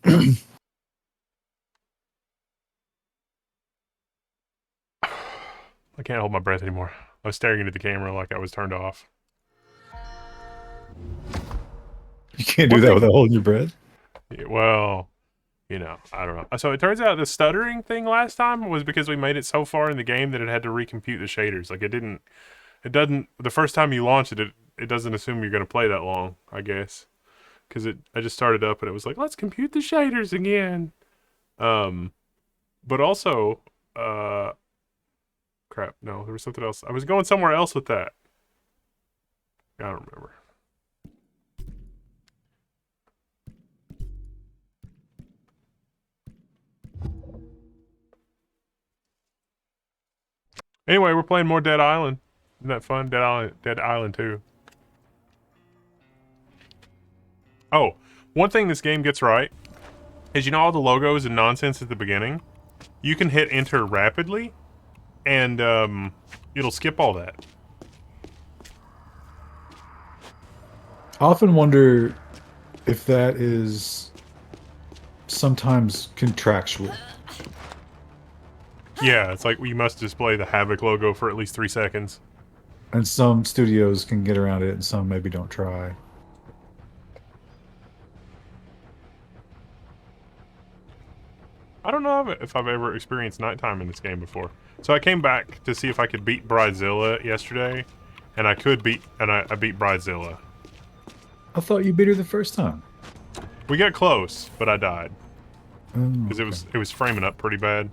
I can't hold my breath anymore. I was staring into the camera like I was turned off. You can't do One that thing, without holding your breath. well, I don't know. So it turns out the stuttering thing last time was because we made it so far in the game that it had to recompute the shaders. Like it doesn't. The first time you launch it, it doesn't assume you're going to play that long. I guess because I just started up and it was like, let's compute the shaders again. Um, but also, crap. No, there was something else. I was going somewhere else with that. I don't remember. Anyway, we're playing more Dead Island. Isn't that fun? Dead Island 2. Oh, one thing this game gets right is all the logos and nonsense at the beginning? You can hit enter rapidly, and it'll skip all that. I often wonder if that is sometimes contractual. Yeah, it's like you must display the Havoc logo for at least 3 seconds. And some studios can get around it and some maybe don't try. I don't know if I've ever experienced nighttime in this game before. So I came back to see if I could beat Bridezilla yesterday, and I beat Bridezilla. I thought you beat her the first time. We got close, but I died. Because Okay. it was framing up pretty bad.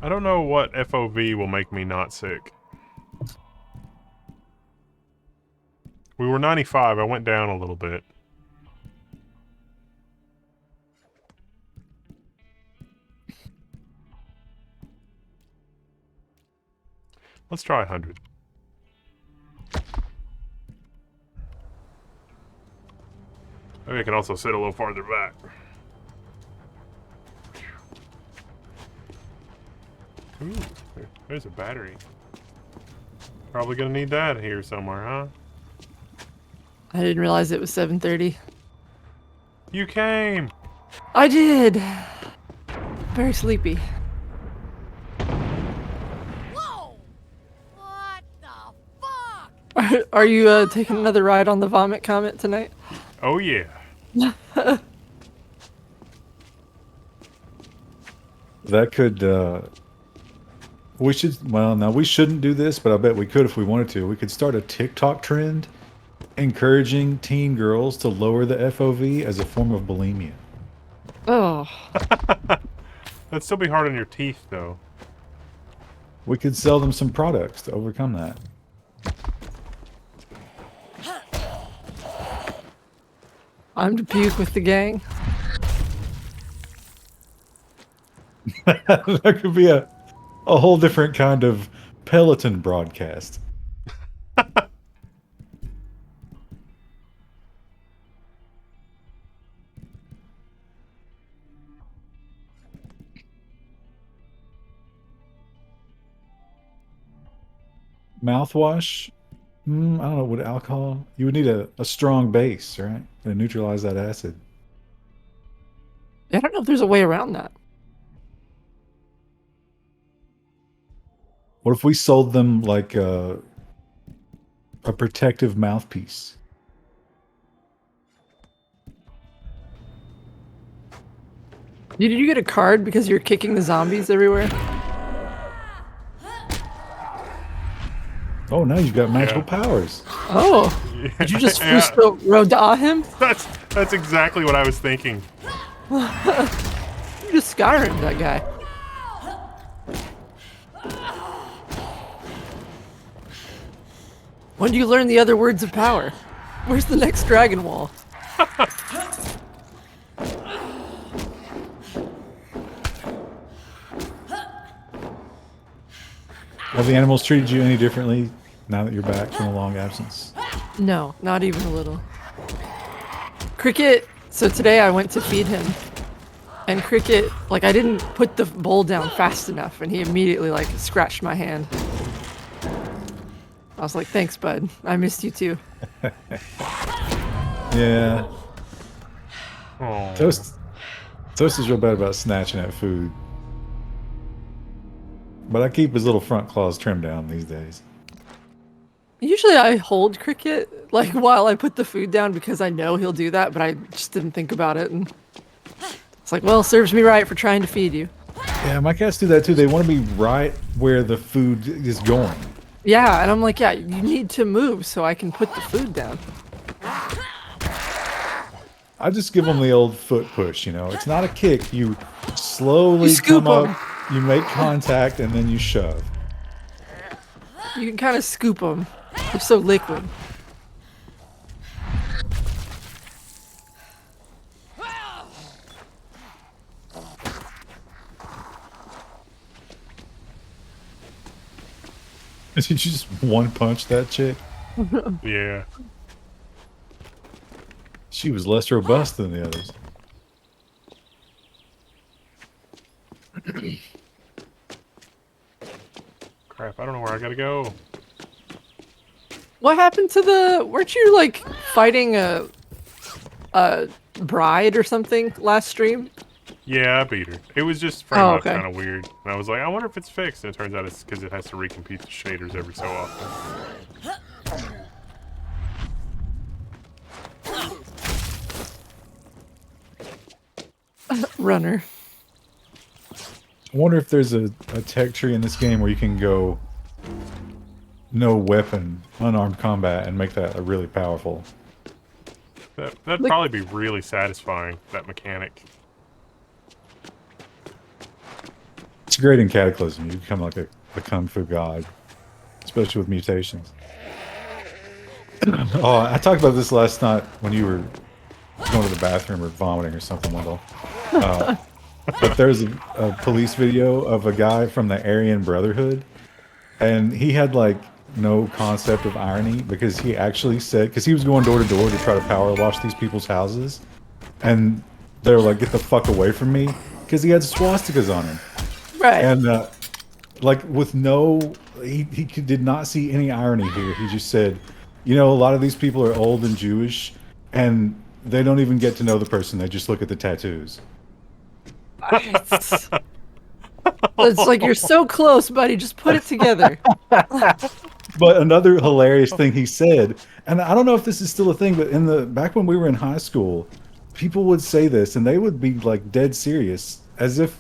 I don't know what FOV will make me not sick. We were 95. I went down a little bit. Let's try 100. Maybe I can also sit a little farther back. Ooh, there's a battery. Probably gonna need that here somewhere, huh? I didn't realize it was 7:30. You came! I did! Very sleepy. Whoa! What the fuck? Are you taking another ride on the vomit comet tonight? Oh yeah. That could, we should, well, no, we shouldn't do this, but I bet we could if we wanted to. We could start a TikTok trend encouraging teen girls to lower the FOV as a form of bulimia. Oh. That'd still be hard on your teeth, though. We could sell them some products to overcome that. I'm to puke with the gang. That could be a whole different kind of Peloton broadcast. Mouthwash? I don't know. Would alcohol? You would need a strong base, right? To neutralize that acid. I don't know if there's a way around that. What if we sold them like a protective mouthpiece? Did you get a card because you're kicking the zombies everywhere? Oh, now you've got magical powers. Oh. Did you just Yeah. Roda him? That's exactly what I was thinking. You just Skyrim that guy. When do you learn the other words of power? Where's the next dragon wall? Have the animals treated you any differently now that you're back from a long absence? No, not even a little. Cricket, so today I went to feed him. And Cricket, like I didn't put the bowl down fast enough and he immediately like scratched my hand. I was like, thanks, bud. I missed you too. Yeah. Oh, Toast is real bad about snatching at food. But I keep his little front claws trimmed down these days. Usually I hold Cricket like while I put the food down because I know he'll do that, but I just didn't think about it. And it's like, well, serves me right for trying to feed you. Yeah, my cats do that too. They want to be right where the food is going. Yeah, and I'm like, yeah, you need to move so I can put the food down. I just give them the old foot push, you know. It's not a kick. You slowly You scoop come 'em. up, you make contact, and then you shove. You can kind of scoop them. They're so liquid. Did you just one punch that chick? yeah. She was less robust than the others. Crap, I don't know where I gotta go. What happened to the? Weren't you like fighting a bride or something last stream? Yeah, I beat her. It was just frame Oh, up okay. kind of weird. And I was like, I wonder if it's fixed. And it turns out it's because it has to recompute the shaders every so often. Runner. I wonder if there's a tech tree in this game where you can go no weapon, unarmed combat, and make that a really powerful. That'd Like- probably be really satisfying, that mechanic. It's great in Cataclysm. You become like a kung fu god, especially with mutations. Oh, I talked about this last night when you were going to the bathroom or vomiting or something, Wendell. But there's a police video of a guy from the Aryan Brotherhood, and he had like no concept of irony because he actually said, because he was going door to door to try to power wash these people's houses, and they were like, "Get the fuck away from me," because he had swastikas on him. Right. And like with no, he did not see any irony here. He just said, you know, a lot of these people are old and Jewish, and they don't even get to know the person. They just look at the tattoos. It's like you're so close, buddy. Just put it together. But another hilarious thing he said, and I don't know if this is still a thing, but back when we were in high school, people would say this, and they would be like dead serious, as if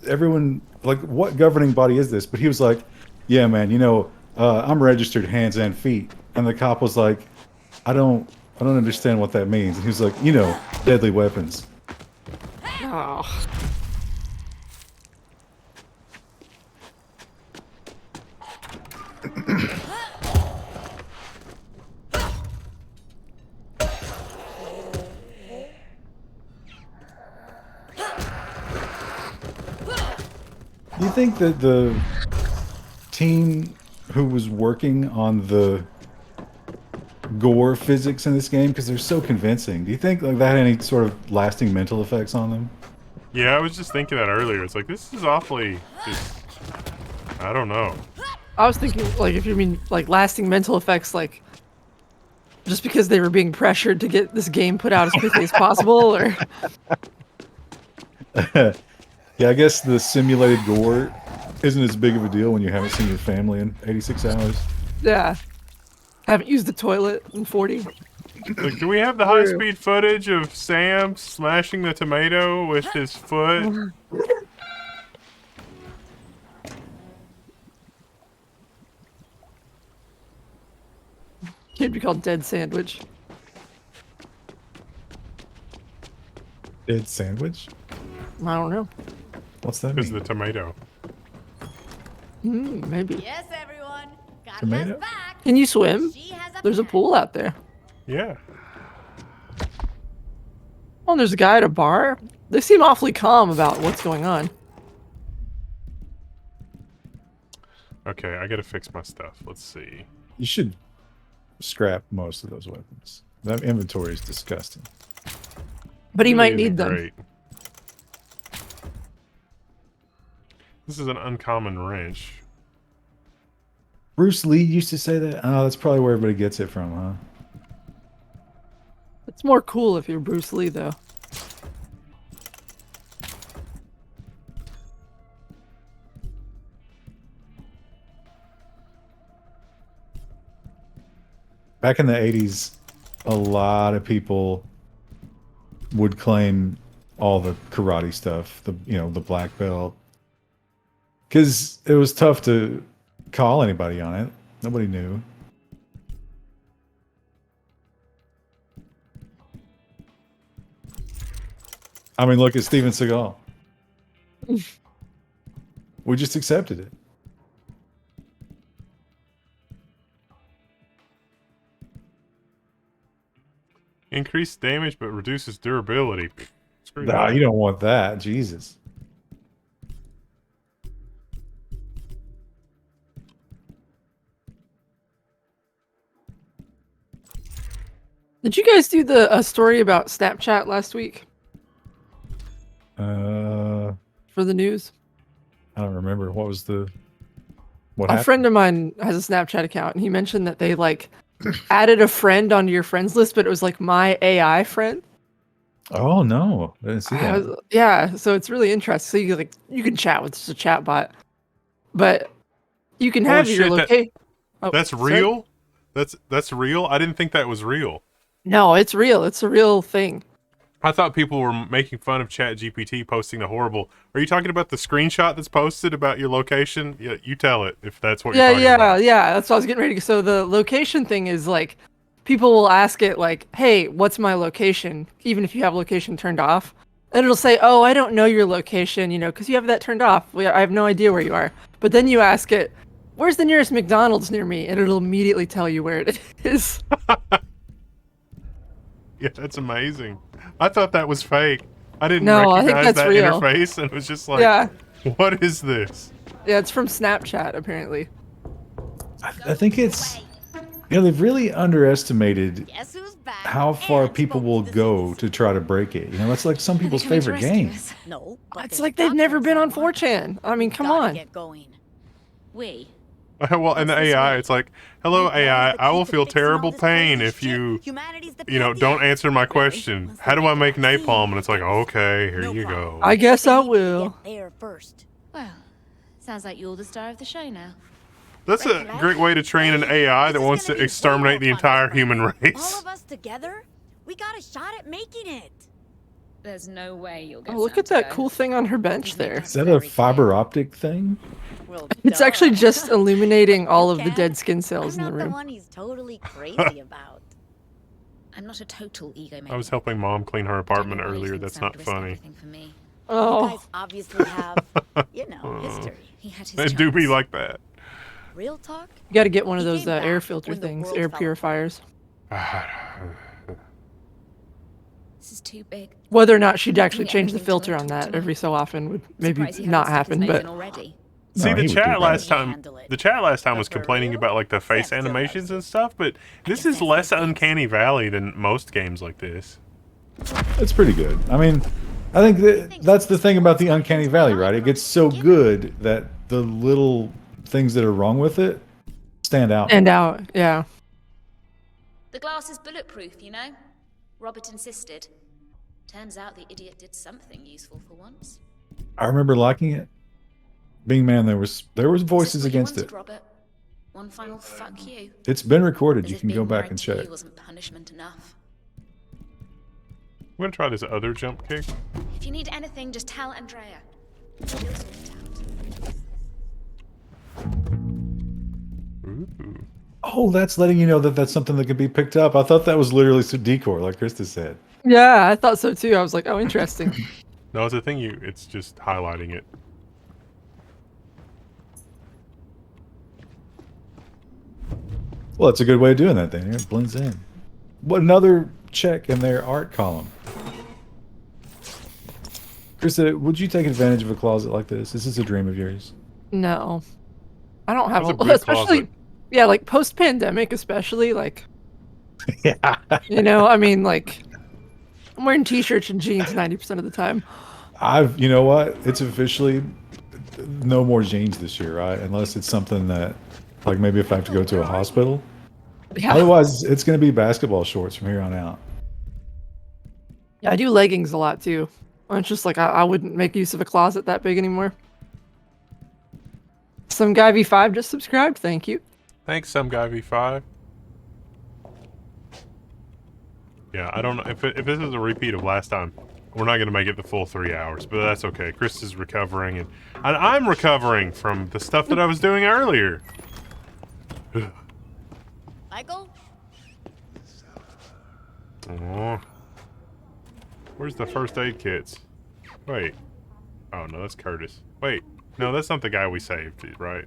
everyone, like, what governing body is this? But he was like, yeah, man, you know, I'm registered hands and feet. And the cop was like, I don't understand what that means. And he was like, you know, deadly weapons. Oh. Do you think that the team who was working on the gore physics in this game, because they're so convincing, do you think like that had any sort of lasting mental effects on them? Yeah, I was just thinking that earlier. It's like, this is awfully just, I don't know. I was thinking, like, if you mean like lasting mental effects, like just because they were being pressured to get this game put out as quickly as possible, or Yeah, I guess the simulated gore isn't as big of a deal when you haven't seen your family in 86 hours. yeah, haven't used the toilet in 40. Like, do we have the high-speed footage of Sam smashing the tomato with his foot? It'd be called Dead Sandwich. Dead sandwich? I don't know. What's that Because mean? the tomato. Maybe. Yes, everyone. Got Tomato? us back. Can you swim? She has There's a pet. pool out there. Yeah. Oh, and there's a guy at a bar. They seem awfully calm about what's going on. Okay, I gotta fix my stuff. Let's see. You should scrap most of those weapons. That inventory is disgusting. But he Really might isn't need them. great. This is an uncommon wrench. Bruce Lee used to say that. Oh, that's probably where everybody gets it from, huh? It's more cool if you're Bruce Lee, though. Back in the 80s, a lot of people would claim all the karate stuff, the black belt, because it was tough to call anybody on it. Nobody knew. I mean, look at Steven Seagal. We just accepted it. Increased damage but reduces durability. Screw Nah, that. you don't want that. Jesus. Did you guys do the story about Snapchat last week I for the news? don't remember. What was the... What A happened? friend of mine has a Snapchat account, and he mentioned that they like added a friend onto your friends list, but it was like my AI friend. Oh, no. I didn't see that. Yeah, so it's really interesting. So you can chat with just a chat bot, but you can Holy have your shit, location. That's real? That's real? I didn't think that was real. No, it's real. It's a real thing. I thought people were making fun of ChatGPT posting the horrible. Are you talking about the screenshot that's posted about your location? Yeah, you tell it if that's what you're talking about. Yeah. That's what I was getting ready to. So the location thing is like, people will ask it like, "Hey, what's my location?" Even if you have location turned off, and it'll say, "Oh, I don't know your location," because you have that turned off. I have no idea where you are. But then you ask it, "Where's the nearest McDonald's near me?" And it'll immediately tell you where it is. Yeah, that's amazing. I thought that was fake. I didn't No, I think recognize that's that real. interface and was just like, Yeah, what is this? yeah, it's from Snapchat apparently. I think it's... they've really underestimated Guess who's back? how far And people spoke will the go disease. to try to break it. That's like some people's favorite game. No, but It's there's like they've never doctors been that on want 4chan. I mean, it. come Gotta on. Get going. We. Well, and the What's this AI, way? it's like, hello Humanity's AI, the I key will to feel fixing all terrible this pain crazy if shit. you, Humanity's the don't pantheon. answer my Really? question. Once they How do I get make the vaccine, napalm? And it's like, okay, here no you problem. go. I guess I They need to will. get there first. Well, sounds like you're the star of the show now. That's a great way to train an AI that This is wants gonna to be way exterminate the more fun entire this human round. race. All of us together, we got a shot at making it. There's no way you'll get Oh, look Sam at to that go. cool thing on her bench there. Is that a fiber optic thing? Well, It's duh. actually just illuminating all of the Can? dead skin cells I'm in the not the room. one he's totally crazy about. I'm not a total egomaniac. I was helping Mom clean her Don't apartment know why you earlier. think That's Sam not would risk funny. everything for me. You Oh, guys obviously have, history. He had his They do be chance. like that. Real talk? you got to get one of He those came back air filter when the things, world air fell purifiers. This is too big. Whether or not she'd I'm actually not change the doing anything filter till I on talk that to every him. so often would maybe Surprised he hasn't not stuck his happen, nose but in already. See, No, the he would do chat that. last He time, handle it. the chat last time was But for complaining real, about like the face Sam still animations loves and it. stuff, but this guess is that's less the thing. uncanny valley than most games like this. It's pretty good. I mean, I think that's the thing about the Uncanny Valley, right? It gets so good that the little things that are wrong with it stand out. and out, yeah. The glass is bulletproof, you know? Robert insisted. Turns out the idiot did something useful for once. I remember liking it. Being man, there was This is voices what you against wanted, it. Robert. One final fuck you. It's been recorded. As You if can go being back married and to you check. wasn't punishment enough. I'm gonna try this other jump kick. If you need anything, just tell Andrea. She'll sort it out. Ooh. Oh, that's letting you know that that's something that can be picked up. I thought that was literally some decor, like Krista said. Yeah, I thought so too. I was like, oh, interesting. No, it's a thing. It's just highlighting it. Well, it's a good way of doing that thing. It blends in. What another check in their art column. Krista, would you take advantage of a closet like this? This is a dream of yours. No, I don't have That was a, a big especially, closet. yeah, like post-pandemic, especially like, Yeah. I mean, like, I'm wearing t-shirts and jeans 90% of the time. You know what? It's officially no more jeans this year, right? Unless it's something that Like maybe if I have to go to a hospital. Yeah. Otherwise, it's going to be basketball shorts from here on out. Yeah, I do leggings a lot too. It's just like I wouldn't make use of a closet that big anymore. Some guy V5 just subscribed. Thank you. Thanks, some guy V5. Yeah, I don't know if this is a repeat of last time. We're not going to make it the full 3 hours, but that's okay. Chris is recovering, and I'm recovering from the stuff that I was doing earlier. Michael? Aw. Where's the first aid kits? Wait. Oh, no, that's Curtis. Wait. No, that's not the guy we saved, right?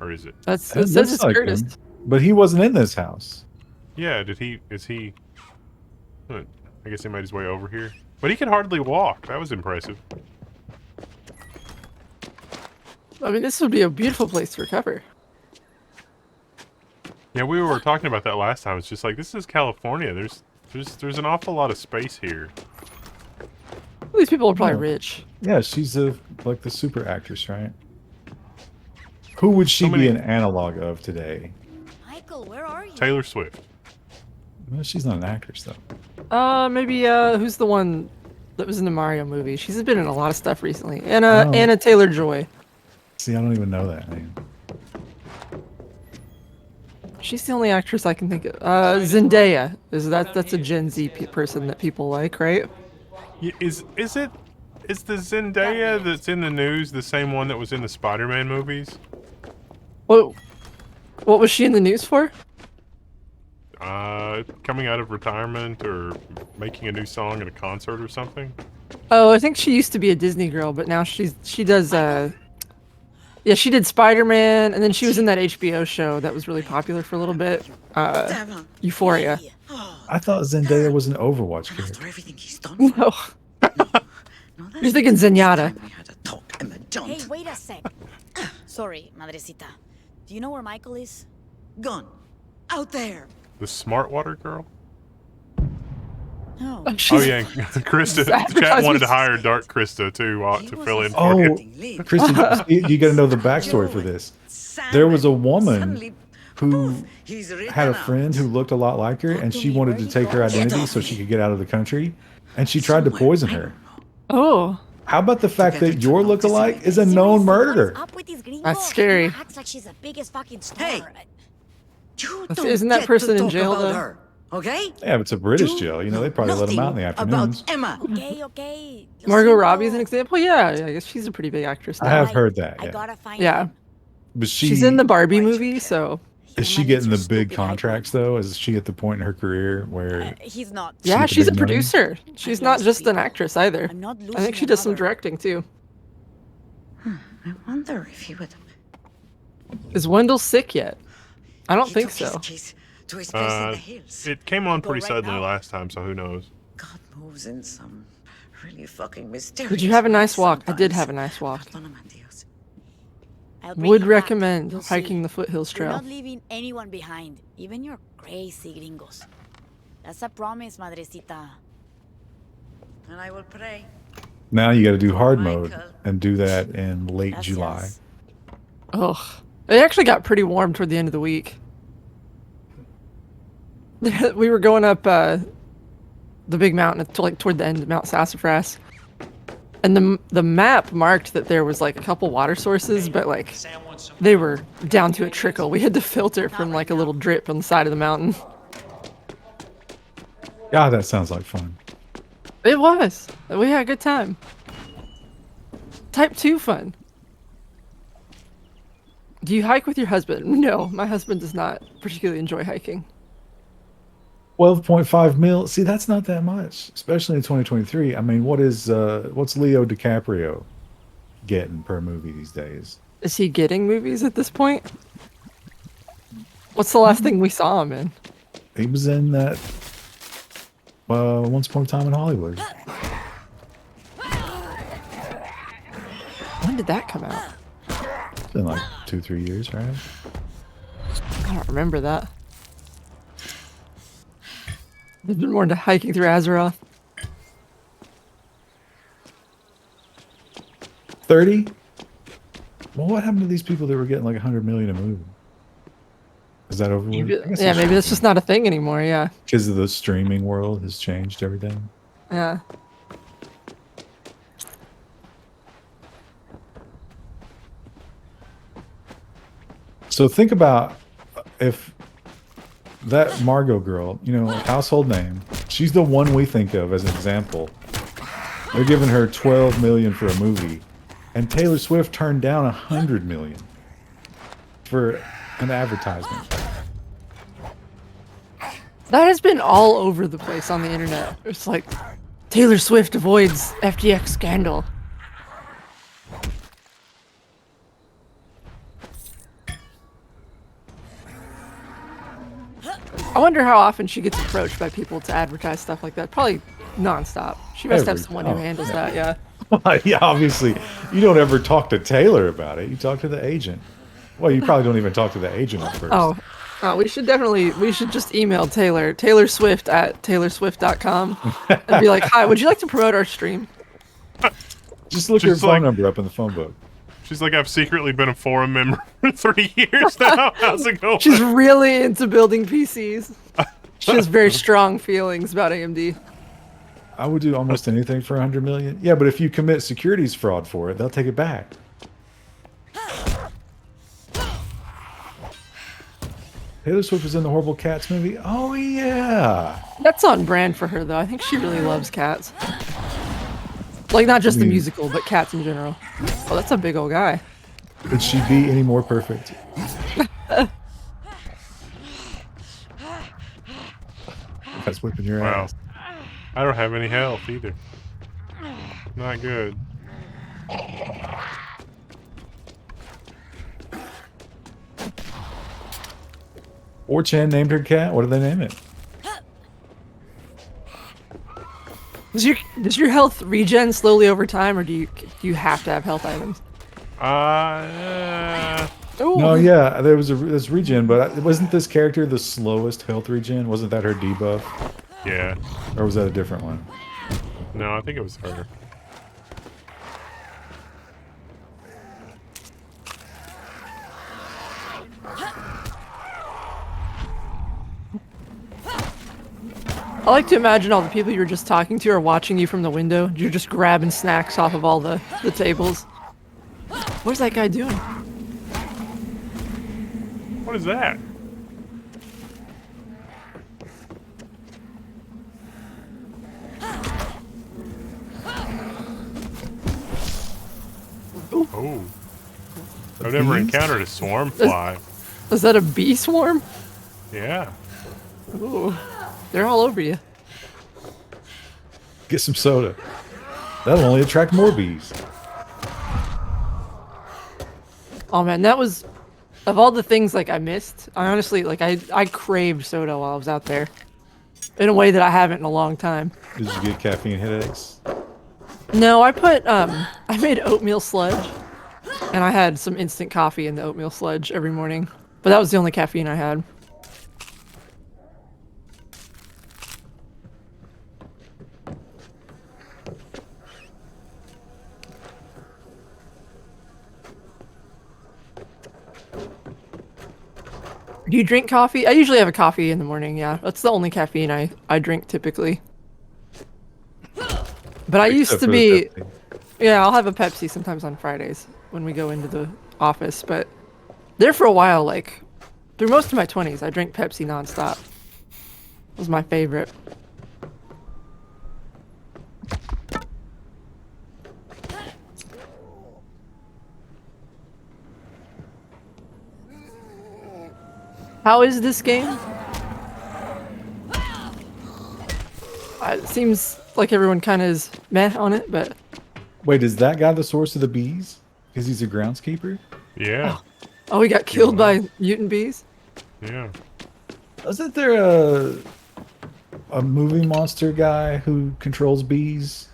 Or is it? It That says looks it's like Curtis. him. But he wasn't in this house. Yeah, is he... I guess he made his way over here. But he could hardly walk. That was impressive. I mean, this would be a beautiful place to recover. Yeah, we were talking about that last time. It's just like, this is California. There's an awful lot of space here. These people are probably Oh. rich. Yeah, she's like the super actress, right? Who would she So many- be an analog of today? Michael, where are you? Taylor Swift. Well, she's not an actress though. Maybe who's the one that was in the Mario movie? She's been in a lot of stuff recently. Oh. Anna Taylor-Joy. See, I don't even know that name. She's the only actress I can think of. Zendaya that's a Gen Z person that people like, right? Is the Zendaya that's in the news the same one that was in the Spider-Man movies? What was she in the news for? Coming out of retirement or making a new song at a concert or something? Oh, I think she used to be a Disney girl, but now she does yeah, she did Spider-Man, and then she was in that HBO show that was really popular for a little bit. Euphoria. I thought Zendaya was an Overwatch character. After everything he's done, No. no, that's You're thinking Zenyatta. time we had a talk, Emma jumped. Hey, wait a sec. Sorry, Madrecita. Do you know where Michael is? Gone. Out there. The Smart Water girl? No. Oh She's- yeah, Krista. It's Chat wanted to advertisements. hire Dark Krista too He to was fill a in for Oh, you. lead. Kristen, you got to know the backstory for this. There was a woman Suddenly, who poof, he's written had a out. friend who looked a lot like her, and she wanted to take her identity so she could get out of the country, and she tried to Somewhere, poison I her. don't know. Oh, How about the fact Together that to your notice lookalike it. is a known murderer? What's up with these gringos? That's scary. She acts like she's the biggest fucking star. Hey. You That's- don't isn't that get person to in talk jail, about though? her, okay? Yeah, if it's a British You jail, you know, they know probably let them out in the nothing afternoons. About Emma. Okay, okay. Lo Margot siento. Robbie's an example. Yeah, I guess she's a pretty big actress I now. have Right. heard that, I yeah. gotta find Yeah, him. But she's in the Barbie Why'd you movie, care? so is she Humanities getting the are big stupid, contracts though? Is she at the point in her career where He's not. yeah, with the she's a big money? producer. She's not lost just an people. actress either. I'm not I think losing she does some another. directing too. I wonder if he would. Is Wendell sick yet? I don't He think took his so. case to his place in the hills. It came on Go pretty right suddenly now. last time, so who knows? God moves in some really fucking mysterious. Did you have a ways nice walk? I did sometimes. have a nice walk. Perdóname, Dios. I'll bring Would you back. recommend You'll see. hiking the foothills We're trail. not leaving anyone behind, even your crazy gringos. That's a promise, Madrecita. And I will pray. now you got to do hard mode Michael. and do that in late Gracias. July? Ugh. It actually got pretty warm toward the end of the week. We were going up the big mountain toward the end of Mount Sassafras. And the map marked that there was like a couple water sources, but like they were down to a trickle. We had to filter from like a little drip on the side of the mountain. God, that sounds like fun. It was. We had a good time. Type 2 fun. Do you hike with your husband? No, my husband does not particularly enjoy hiking. 12.5 mil. See, that's not that much, especially in 2023. I mean, what's Leo DiCaprio getting per movie these days? Is he getting movies at this point? What's the last thing we saw him in? He was in that Once Upon a Time in Hollywood. When did that come out? It's been like 2-3 years, right? I don't remember that. I've been more into hiking through Azeroth. 30. Well, what happened to these people that were getting like 100 million a movie? Is that over with? I guess Yeah, it maybe should that's be. just not a thing anymore. Yeah. Because of the streaming world has changed everything. Yeah. So think about if that Margot girl, you know, household name, she's the one we think of as an example. They're giving her 12 million for a movie, and Taylor Swift turned down 100 million for an advertisement. That has been all over the place on the internet. It's like Taylor Swift avoids FTX scandal. I wonder how often she gets approached by people to advertise stuff like that. Probably nonstop. She must have someone who handles that, yeah. Yeah, obviously. You don't ever talk to Taylor about it. You talk to the agent. Well, you probably don't even talk to the agent at first. Oh, we should just email Taylor Swift at taylorswift.com and be like, hi, would you like to promote our stream? Just look her phone number up in the phone book. She's like, I've secretly been a forum member for 3 years now. How's it going? She's really into building PCs. She has very strong feelings about AMD. I would do almost anything for 100 million. Yeah, but if you commit securities fraud for it, they'll take it back. Taylor Swift was in the Horrible Cats movie. Oh yeah. That's on brand for her, though. I think she really loves cats. Like, not just the musical, but cats in general. Oh, that's a big old guy. Could she be any more perfect? That's whipping your Wow. ass. I don't have any health either. Not good. Or Chan named her cat. What did they name it? Does your health regen slowly over time, or do you have to have health items? Ooh. No, yeah, there's regen, but wasn't this character the slowest health regen? Wasn't that her debuff? Yeah. Or was that a different one? No, I think it was her. I like to imagine all the people you were just talking to are watching you from the window. You're just grabbing snacks off of all the tables. What's that guy doing? What is that? Oh. I've never bees? encountered a swarm fly. Is that a bee swarm? Yeah. Ooh, they're all over you. Get some soda. That'll only attract more bees. Oh man, that was, of all the things like I missed, I honestly, like I craved soda while I was out there. In a way that I haven't in a long time. Did you get caffeine headaches? No, I made oatmeal sludge. And I had some instant coffee in the oatmeal sludge every morning. But that was the only caffeine I had. Do you drink coffee? I usually have a coffee in the morning, yeah. That's the only caffeine I drink typically. But I used to be... Yeah, I'll have a Pepsi sometimes on Fridays when we go into the office, but there for a while, like, through most of my 20s, I drank Pepsi nonstop. It was my favorite. How is this game? It seems like everyone kind of is meh on it, but... Wait, is that guy the source of the bees? Because he's a groundskeeper? Yeah. Oh, he got killed by mutant bees? Yeah. Isn't there a movie monster guy who controls bees?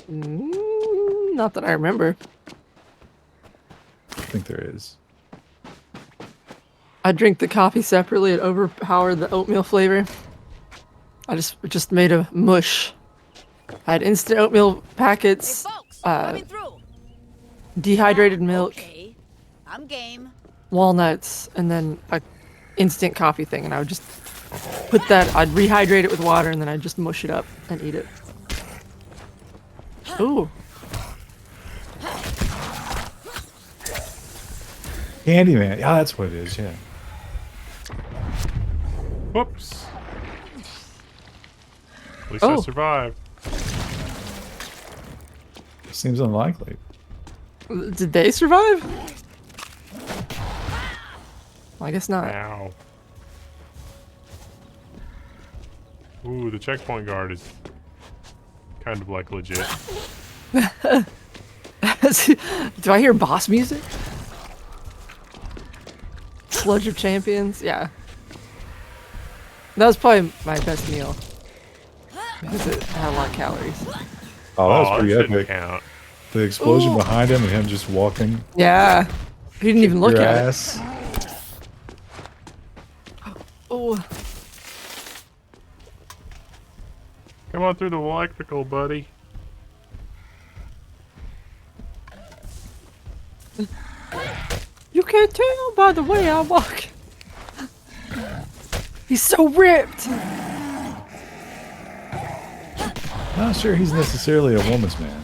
Not that I remember. I think there is. I drink the coffee separately. It overpowered the oatmeal flavor. I just made a mush. I had instant oatmeal packets, Hey, folks, coming through. dehydrated milk, Okay, I'm game. walnuts, and then a instant coffee thing, and I would just put that. I'd rehydrate it with water, and then I'd just mush it up and eat it. Ooh. Candyman. Yeah, that's what it is. Yeah. Whoops. At least I Oh. survived. Seems unlikely. Did they survive? Well, I guess not. Ow. Ooh, the checkpoint guard is kind of like legit. Do I hear boss music? Sludge of Champions? Yeah. That was probably my best meal. Because it had a lot of calories. Oh, that was that pretty shouldn't epic. count. The explosion Ooh. behind him and him just walking Yeah. He didn't even look your at ass. it. Oh. Come on through the electrical, buddy. You can't tell by the way I walk. He's so ripped. Not sure he's necessarily a woman's man.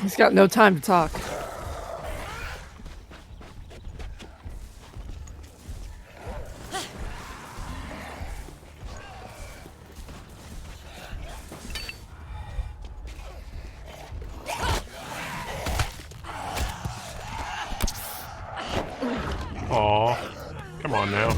He's got no time to talk. Aw. Come on now.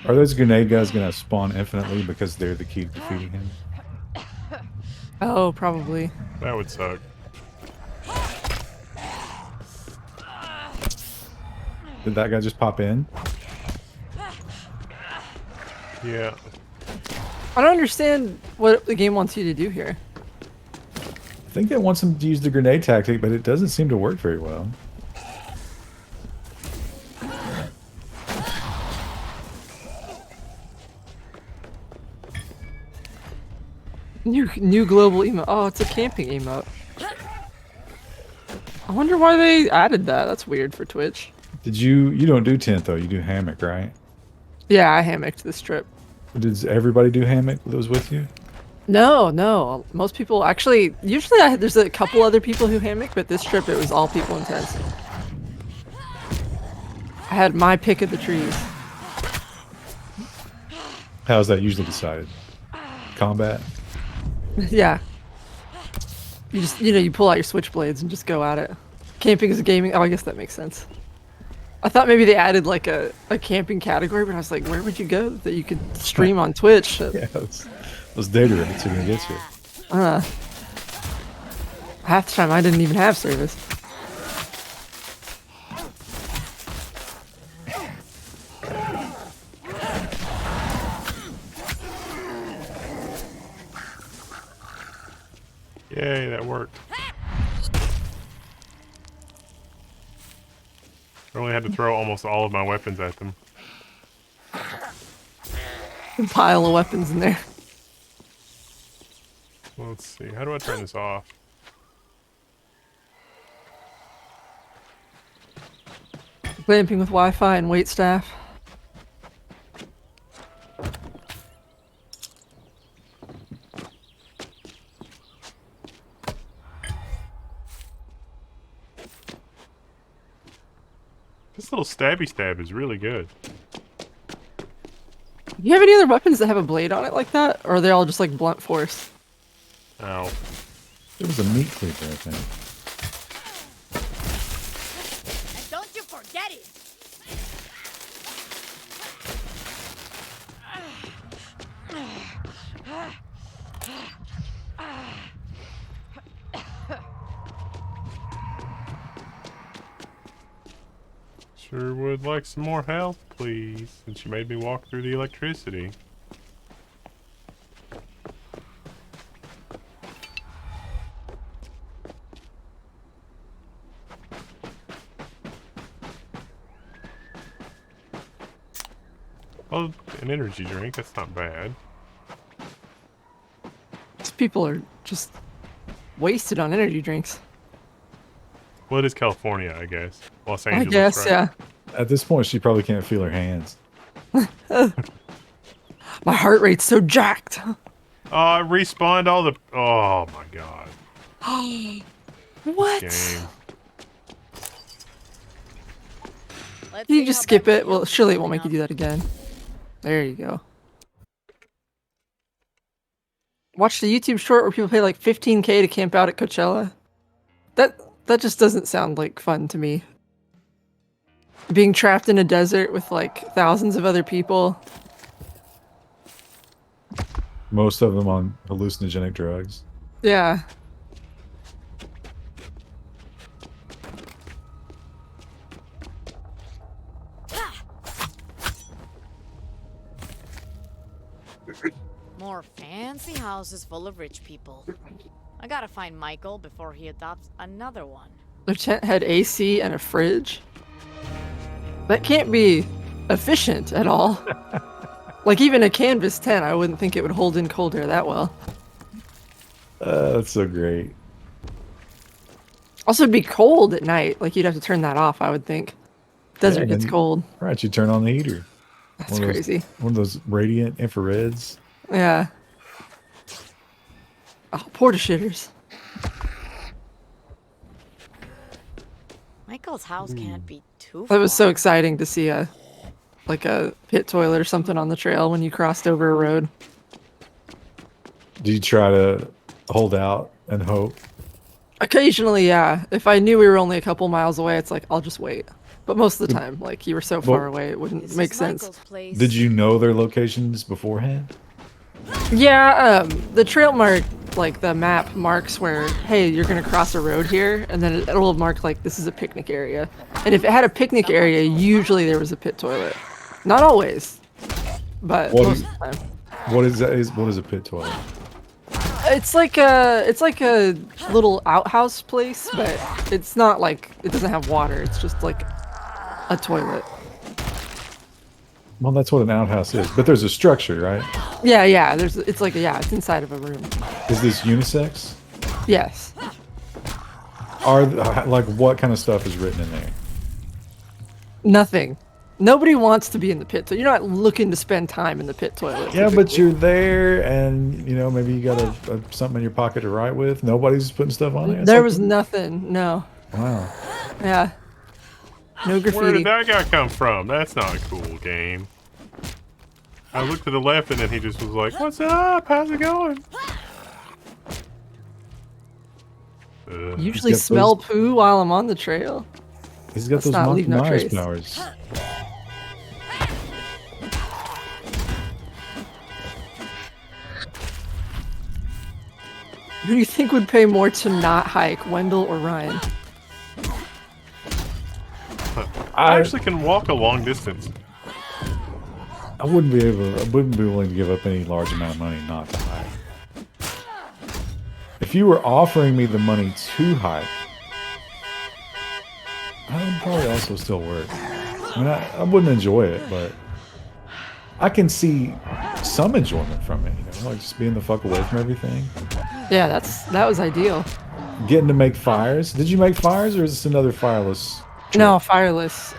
Are those grenade guys going to spawn infinitely because they're the key to defeating him? Oh, probably. That would suck. Did that guy just pop in? Yeah. I don't understand what the game wants you to do here. I think it wants him to use the grenade tactic, but it doesn't seem to work very well. New global emote. Oh, it's a camping emote. I wonder why they added that. That's weird for Twitch. Did you don't do tent though, you do hammock, right? Yeah, I hammocked this trip. Did everybody do hammock that was with you? No. Most people actually. Usually, there's a couple other people who hammock, but this trip it was all people intense. I had my pick of the trees. How's that usually decided? Combat? Yeah. You just you pull out your switchblades and just go at it. Camping is a gaming. Oh, I guess that makes sense. I thought maybe they added like a camping category, but I was like, where would you go that you could stream on Twitch? Yeah, those data rates are gonna get you. Half the time I didn't even have service. Yay, that worked. I only had to throw almost all of my weapons at them. A pile of weapons in there. Well, let's see. How do I turn this off? Glamping with Wi-Fi and wait staff. This little stabby stab is really good. Do you have any other weapons that have a blade on it like that? Or are they all just like blunt force? Ow. It was a meat cleaver, I think. And don't you forget it. Sure would like some more health, please, since you made me walk through the electricity. Oh, an energy drink, that's not bad. people are just wasted on energy drinks. Well, it is California, I guess. Los I Angeles, guess, right? yeah. At this point, she probably can't feel her hands. My heart rate's so jacked. I respawned all the... Oh, my God. What? Game. Let's You see just how skip Beverly it. Well, Hills is surely it won't holding make you up. do that again. There you go. Watch the YouTube short where people pay like 15K to camp out at Coachella. That just doesn't sound like fun to me. Being trapped in a desert with like thousands of other people. Most of them on hallucinogenic drugs. Yeah. More fancy houses full of rich people. I gotta find Michael before he adopts another one. Their tent had AC and a fridge. That can't be efficient at all. Like even a canvas tent, I wouldn't think it would hold in cold air that well. That's so great. Also, it'd be cold at night. Like you'd have to turn that off, I would think. Desert and gets then cold. Right, you turn on the heater. That's One of those- crazy. One of those radiant infrareds. Yeah. Oh, porta shitters. Michael's house can't be too That far. was so exciting to see a pit toilet or something on the trail when you crossed over a road. Do you try to hold out and hope? Occasionally, yeah. If I knew we were only a couple miles away, it's like I'll just wait. But most of the time, like you were so far away, it wouldn't This make is sense. Michael's place. Did you know their locations beforehand? Yeah, the trail mark, like the map marks where, hey, you're gonna cross a road here, and then it'll mark like this is a picnic area. And if it had a picnic area, usually there was a pit toilet. Not always, but What most do of the time. What is that? What is a pit toilet? It's like a little outhouse place, but it's not like it doesn't have water. It's just like a toilet. Well, that's what an outhouse is. But there's a structure, right? Yeah. It's inside of a room. Is this unisex? Yes. Like what kind of stuff is written in there? Nothing. Nobody wants to be in the pit, so you're not looking to spend time in the pit toilet. Yeah, but you're there, and maybe you got something in your pocket to write with. Nobody's putting stuff on there. There was nothing. No. Wow. Yeah. No Where graffiti. did that guy come from? That's not a cool game. I looked to the left and then he just was like, "What's up? How's it going?" Usually He's got smell poo while I'm on the trail. He's got Let's those not Monkey leave no Myers trace. powers. Who do you think would pay more to not hike, Wendell or Ryan? I actually can walk a long distance. I wouldn't be willing to give up any large amount of money not to hike. If you were offering me the money to hike, I would probably also still work. I mean, I wouldn't enjoy it, but I can see some enjoyment from it. Like just being the fuck away from everything. Yeah, that was ideal. Getting to make fires. Did you make fires, or is this another fireless? trip? No, fireless.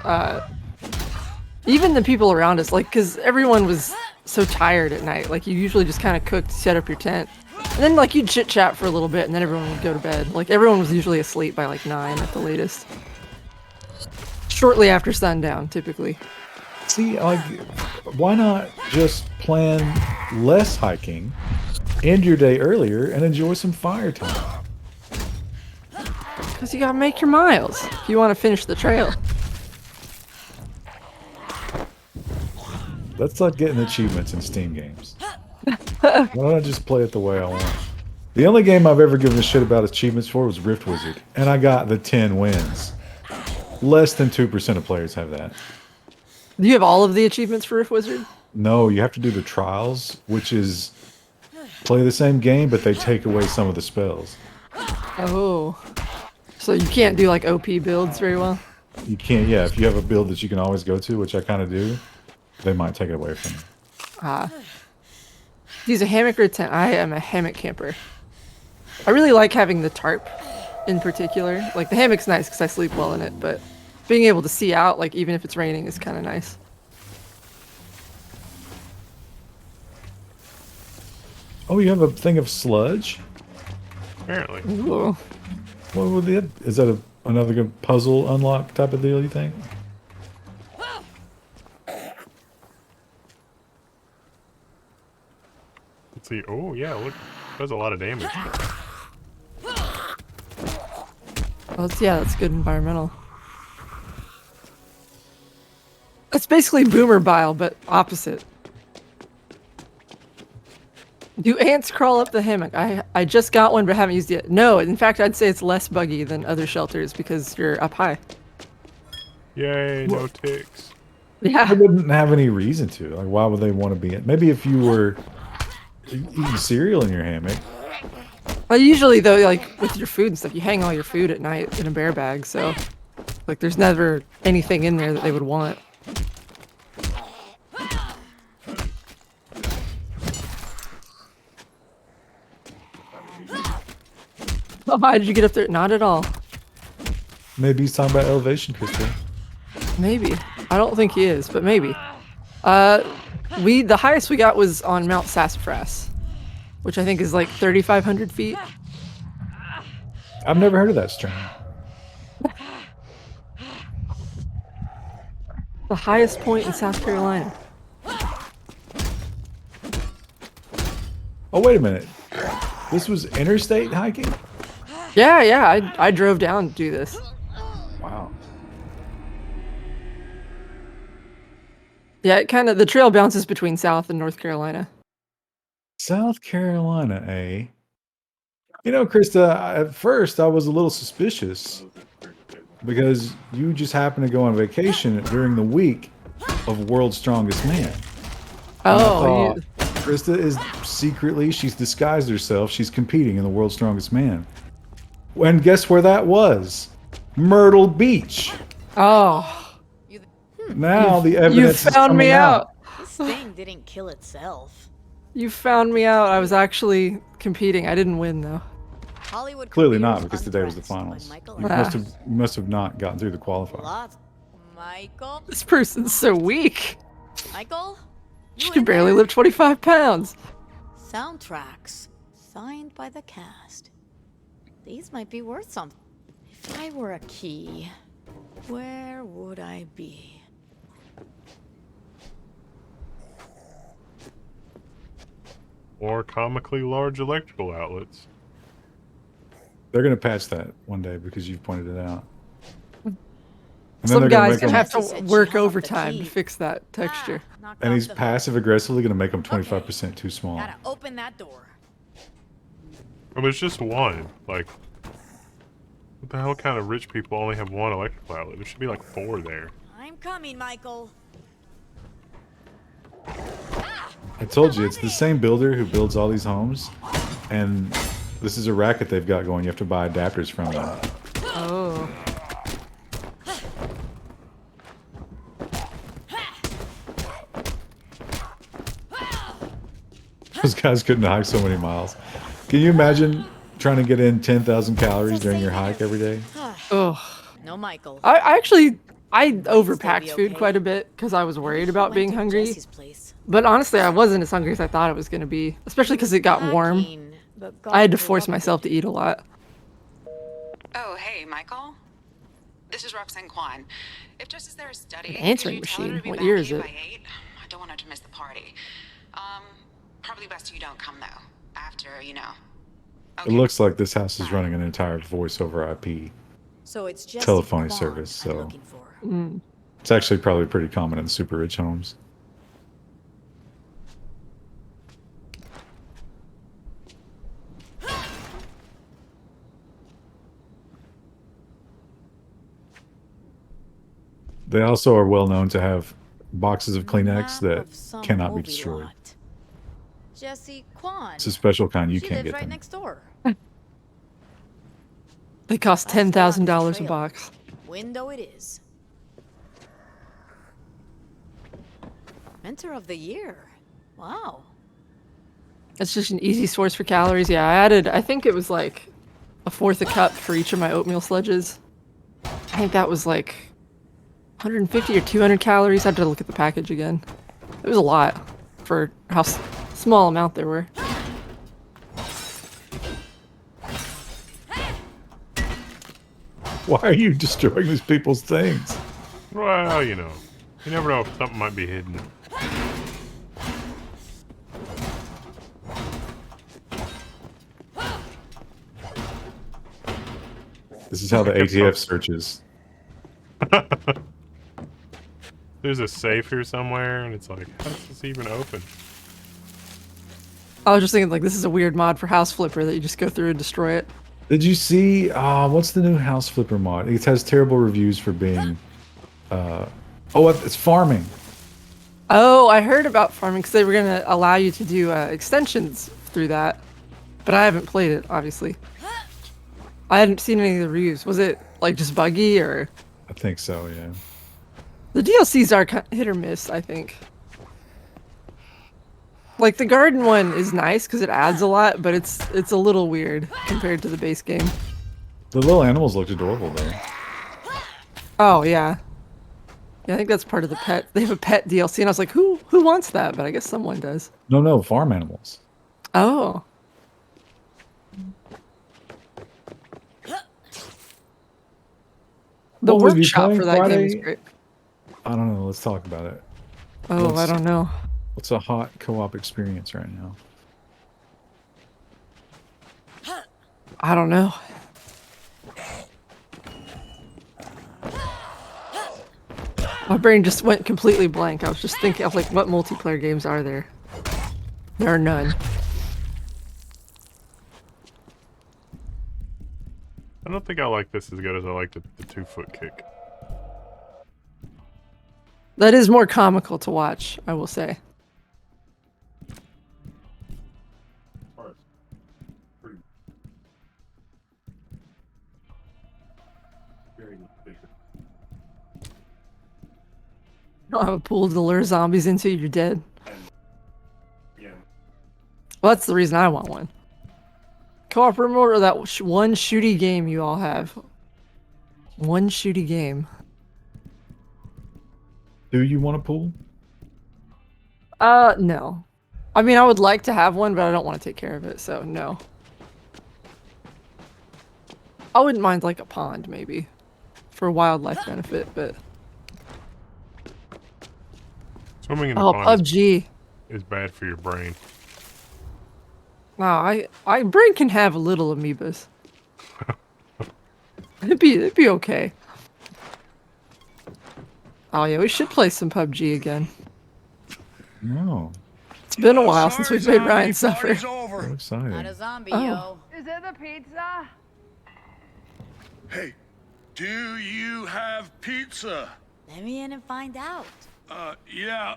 Even the people around us, like, because everyone was so tired at night. Like, you usually just kind of cooked, set up your tent, and then like you'd chit chat for a little bit, and then everyone would go to bed. Like, everyone was usually asleep by like 9 at the latest. Shortly after sundown, typically. See, like, why not just plan less hiking, end your day earlier, and enjoy some fire time? Because you gotta make your miles if you want to finish the trail. That's like getting achievements in Steam games. Why don't I just play it the way I want? The only game I've ever given a shit about achievements for was Rift Wizard, and I got the 10 wins. Less than 2% of players have that. Do you have all of the achievements for Rift Wizard? No, you have to do the trials, which is play the same game, but they take away some of the spells. Oh. So you can't do like OP builds very well? You can't, yeah, if you have a build that you can always go to, which I kind of do, they might take it away from you. Use a hammock or a tent. I am a hammock camper. I really like having the tarp in particular. Like the hammock's nice because I sleep well in it, but being able to see out, like even if it's raining, is kind of nice. Oh, you have a thing of sludge? Apparently. Ooh. What would that? Is that another good puzzle unlock type of deal, you think? Let's see. Oh, yeah, look. Does a lot of damage. Well, that's good environmental. It's basically boomer bile, but opposite. Do ants crawl up the hammock? I just got one, but haven't used it yet. No, in fact, I'd say it's less buggy than other shelters because you're up high. Yay, no ticks. Yeah. I wouldn't have any reason to. Like, why would they want to be in? Maybe if you were eating cereal in your hammock. Well, usually though, like with your food and stuff, you hang all your food at night in a bear bag, so like there's never anything in there that they would want. Oh, how did you get up there? Not at all. Maybe he's talking about elevation, Krista. Maybe. I don't think he is, but maybe. The highest we got was on Mount Sassafras, which I think is like 3,500 feet. I've never heard of that strain. The highest point in South Carolina. Oh, wait a minute. This was interstate hiking? Yeah, I drove down to do this. Wow. Yeah, the trail bounces between South and North Carolina. South Carolina, eh? You know, Krista, at first I was a little suspicious because you just happened to go on vacation during the week of World's Strongest Man. Oh, Krista is she's disguised herself. She's competing in the World's Strongest Man. And guess where that was? Myrtle Beach. oh, Now the you evidence is found coming me out. This thing didn't kill itself. You found me out. I was actually competing. I didn't win though. Hollywood Clearly careers not, because today was the undressed by finals. Michael You and must have not gotten through the qualifier. Lots. Michael? This person's so weak. Michael? She You can in barely there? lift 25 pounds. Soundtracks signed by the cast. These might be worth something. If I were a key, where would I be? Or comically large electrical outlets. They're going to patch that one day because you've pointed it out. And Some they're guys gonna gonna make have them, to work She hung up the overtime to key. fix that texture. Knocked and off he's the hook. passive aggressively going to make them 25% too small. Gotta open that door. Well, there's just one. Like, what the hell kind of rich people only have one electrical outlet? There should be like 4 there. I'm coming, Michael. I told you, it's the same builder who builds all these homes, and this is a racket they've got going. You have to buy adapters from them. Oh. Those guys couldn't hike so many miles. Can you imagine trying to get in 10,000 calories during your hike every day? Ugh. No, Michael. I overpacked Still be food okay. quite a bit because I was worried about Went being to hungry. Jesse's place. But honestly, I wasn't as hungry as I thought it was going to be, especially because it got warm. Packing, but I had to got force myself to eat a lot. Oh, hey, Michael. This is Roxanne Kwan. If Jess is there studying, answering could you tell her machine. to be What back year is here it? by 8? I don't want her to miss the party. Probably best you don't come though. After, you know. It looks like this house is running an entire voice over IP. So it's just telephony Kwan service, I'm so- looking for. Mm. It's actually probably pretty common in super rich homes. They also are well known to have boxes of Kleenex Map that of some cannot be movie destroyed. lot. Jesse Kwan. It's a special kind. You She can't lives get right them. next door. They cost That's the $10,000 a trail. box. Window it is. Mentor of the year. Wow. It's just an easy source for calories. Yeah, I added, I think it was like a fourth a cup for each of my oatmeal sledges. I think that was like 150 or 200 calories. I had to look at the package again. It was a lot for how small amount there were. Why are you destroying these people's things? Well, you know, you never know if something might be hidden. This is how the ATF searches. There's a safe here somewhere, and it's like, how does this even open? I was just thinking, like, this is a weird mod for House Flipper that you just go through and destroy it. Did you see? What's the new House Flipper mod? It has terrible reviews for being. It's farming. Oh, I heard about farming because they were going to allow you to do extensions through that. But I haven't played it, obviously. I hadn't seen any of the reviews. Was it, like, just buggy, or...? I think so, yeah. The DLCs are hit or miss, I think. Like, the garden one is nice because it adds a lot, but it's a little weird compared to the base game. The little animals looked adorable, though. Oh, yeah. Yeah, I think that's part of the pet. They have a pet DLC, and I was like, who wants that? But I guess someone does. No, farm animals. Oh. The What were you workshop playing for that game is Friday? great. I don't know. Let's talk about it. Oh, I don't know. What's a hot co-op experience right now? I don't know. My brain just went completely blank. I was just thinking, I was like, what multiplayer games are there? There are none. I don't think I like this as good as I liked the 2-foot kick. That is more comical to watch, I will say. You don't have a pool to lure zombies into, you're dead. Well, that's the reason I want one. Co-op remote or that one shooty game you all have? One shooty game. Do you want a pool? No. I mean, I would like to have one, but I don't want to take care of it, so no. I wouldn't mind like a pond, maybe. For wildlife benefit, but... Swimming in the Oh, pond PUBG. is bad for your brain. Wow, brain can have a little amoebas. It'd be okay. Oh yeah, we should play some PUBG again. No. It's been a while since we've made Ryan suffer. So Not a excited. zombie, Oh. Is it the pizza? Hey, do you have pizza? Let me in and find out. Yeah.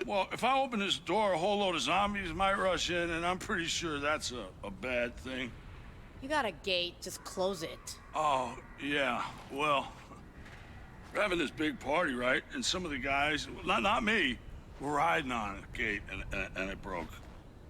Well, if I open this door, a whole load of zombies might rush in, and I'm pretty sure that's a bad thing. You got a gate, just close it. Oh, yeah. Well, we're having this big party, right? And some of the guys, not me, were riding on a gate, and it broke.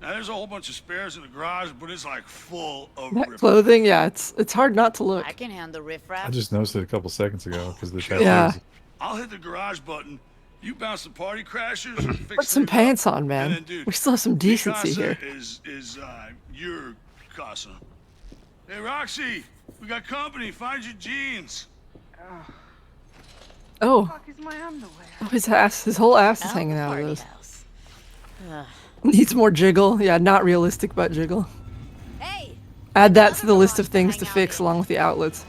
Now, there's a whole bunch of spares in the garage, but it's like full of That rip. clothing, yeah, it's hard not to look. I can handle riffraff. I just noticed it a couple seconds ago because the Yeah. tattoos. I'll hit the garage button. You bounce the party crashers. And fix Put some things up. pants on, And man. then, dude, We still have some decency Mikasa here. is your casa. Hey, Roxy, we got company. Find your jeans. Oh, Fuck is my underwear? oh, his whole ass is Out hanging the out of party those. house. Ugh. Needs more jiggle. Yeah, not realistic butt jiggle. Hey! Add that to the list of Another things one to hang out fix in. along with the outlets.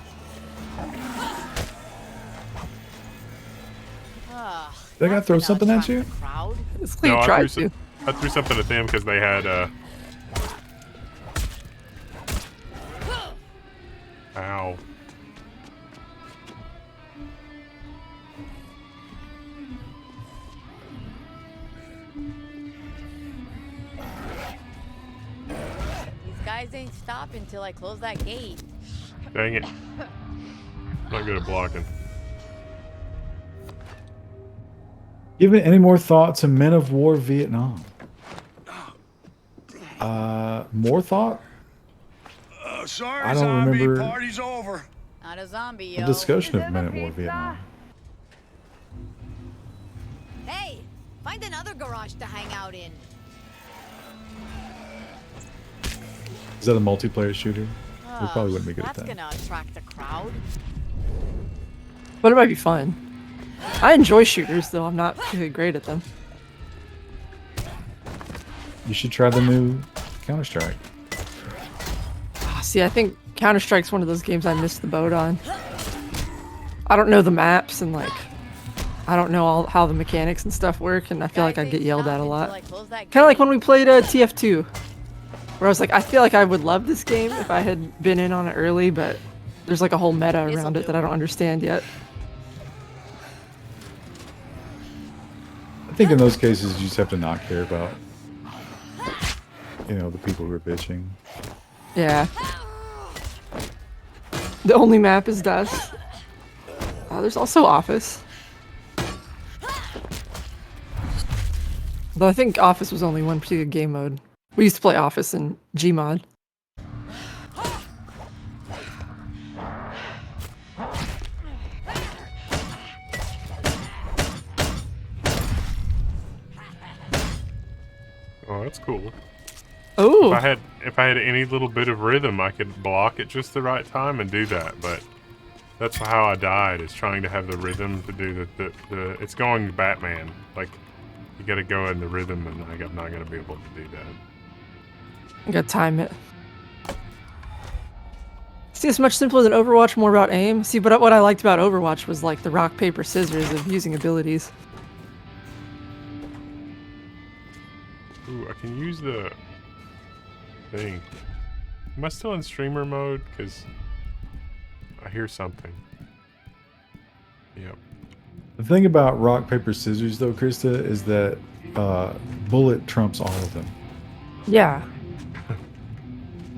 Ugh, They gotta throw nothing something else at you? from the crowd. It's like No, you I tried threw, to. I threw something at them because they had, Ow. These guys ain't stopping till I close that gate. Dang it. Not good at blocking. Give it any more thought to Men of War Vietnam? More thought? Sorry, I don't zombie. remember Party's over. Not a zombie, the yo. discussion of Is it Men a at War pizza? Vietnam. Hey, find another garage to hang out in. Is that a multiplayer shooter? We probably wouldn't be good at That's that. gonna attract a crowd. But it might be fun. I enjoy shooters, though I'm not particularly great at them. You should try the new Counter-Strike. See, I think Counter-Strike's one of those games I missed the boat on. I don't know the maps and like, I don't know how the mechanics and stuff work, and I feel like I get yelled at a lot. Kind of like when we played TF2, where I was like, I feel like I would love this game if I had been in on it early, but there's like a whole meta around it that I don't understand yet. I think in those cases you just have to not care about, you know, the people who are bitching. Yeah. The only map is Dust. There's also Office. Though I think Office was only one particular game mode. We used to play Office in Gmod. Oh, that's cool. Oh, If I had any little bit of rhythm, I could block at just the right time and do that. But that's how I died. Is trying to have the rhythm to do the. It's going Batman. Like you got to go in the rhythm, and I'm not gonna be able to do that. I gotta time it. See, it's much simpler than Overwatch, more about aim. See, but what I liked about Overwatch was like the rock, paper, scissors of using abilities. Ooh, I can use the thing. Am I still in streamer mode? Because I hear something. Yep. The thing about rock, paper, scissors, though, Krista, is that bullet trumps all of them. Yeah.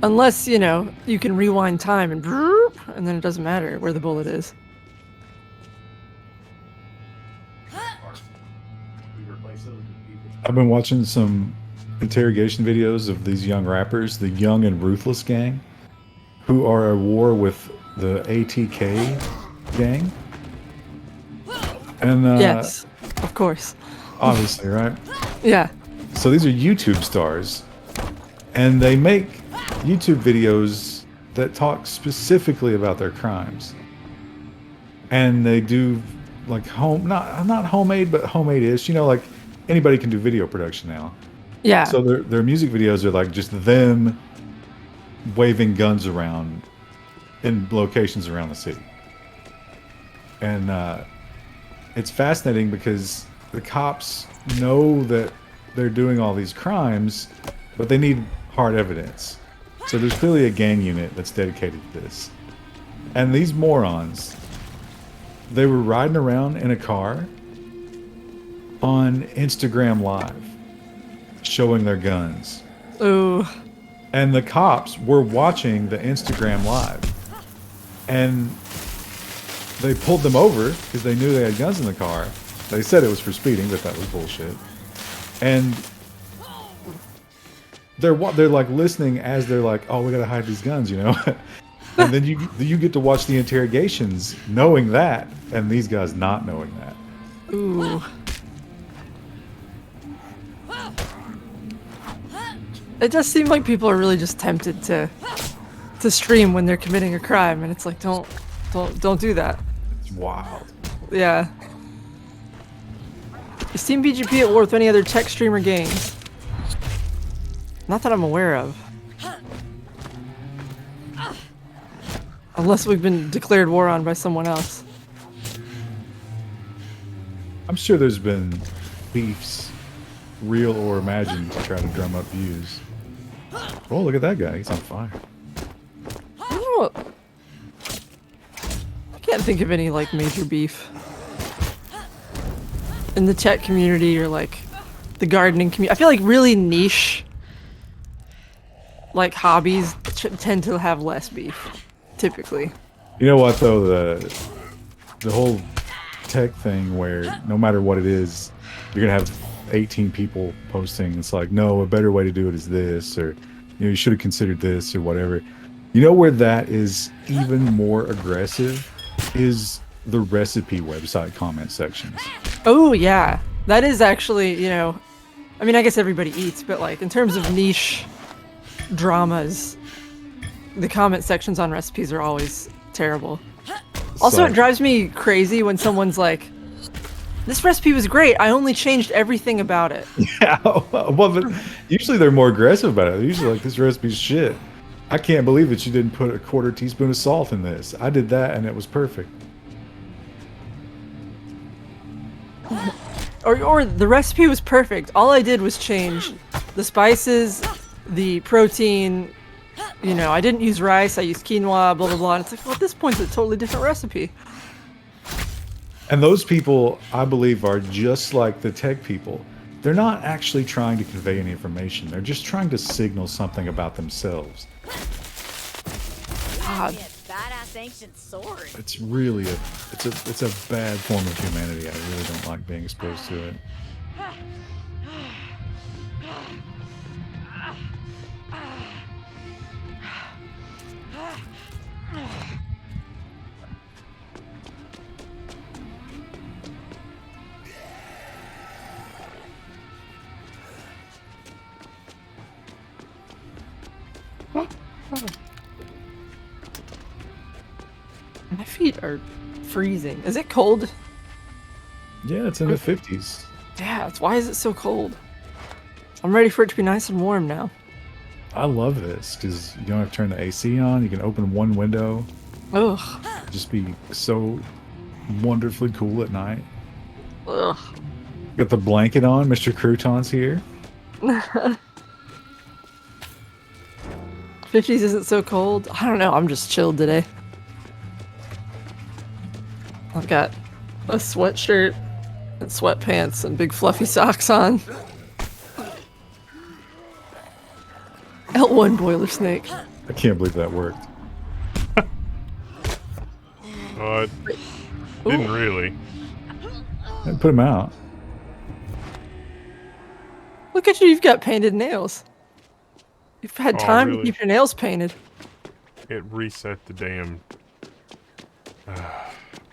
Unless, you know, you can rewind time and then it doesn't matter where the bullet is. I've been watching some interrogation videos of these young rappers, the Young and Ruthless gang, who are at war with the ATK gang. And Yes, of course. obviously, right? Yeah. So these are YouTube stars, and they make YouTube videos that talk specifically about their crimes. And they do like not homemade, but homemade-ish. You know, like anybody can do video production now. Yeah. So their music videos are like just them waving guns around in locations around the city. And it's fascinating because the cops know that they're doing all these crimes, but they need hard evidence. So there's clearly a gang unit that's dedicated to this. And these morons, they were riding around in a car on Instagram Live, showing their guns. Ooh. And the cops were watching the Instagram Live. And they pulled them over because they knew they had guns in the car. They said it was for speeding, but that was bullshit. And they're like listening as they're like, oh, we gotta hide these guns, you know? And then you get to watch the interrogations knowing that, and these guys not knowing that. Ooh. It does seem like people are really just tempted to stream when they're committing a crime, and it's like, don't do that. It's wild. Yeah. Is Team BGP at war with any other tech streamer games? Not that I'm aware of. Unless we've been declared war on by someone else. I'm sure there's been beefs, real or imagined, to try to drum up views. Oh, look at that guy. He's on fire. I can't think of any like major beef in the tech community or like the gardening community. I feel like really niche like hobbies tend to have less beef typically. You know what though, the whole tech thing where no matter what it is, you're gonna have 18 people posting. It's like, no, a better way to do it is this, or you should have considered this, or whatever. You know where that is even more aggressive is the recipe website comment sections. Oh yeah, that is actually, I mean, I guess everybody eats, but like in terms of niche dramas, the comment sections on recipes are always terrible. Also, So- it drives me crazy when someone's like, "This recipe was great. I only changed everything about it." Yeah, well, but usually they're more aggressive about it. They're usually like, this recipe's shit. I can't believe that you didn't put a quarter teaspoon of salt in this. I did that and it was perfect. Or the recipe was perfect. All I did was change the spices, the protein. I didn't use rice. I used quinoa. Blah blah blah. And it's like, well, at this point, it's a totally different recipe. And those people, I believe, are just like the tech people. They're not actually trying to convey any information. They're just trying to signal something about themselves. God. Badass ancient sword. It's really it's a bad form of humanity. I really don't like being exposed to it. My feet are freezing. Is it cold? Yeah, it's in the 50s. Yeah, why is it so cold? I'm ready for it to be nice and warm now. I love this because you don't have to turn the AC on. You can open one window. Ugh. Just be so wonderfully cool at night. Ugh. Got the blanket on. Mr. Crouton's here. 50s isn't so cold. I don't know. I'm just chilled today. I've got a sweatshirt and sweatpants and big fluffy socks on. L1 boiler snake. I can't believe that worked. Didn't really. And put him out. Look at you, you've got painted nails. You've had Oh, time really? to keep your nails painted. It reset the damn.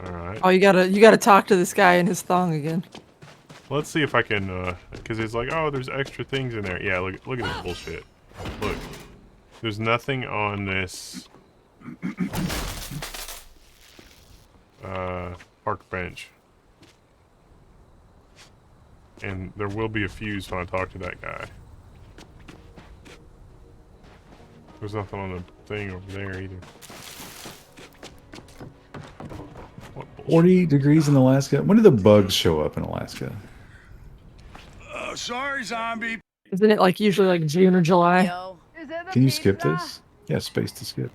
Alright. Oh, you gotta talk to this guy in his thong again. Let's see if I can, because it's like, oh, there's extra things in there. Yeah, look at this bullshit. Look. There's nothing on this, park bench. And there will be a fuse when I talk to that guy. There's nothing on the thing over there either. What bullshit? 40 degrees in Alaska. When do the bugs show up in Alaska? Sorry, zombie. Isn't it like usually like June or July? Yo. Is it the Can you skip pizza? this? Yeah, space to skip.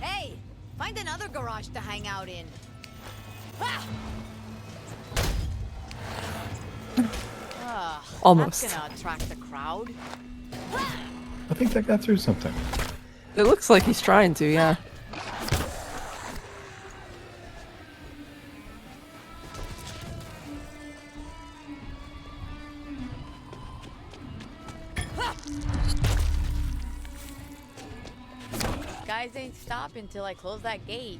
Hey, find another garage to hang out in. Almost. That's gonna attract the crowd. I think that got through something. It looks like he's trying to, yeah. Guys ain't stopping till I close that gate.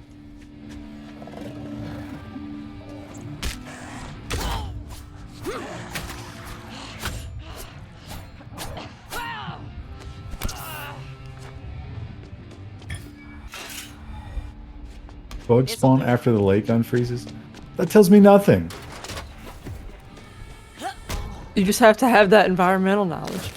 Bugs spawn after the lake unfreezes? That tells me nothing. You just have to have that environmental knowledge.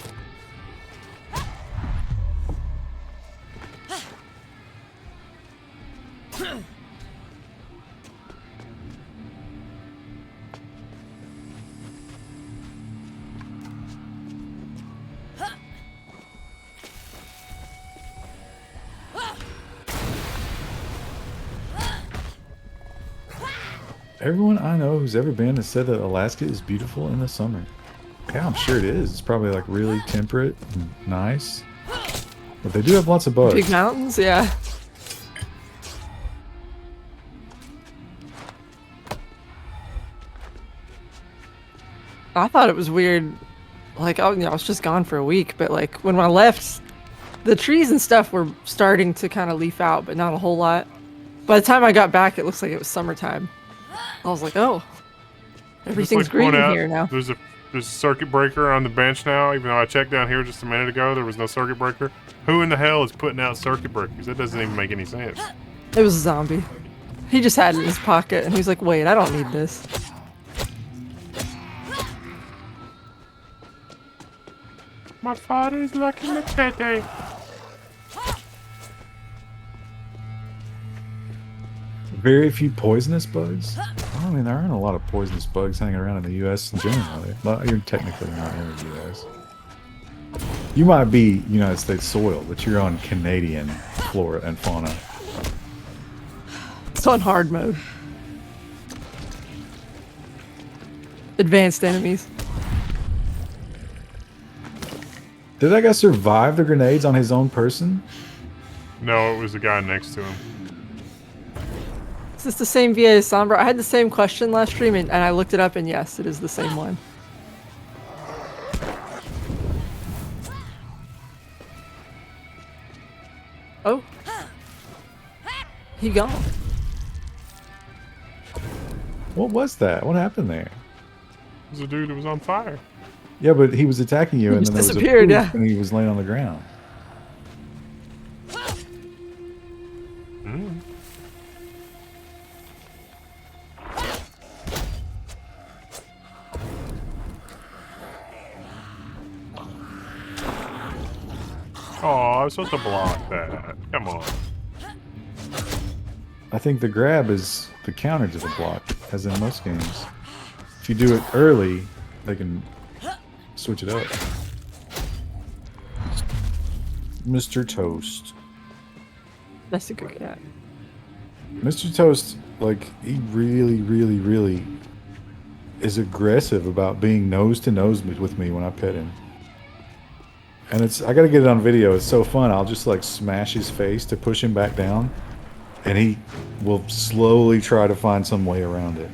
Everyone I know who's ever been has said that Alaska is beautiful in the summer. Yeah, I'm sure it is. It's probably like really temperate and nice. But they do have lots of bugs. Big mountains, yeah. I thought it was weird. Like, I was just gone for a week, but like when I left, the trees and stuff were starting to kind of leaf out, but not a whole lot. By the time I got back, it looks like it was summertime. I was like, oh, everything's Just like green point out, here now. There's a circuit breaker on the bench now. Even though I checked down here just a minute ago, there was no circuit breaker. Who in the hell is putting out circuit breakers? That doesn't even make any sense. It was a zombie. He just had it in his pocket, and he was like, wait, I don't need this. My father is lucky Matete. Very few poisonous bugs. I mean, there aren't a lot of poisonous bugs hanging around in the U.S. in general. Are there? Well, you're technically not in the U.S. You might be United States soil, but you're on Canadian flora and fauna. It's on hard mode. Advanced enemies. Did that guy survive the grenades on his own person? No, it was the guy next to him. Is this the same VA as Sombra? I had the same question last stream, and I looked it up, and yes, it is the same one. Oh. He gone. What was that? What happened there? It was a dude that was on fire. Yeah, but he was attacking you, He and just then there was a disappeared, poof, yeah. and he was laying on the ground. Mm. Oh, I was supposed to block that. Come on. I think the grab is the counter to the block, as in most games. If you do it early, they can switch it up. Mr. Toast. That's a good cat. Mr. Toast, like, he really is aggressive about being nose to nose with me when I pet him. And I gotta get it on video. It's so fun. I'll just like smash his face to push him back down, and he will slowly try to find some way around it.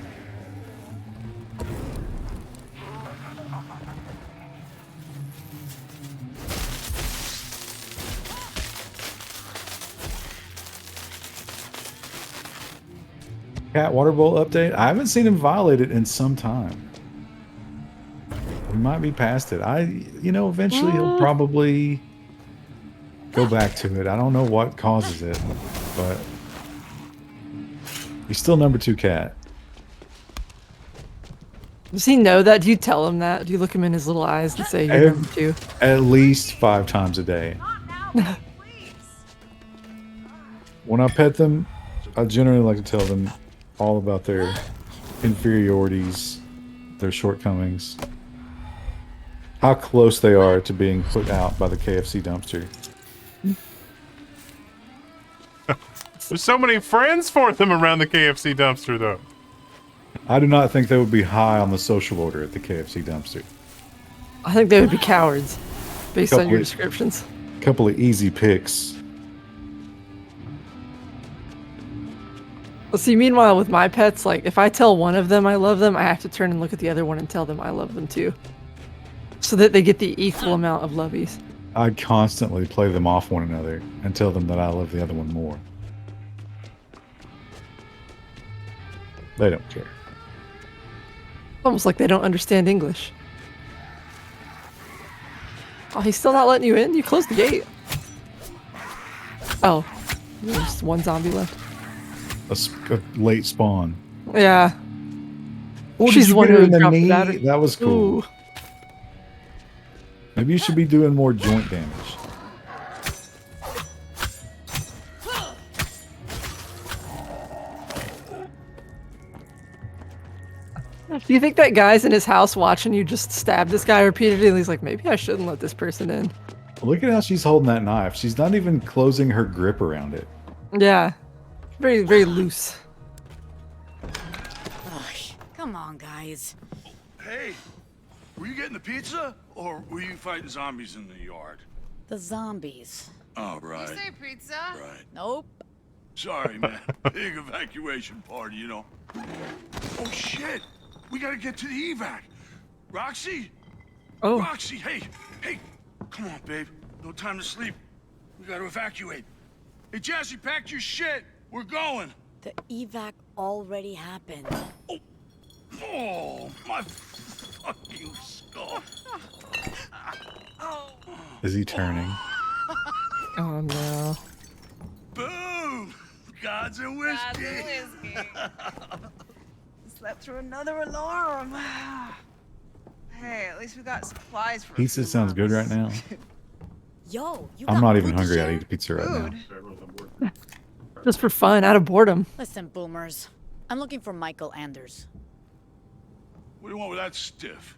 Cat water bowl update. I haven't seen him violate it in some time. We might be past it. Eventually he'll probably go back to it. I don't know what causes it, but he's still number 2 cat. Does he know that? Do you tell him that? Do you look him in his little eyes and say you're number 2? At least 5 times a day. When I pet them, I generally like to tell them all about their inferiorities, their shortcomings, how close they are to being put out by the KFC dumpster. There's so many friends for them around the KFC dumpster, though. I do not think they would be high on the social order at the KFC dumpster. I think they would be cowards, based on your Couple- descriptions. Couple of easy picks. Well, see, meanwhile, with my pets, like, if I tell one of them I love them, I have to turn and look at the other one and tell them I love them too. So that they get the equal amount of lovies. I constantly play them off one another and tell them that I love the other one more. They don't care. Almost like they don't understand English. Oh, he's still not letting you in? You closed the gate. Oh, there's just one zombie left. A late spawn. Yeah. Oh, She's did you the one get her who in the dropped the knee? battery. That was cool. Ooh. Maybe you should be doing more joint damage. Do you think that guy's in his house watching you just stab this guy repeatedly? And he's like, maybe I shouldn't let this person in. Look at how she's holding that knife. She's not even closing her grip around it. Yeah. Very, very loose. Ugh, come on, guys. Hey, were you getting the pizza, or were you fighting zombies in the yard? The zombies. Oh, right. Say pizza. Right. Nope. Sorry, man. Big evacuation party, you know. Oh, shit. We gotta get to the evac. Roxy? Oh, Roxy, hey, hey, come on, babe. No time to sleep. We gotta evacuate. Hey, Jesse, pack your shit. We're going. The evac already happened. Oh, my fucking skull. Is he turning? oh no. Boom! Gods and whiskey. Slept through another alarm. Hey, at least we got supplies for a Pizza few sounds good right months. now. Yo, you I'm got not even food to hungry. I'd share? eat pizza right now. Food? Just for fun, out of boredom. Listen, boomers. I'm looking for Michael Anders. What do you want with that stiff?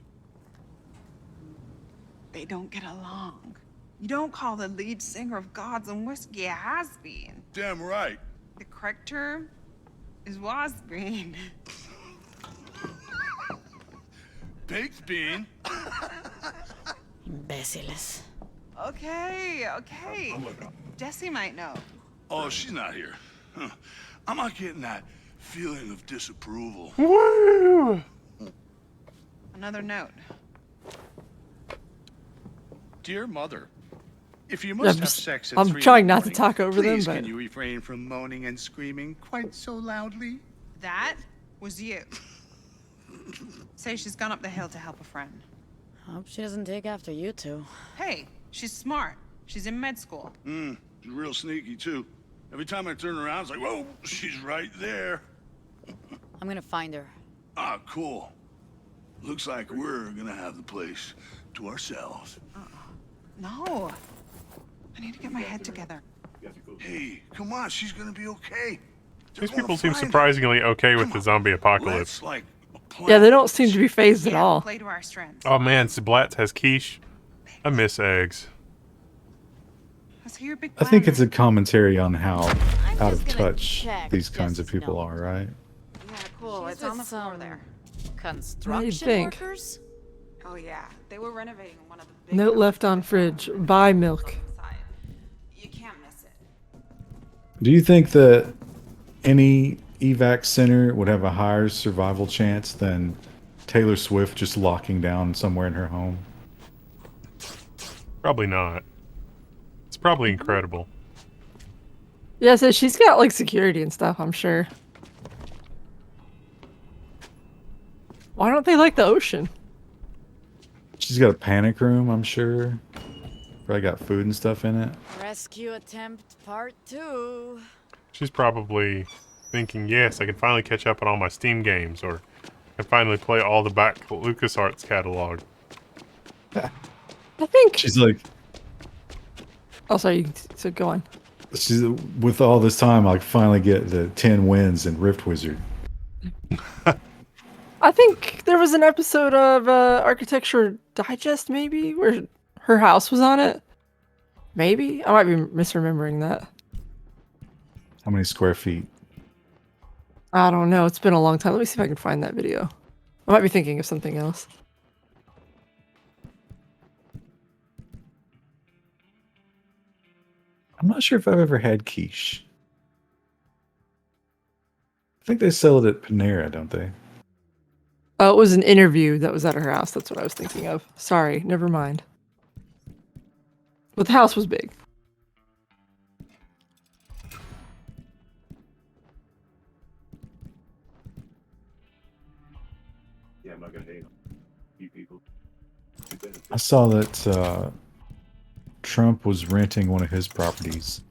They don't get along. You don't call the lead singer of Gods and Whiskey a has-been. Damn right. The correct term is was-been. Baked bean. Imbéciles. Okay. Jesse might know. Oh, she's not here. Huh. I'm not getting that feeling of disapproval. Woo! Another note. Dear Mother, if you I'm must have just- sex at I'm 3 in trying the not to morning, talk over them, please but- can you refrain from moaning and screaming quite so loudly? That was you. Say she's gone up the hill to help a friend. Hope she doesn't take after you two. Hey, she's smart. She's in med school. She's real sneaky, too. Every time I turn around, it's like, whoa, she's right there. I'm gonna find her. Ah, cool. Looks like we're gonna have the place to ourselves. No. I need to get my head together. Hey, come on, she's gonna be okay. These people seem surprisingly okay with the zombie apocalypse. Let's, like, Yeah, they don't seem to be phased at Yeah, all. play to our strengths. Oh man, Blatz has quiche. I miss eggs. Let's hear your big I think plan. it's a commentary on how I'm out just of gonna touch check these kinds of Jesse's people notes. are, right? Yeah, cool. She's It's on the with floor some there. Construction think? workers? Oh yeah, they were renovating one of the big Note left on fridge. Buy milk. inside. You can't miss it. Do you think that any evac center would have a higher survival chance than Taylor Swift just locking down somewhere in her home? Probably not. It's probably incredible. Yeah, so she's got like security and stuff, I'm sure. Why don't they like the ocean? She's got a panic room, I'm sure. Probably got food and stuff in it. Rescue attempt part 2. She's probably thinking, yes, I can finally catch up on all my Steam games, or I can finally play all the back LucasArts catalog. I think. She's like, Oh, sorry. So go on. she's with all this time, I finally get the 10 wins in Rift Wizard. I think there was an episode of Architecture Digest, maybe, where her house was on it. Maybe I might be misremembering that. How many square feet? I don't know. It's been a long time. Let me see if I can find that video. I might be thinking of something else. I'm not sure if I've ever had quiche. I think they sell it at Panera, don't they? Oh, it was an interview that was at her house. That's what I was thinking of. Sorry, never mind. But the house was big. Yeah, I'm not gonna hate you people. I saw that Trump was renting one of his properties,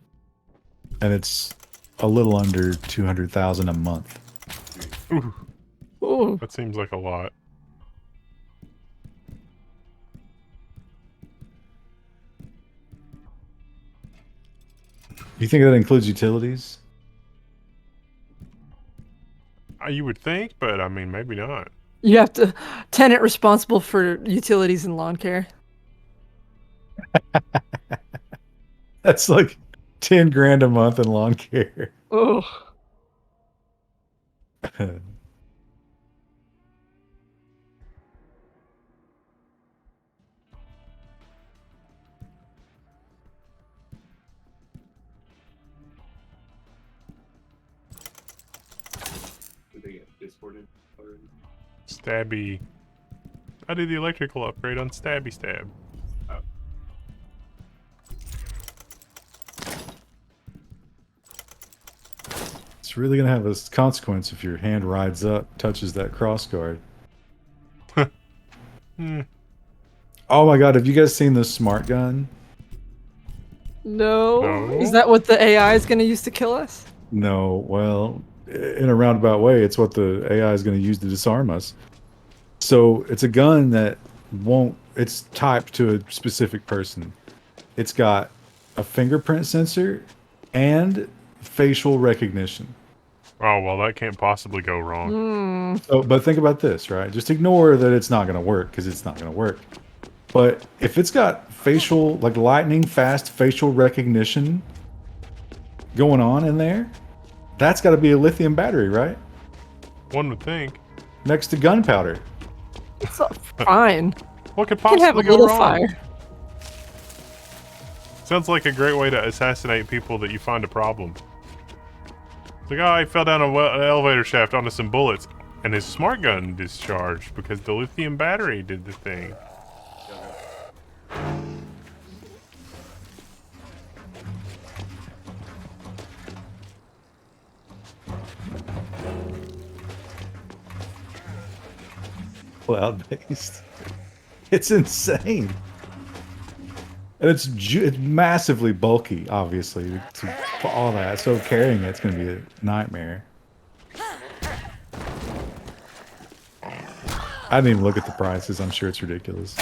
and it's a little under 200,000 a month. Ooh, Ooh. that seems like a lot. You think that includes utilities? You would think, but I mean, maybe not. You have to tenant responsible for utilities and lawn care. That's like 10 grand a month in lawn care. Oh. Stabby. I did the electrical upgrade on Stabby Stab. It's really gonna have a consequence if your hand rides up, touches that cross guard. Oh my god, have you guys seen the smart gun? No. No. Is that what the AI is going to use to kill us? No, well, in a roundabout way, it's what the AI is going to use to disarm us. So it's a gun that won't, it's typed to a specific person. It's got a fingerprint sensor and facial recognition. Oh, well, that can't possibly go wrong. So, but think about this, right? Just ignore that it's not going to work because it's not going to work. But if it's got facial, like lightning fast facial recognition going on in there, that's got to be a lithium battery, right? One would think. Next to gunpowder. It's fine. What could Can have possibly a go little wrong? fire. Sounds like a great way to assassinate people that you find a problem. It's like, oh, I fell down an elevator shaft onto some bullets, and his smart gun discharged because the lithium battery did the thing. Cloud-based. It's insane. And it's massively bulky, obviously, to all that. So carrying it's going to be a nightmare. I didn't even look at the prices. I'm sure it's ridiculous.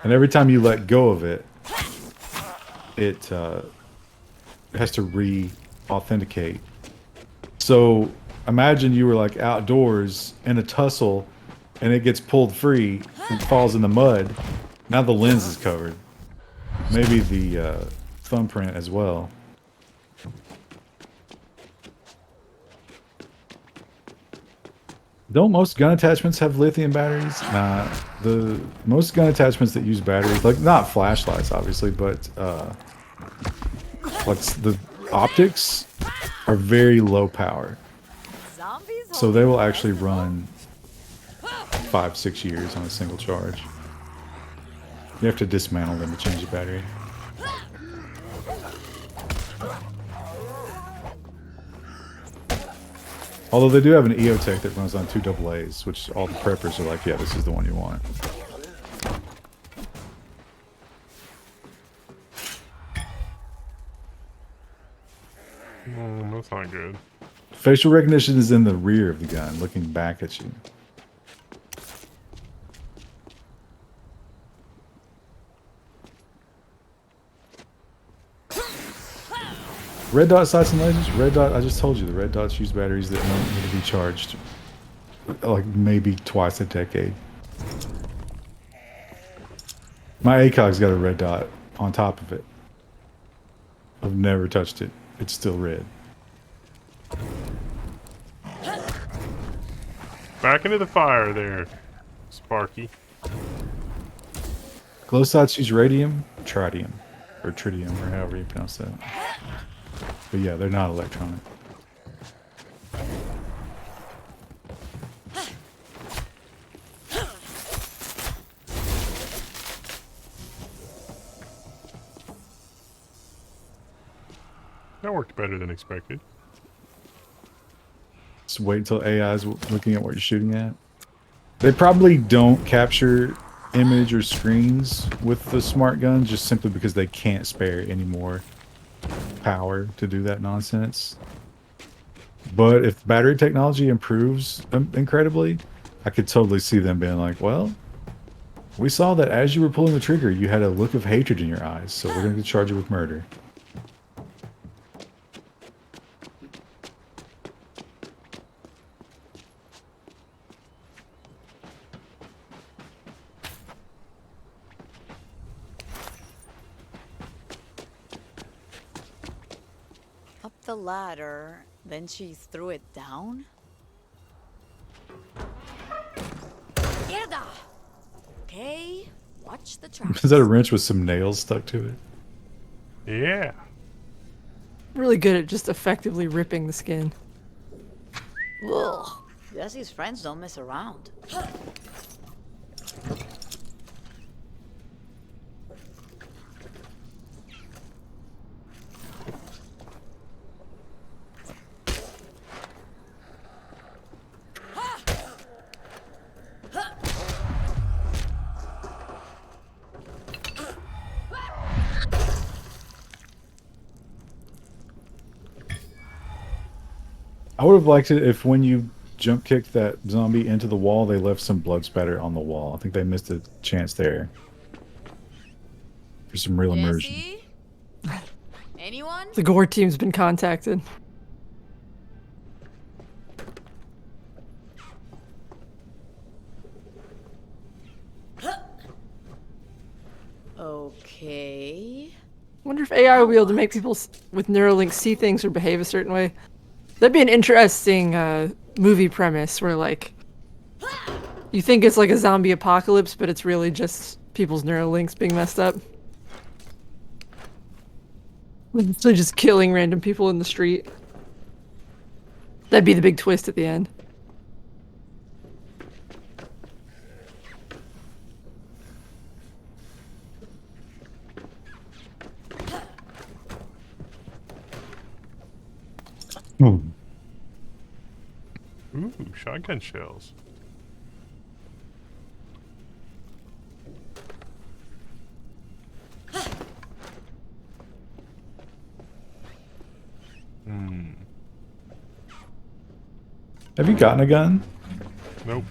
And every time you let go of it, it has to re-authenticate. So imagine you were like outdoors in a tussle and it gets pulled free and falls in the mud. Now the lens is covered. Maybe the thumbprint as well. Don't most gun attachments have lithium batteries? Nah, the most gun attachments that use batteries, like not flashlights obviously, but like the optics are very low power. So they will actually run 5-6 years on a single charge. You have to dismantle them to change the battery. Although they do have an EOTech that runs on 2 AA's, which all the preppers are like, yeah, this is the one you want. That's not good. Facial recognition is in the rear of the gun, looking back at you. Red dot sights and lasers? Red dot, I just told you, the red dots use batteries that don't need to be charged like maybe twice a decade. My ACOG's got a red dot on top of it. I've never touched it. It's still red. Back into the fire there, Sparky. Glow sights use radium, tritium, or tritium, or however you pronounce that. But yeah, they're not electronic. That worked better than expected. Just wait until AI is looking at what you're shooting at. They probably don't capture image or screens with the smart gun just simply because they can't spare any more power to do that nonsense. But if battery technology improves incredibly, I could totally see them being like, well, we saw that as you were pulling the trigger, you had a look of hatred in your eyes, so we're going to charge you with murder. Up the ladder, then she threw it down? Irda! Okay, watch the tracks. Is that a wrench with some nails stuck to it? Yeah. Really good at just effectively ripping the skin. Ugh. Guess these friends don't mess around. I would have liked it if when you jump kicked that zombie into the wall, they left some blood spatter on the wall. I think they missed a chance there for some real immersion. Jesse? Anyone? The gore team's been contacted. Okay. Wonder if AI will be able to make people with Neuralink see things or behave a certain way. That'd be an interesting movie premise where, like, you think it's like a zombie apocalypse, but it's really just people's Neuralinks being messed up. So just killing random people in the street. That'd be the big twist at the end. Hmm. Ooh, shotgun shells. Hmm. Have you gotten a gun? Nope.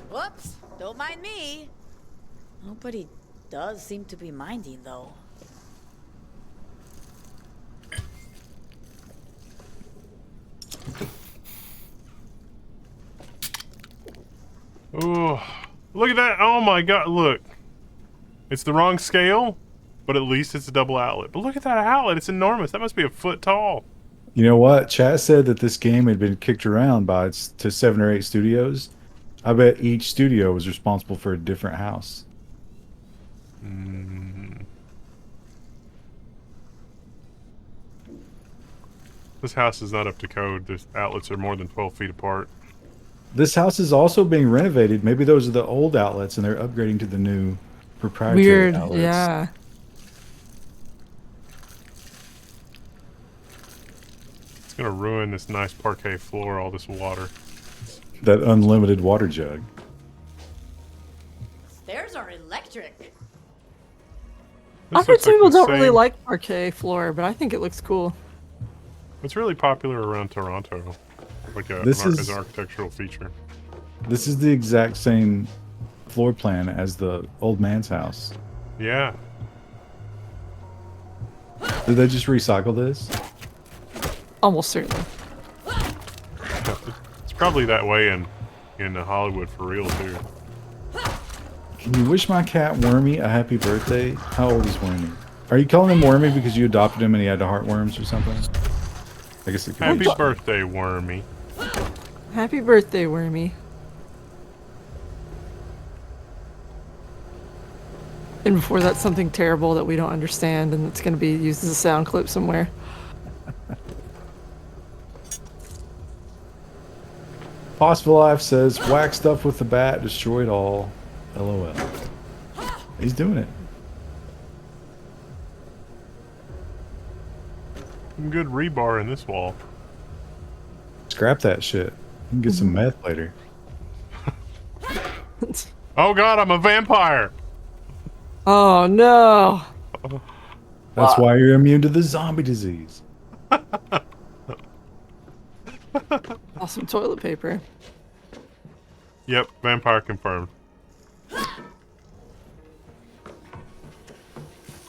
Whoops. Don't mind me. Nobody does seem to be minding, though. Oh, look at that. Oh my god, look. It's the wrong scale, but at least it's a double outlet. But look at that outlet. It's enormous. That must be a foot tall. You know what? Chat said that this game had been kicked around to 7 or 8 studios. I bet each studio was responsible for a different house. This house is not up to code. The outlets are more than 12 feet apart. This house is also being renovated. Maybe those are the old outlets and they're upgrading to the new proprietary Weird, outlets. yeah. It's going to ruin this nice parquet floor, all this water. That unlimited water jug. Stairs are electric. I've heard some people don't really like parquet floor, but I think it looks cool. It's really popular around Toronto, like as an architectural feature. This is the exact same floor plan as the old man's house. Yeah. Did they just recycle this? Almost certainly. It's probably that way in Hollywood for real too. Can you wish my cat Wormy a happy birthday? How old is Wormy? Are you calling him Wormy because you adopted him and he had the heartworms or something? I guess it could Happy be. birthday, Wormy. Happy birthday, Wormy. And before that's something terrible that we don't understand and it's going to be used as a sound clip somewhere. Possible Life says, whack stuff with the bat, destroy it all. LOL. He's doing it. Some good rebar in this wall. Scrap that shit. You can get some meth later. Oh god, I'm a vampire! Oh no! That's why you're immune to the zombie disease. Awesome toilet paper. Yep, vampire confirmed.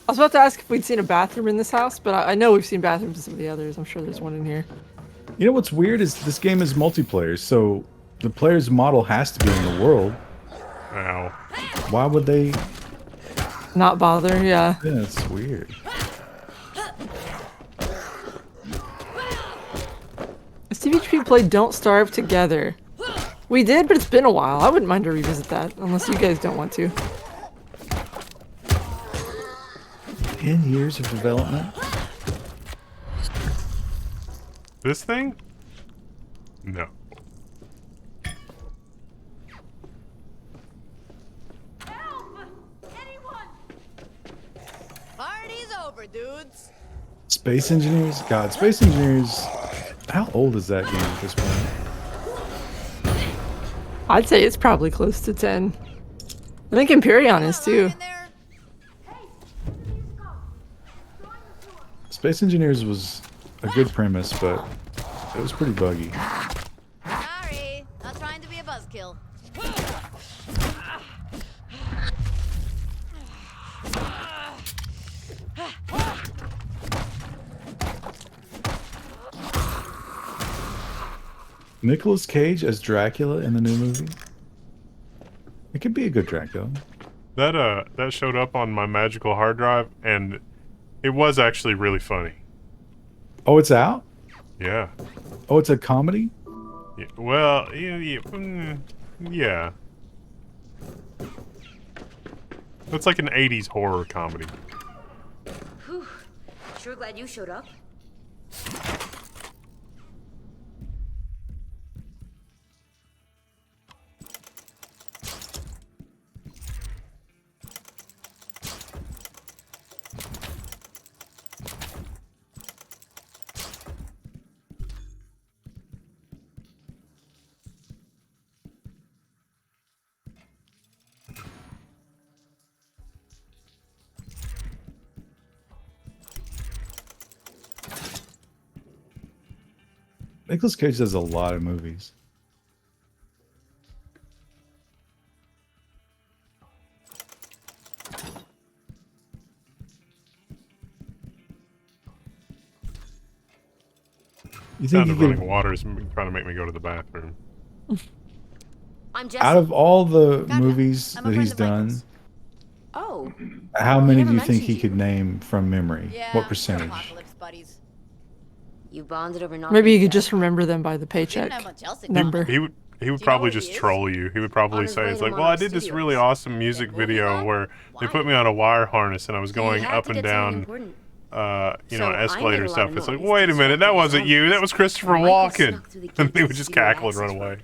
I was about to ask if we'd seen a bathroom in this house, but I know we've seen bathrooms in some of the others. I'm sure there's one in here. You know what's weird is this game is multiplayer, so the player's model has to be in the world. Ow. Why would they... Not bother, yeah. Yeah, it's weird. Is TVHP played Don't Starve together. We did, but it's been a while. I wouldn't mind to revisit that, unless you guys don't want to. 10 years of development? This thing? No. Party's over, dudes. Space Engineers? God, Space Engineers... How old is that game at this point? I'd say it's probably close to 10. I think Empyrean is too. Space Engineers was a good premise, but it was pretty buggy. Sorry, not trying to be a buzzkill. Nicolas Cage as Dracula in the new movie? It could be a good Dracula. That showed up on my magical hard drive, and it was actually really funny. Oh, it's out? Yeah. Oh, it's a comedy? Yeah. Well, yeah. It's like an 80s horror comedy. Whew. Sure glad you showed up. Nicolas Cage does a lot of movies. You think Sound of you running could, water is trying to make me go to the bathroom. I'm Jesse. out of all the Gotcha. movies I'm a that friend he's of done, Michael's. Oh. how We many never do you think mentioned he could name from memory? Yeah, What we're percentage? apocalypse buddies. You bonded over not Maybe you being could just dead. remember them by the Didn't paycheck have much else in number. common. He would Do you know probably where he just is? troll you. He would On probably his say, way it's to like, well, I Monarch did this really Studios. awesome music movie video on? where they Why? put me on a wire harness and I was going He had up to and get something down, important. you So know, an I made escalator a lot stuff. of It's like, noise wait a minute, that disrupting wasn't the you. That zombies. was Christopher Michael Walken. snuck through the And he gates would to just give you cackle and run access away. road.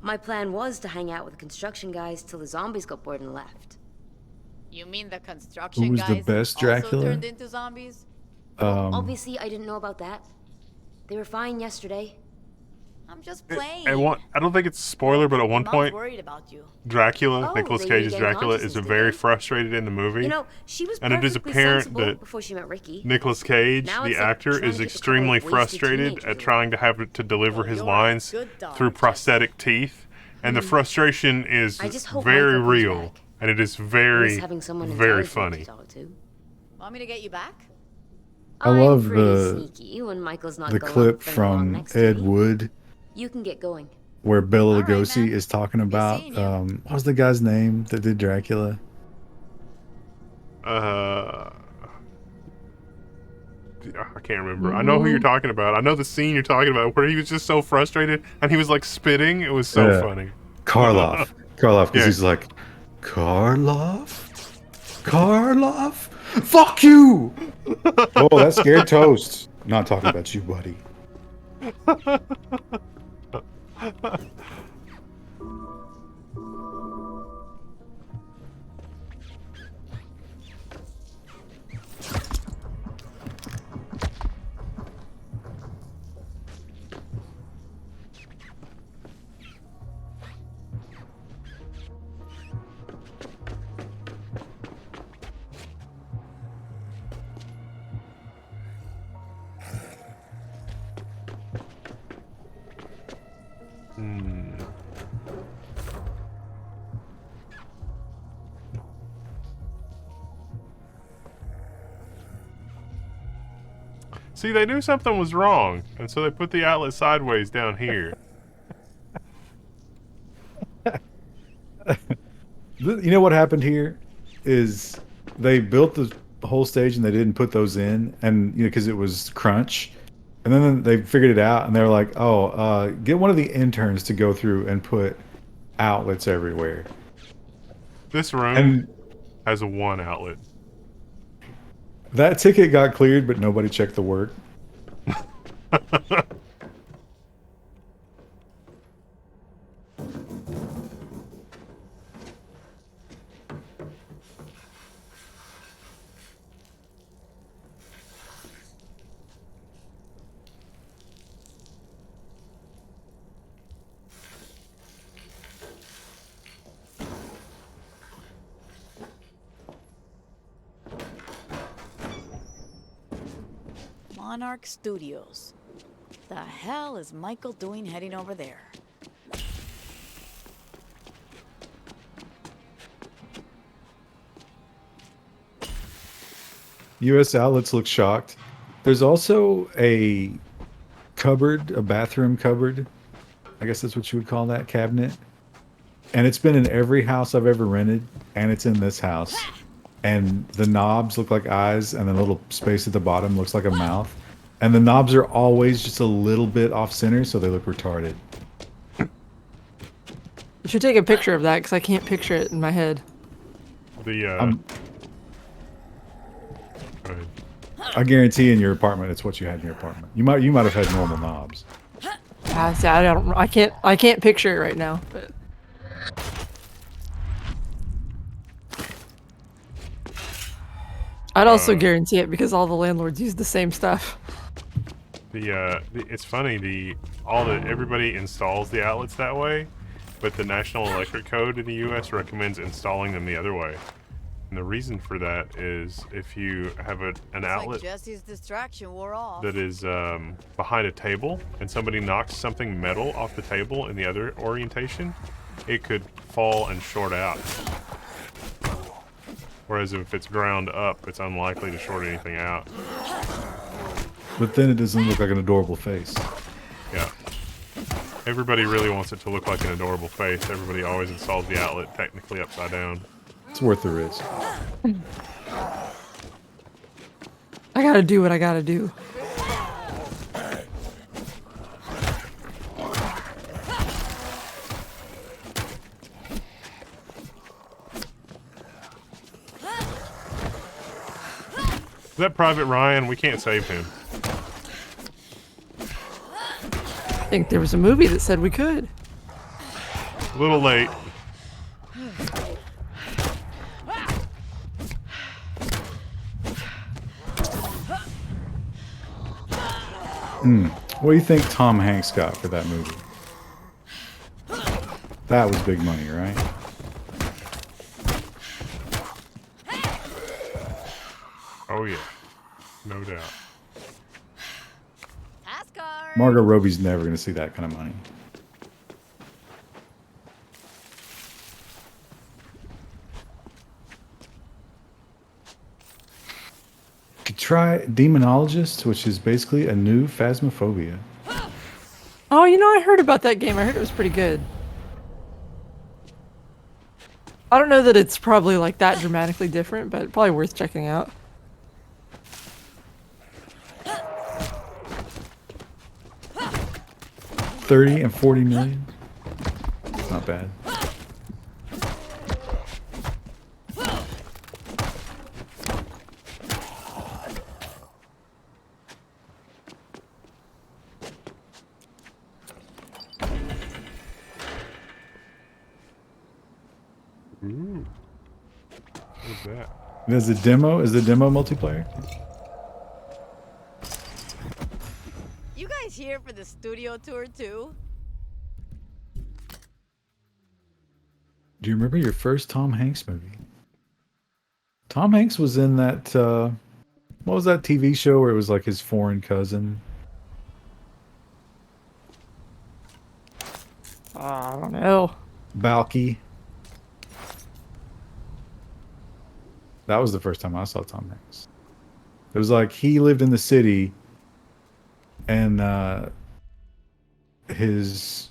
My plan was to hang out with the construction guys till the zombies got bored and left. You mean the construction Who was the guys best also Dracula? turned into zombies? Obviously, I didn't know about that. They were fine yesterday. I'm just playing. I don't think it's a spoiler, but at one Mom's point, worried about you. Dracula, Oh, Nicolas they Cage's regained Dracula, is consciousness, did very they? frustrated in the movie. You know, she was And it is perfectly apparent sensible that before she met Ricky. Nicolas Cage, Now the it's like actor, trying to is get the extremely couple of wasted frustrated teenagers at away. trying to have to deliver his you're a lines good dog, through Jesse. prosthetic teeth, and the frustration is I just hope very Michael comes real, back. and it is I very, miss having someone very intelligent funny. to talk to. Want me to get you back? I I'm love pretty the- sneaky when Michael's not The going clip up and along from next to Ed me. Wood You can get going. where Bela All right, Lugosi man. is talking about, seeing you. what was the guy's name that did Dracula? I can't remember. I know who you're talking about. I know the scene you're talking about where he was just so frustrated and he was like spitting. It was so Yeah. funny. Karloff. Karloff, because Yeah. he's like, Karloff? Karloff? Fuck you! Oh, that scared Toast. Not talking about you, buddy. See, they knew something was wrong, and so they put the outlet sideways down here. You know what happened here is they built the whole stage and they didn't put those in, and you know, because it was crunch, And then they figured it out, and they're like, "Oh, get one of the interns to go through and put outlets everywhere." This room And has one outlet. that ticket got cleared, but nobody checked the work. Monarch Studios. The hell is Michael doing heading over there? U.S. outlets look shocked. There's also a cupboard, a bathroom cupboard. I guess that's what you would call that cabinet. And it's been in every house I've ever rented, and it's in this house. And the knobs look like eyes, and the little space at the bottom looks like a mouth. And the knobs are always just a little bit off center, so they look retarded. You should take a picture of that because I can't picture it in my head. The go ahead. I guarantee in your apartment, it's what you had in your apartment. You might have had normal knobs. See, I can't picture it right now. But I'd also guarantee it because all the landlords use the same stuff. It's funny. Everybody installs the outlets that way, but the National Electric Code in the U.S. recommends installing them the other way. And the reason for that is if you have an outlet like Jesse's distraction wore off. that is behind a table and somebody knocks something metal off the table in the other orientation, it could fall and short out. Whereas if it's ground up, it's unlikely to short anything out. But then it doesn't look like an adorable face. Yeah. Everybody really wants it to look like an adorable face. Everybody always installs the outlet technically upside down. It's worth the risk. I gotta do what I gotta do. Is that Private Ryan? We can't save him. I think there was a movie that said we could. A little late. What do you think Tom Hanks got for that movie? That was big money, right? Oh yeah, no doubt. Margot Robbie's never going to see that kind of money. Could try Demonologist, which is basically a new Phasmophobia. Oh, you know, I heard about that game. I heard it was pretty good. I don't know that it's probably like that dramatically different, but probably worth checking out. $30 and $40 million. Not bad. Ooh. What's that? There's a demo. Is the demo multiplayer? You guys here for the studio tour too? Do you remember your first Tom Hanks movie? Tom Hanks was in that, what was that TV show where it was like his foreign cousin? I don't know. Balky. That was the first time I saw Tom Hanks. It was like he lived in the city and his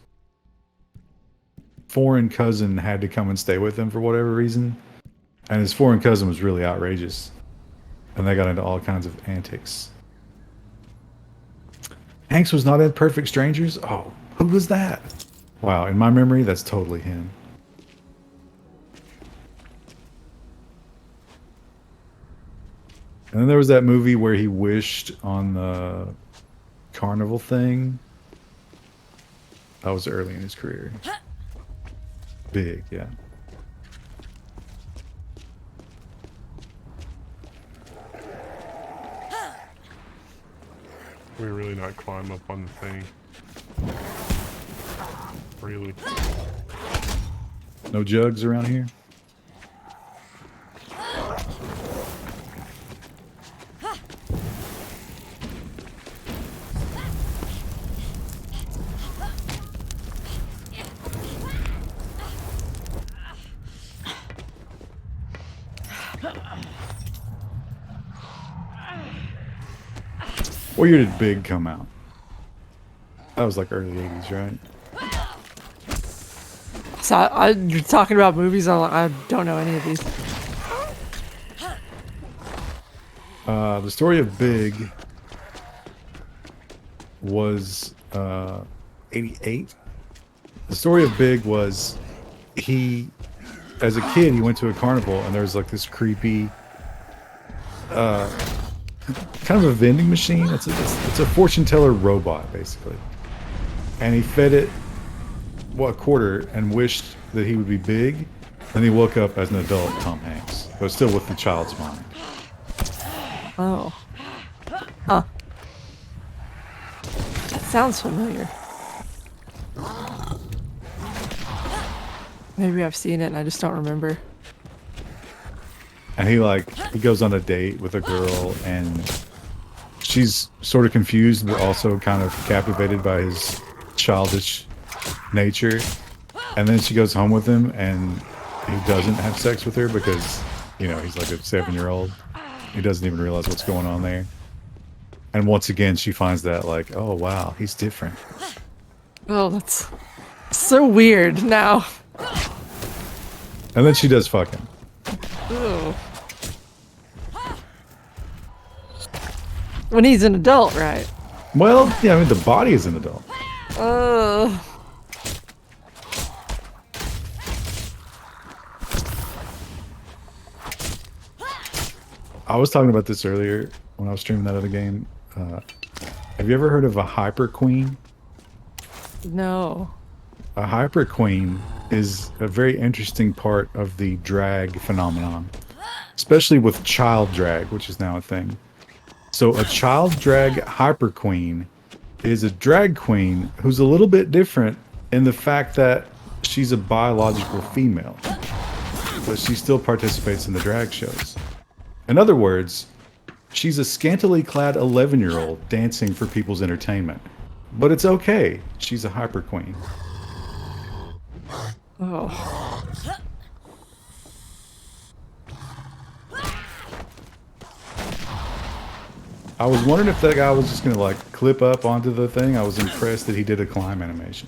foreign cousin had to come and stay with him for whatever reason. And his foreign cousin was really outrageous. And they got into all kinds of antics. Hanks was not in Perfect Strangers? Oh, who was that? Wow, in my memory, that's totally him. And then there was that movie where he wished on the carnival thing. That was early in his career. Big, yeah. We really not climb up on the thing. Really. No jugs around here? What year did Big come out? That was like early 80s, right? So you're talking about movies. I don't know any of these. The story of Big was 88. The story of Big was he, as a kid, he went to a carnival and there was like this creepy, kind of a vending machine. It's a fortune teller robot basically, and he fed it a quarter and wished that he would be big. And he woke up as an adult Tom Hanks, but still with the child's mind. Oh. Huh. That sounds familiar. Maybe I've seen it and I just don't remember. And he goes on a date with a girl and she's sort of confused but also kind of captivated by his childish nature. And then she goes home with him and he doesn't have sex with her because, you know, he's like a 7-year-old. He doesn't even realize what's going on there. And once again, she finds that like, oh wow, he's different. Oh, that's so weird now. And then she does fuck him. Ew. When he's an adult, right? Well, yeah, I mean, the body is an adult. I was talking about this earlier when I was streaming that other game. Have you ever heard of a hyper queen? No. A hyper queen is a very interesting part of the drag phenomenon, especially with child drag, which is now a thing. So a child drag hyper queen is a drag queen who's a little bit different in the fact that she's a biological female, but she still participates in the drag shows. In other words, she's a scantily clad 11-year-old dancing for people's entertainment. But it's okay. She's a hyper queen. Oh. I was wondering if that guy was just gonna like clip up onto the thing. I was impressed that he did a climb animation.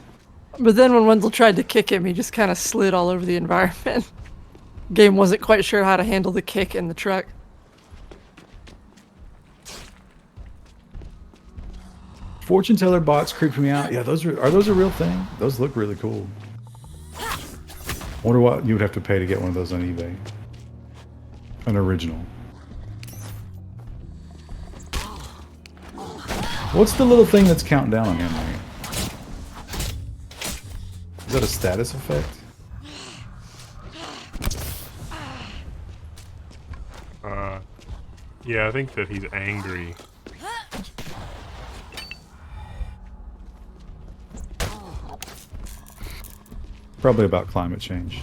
But then when Wendell tried to kick him, he just kind of slid all over the environment. Game wasn't quite sure how to handle the kick in the truck. Fortune teller bots creeped me out. Yeah, are those a real thing? Those look really cool. Wonder what you would have to pay to get one of those on eBay. An original. What's the little thing that's counting down on him there? Is that a status effect? Yeah, I think that he's angry. Probably about climate change.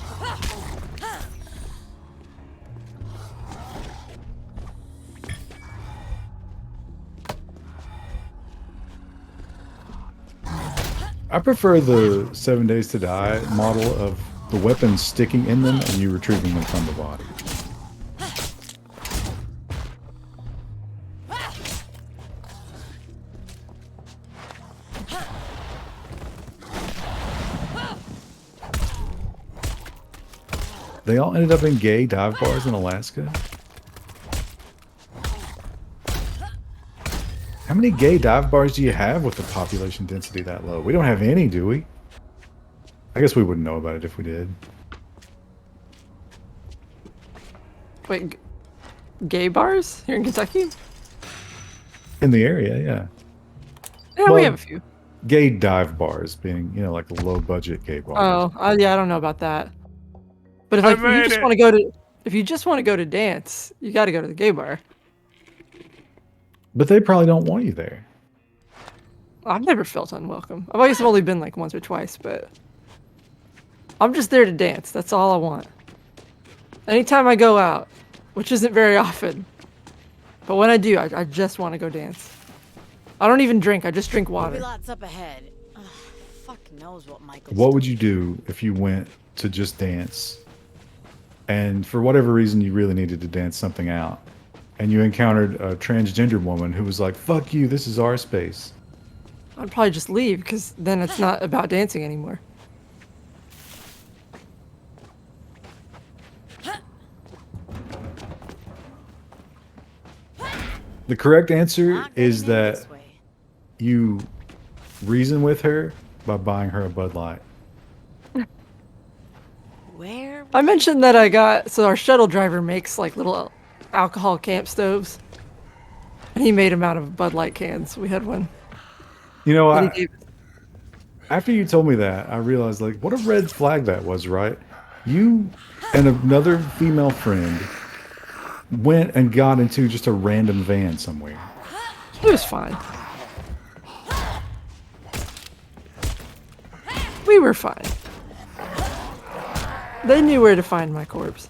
I prefer the 7 Days to Die model of the weapons sticking in them and you retrieving them from the body. They all ended up in gay dive bars in Alaska. How many gay dive bars do you have with the population density that low? We don't have any, do we? I guess we wouldn't know about it if we did. Wait, gay bars here in Kentucky? In the area, yeah. Yeah, Well, we have a few. Gay dive bars being, you know, like low budget gay bars. Oh, yeah, I don't know about that. But if I like you made just it. want to go to, if you just want to go to dance, you got to go to the gay bar. But they probably don't want you there. I've never felt unwelcome. I've always only been like once or twice, but I'm just there to dance. That's all I want. Anytime I go out, which isn't very often, but when I do, I just want to go dance. I don't even drink. I just drink There'll be water. lots up ahead. Ugh, fuck knows what Michael. What would you do if you went to just dance and for whatever reason you really needed to dance something out and you encountered a transgender woman who was like, fuck you, this is our space? I'd probably just leave because then it's not about dancing anymore. The correct answer Not is getting in that this way. you reason with her by buying her a Bud Light. Where? I mentioned that I got, so our shuttle driver makes like little alcohol camp stoves. And he made them out of Bud Light cans. We had one. You know, that he gave- after you told me that, I realized like what a red flag that was, right? You and another female friend went and got into just a random van somewhere. It was fine. We were fine. They knew where to find my corpse.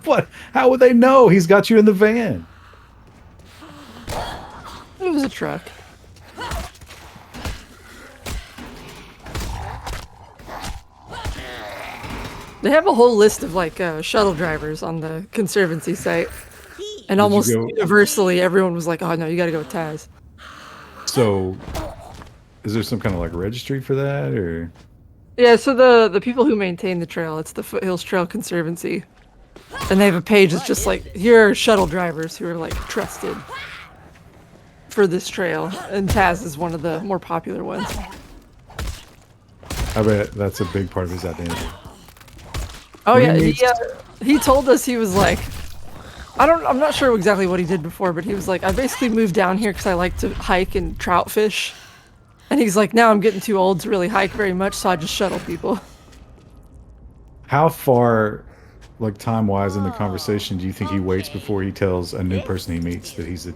What? How would they know? He's got you in the van. It was a truck. They have a whole list of like shuttle drivers on the Conservancy site. And almost go- universally, everyone was like, oh no, you gotta go with Taz. So, is there some kind of like registry for that, or? Yeah, so the people who maintain the trail, it's the Foothills Trail Conservancy. And they have a page that's just like, here are shuttle drivers who are like trusted for this trail. And Taz is one of the more popular ones. I bet that's a big part of his identity. Oh What do yeah, you mean? he told us, he was like, I'm not sure exactly what he did before, but he was like, I basically moved down here because I like to hike and trout fish. And he's like, now I'm getting too old to really hike very much, so I just shuttle people. How far, like time-wise in the conversation, do you think he waits before he tells a new person he meets that he's a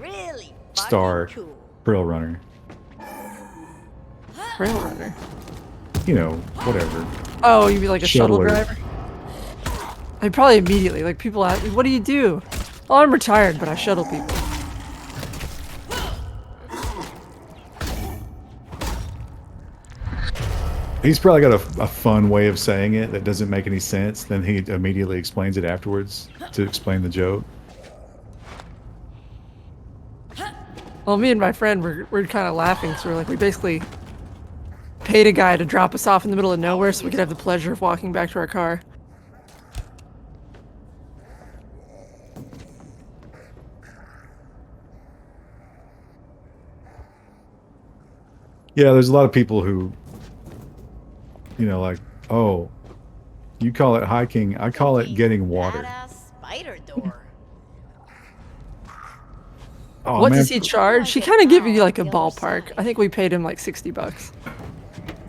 star trail runner? Trail runner. You know, whatever. Oh, you mean like a shuttle Shuttler. driver? I probably immediately, like people ask me, what do you do? Oh, I'm retired, but I shuttle people. He's probably got a fun way of saying it that doesn't make any sense. Then he immediately explains it afterwards to explain the joke. Well, me and my friend we're kind of laughing, so we're like, we basically paid a guy to drop us off in the middle of nowhere so we could have the pleasure of walking back to our car. Yeah, there's a lot of people who, you know, like, oh, you call it hiking, I call it getting water. Badass spider door. Oh, What man, does he charge? He kind of give you like a ballpark. I think we paid him like $60.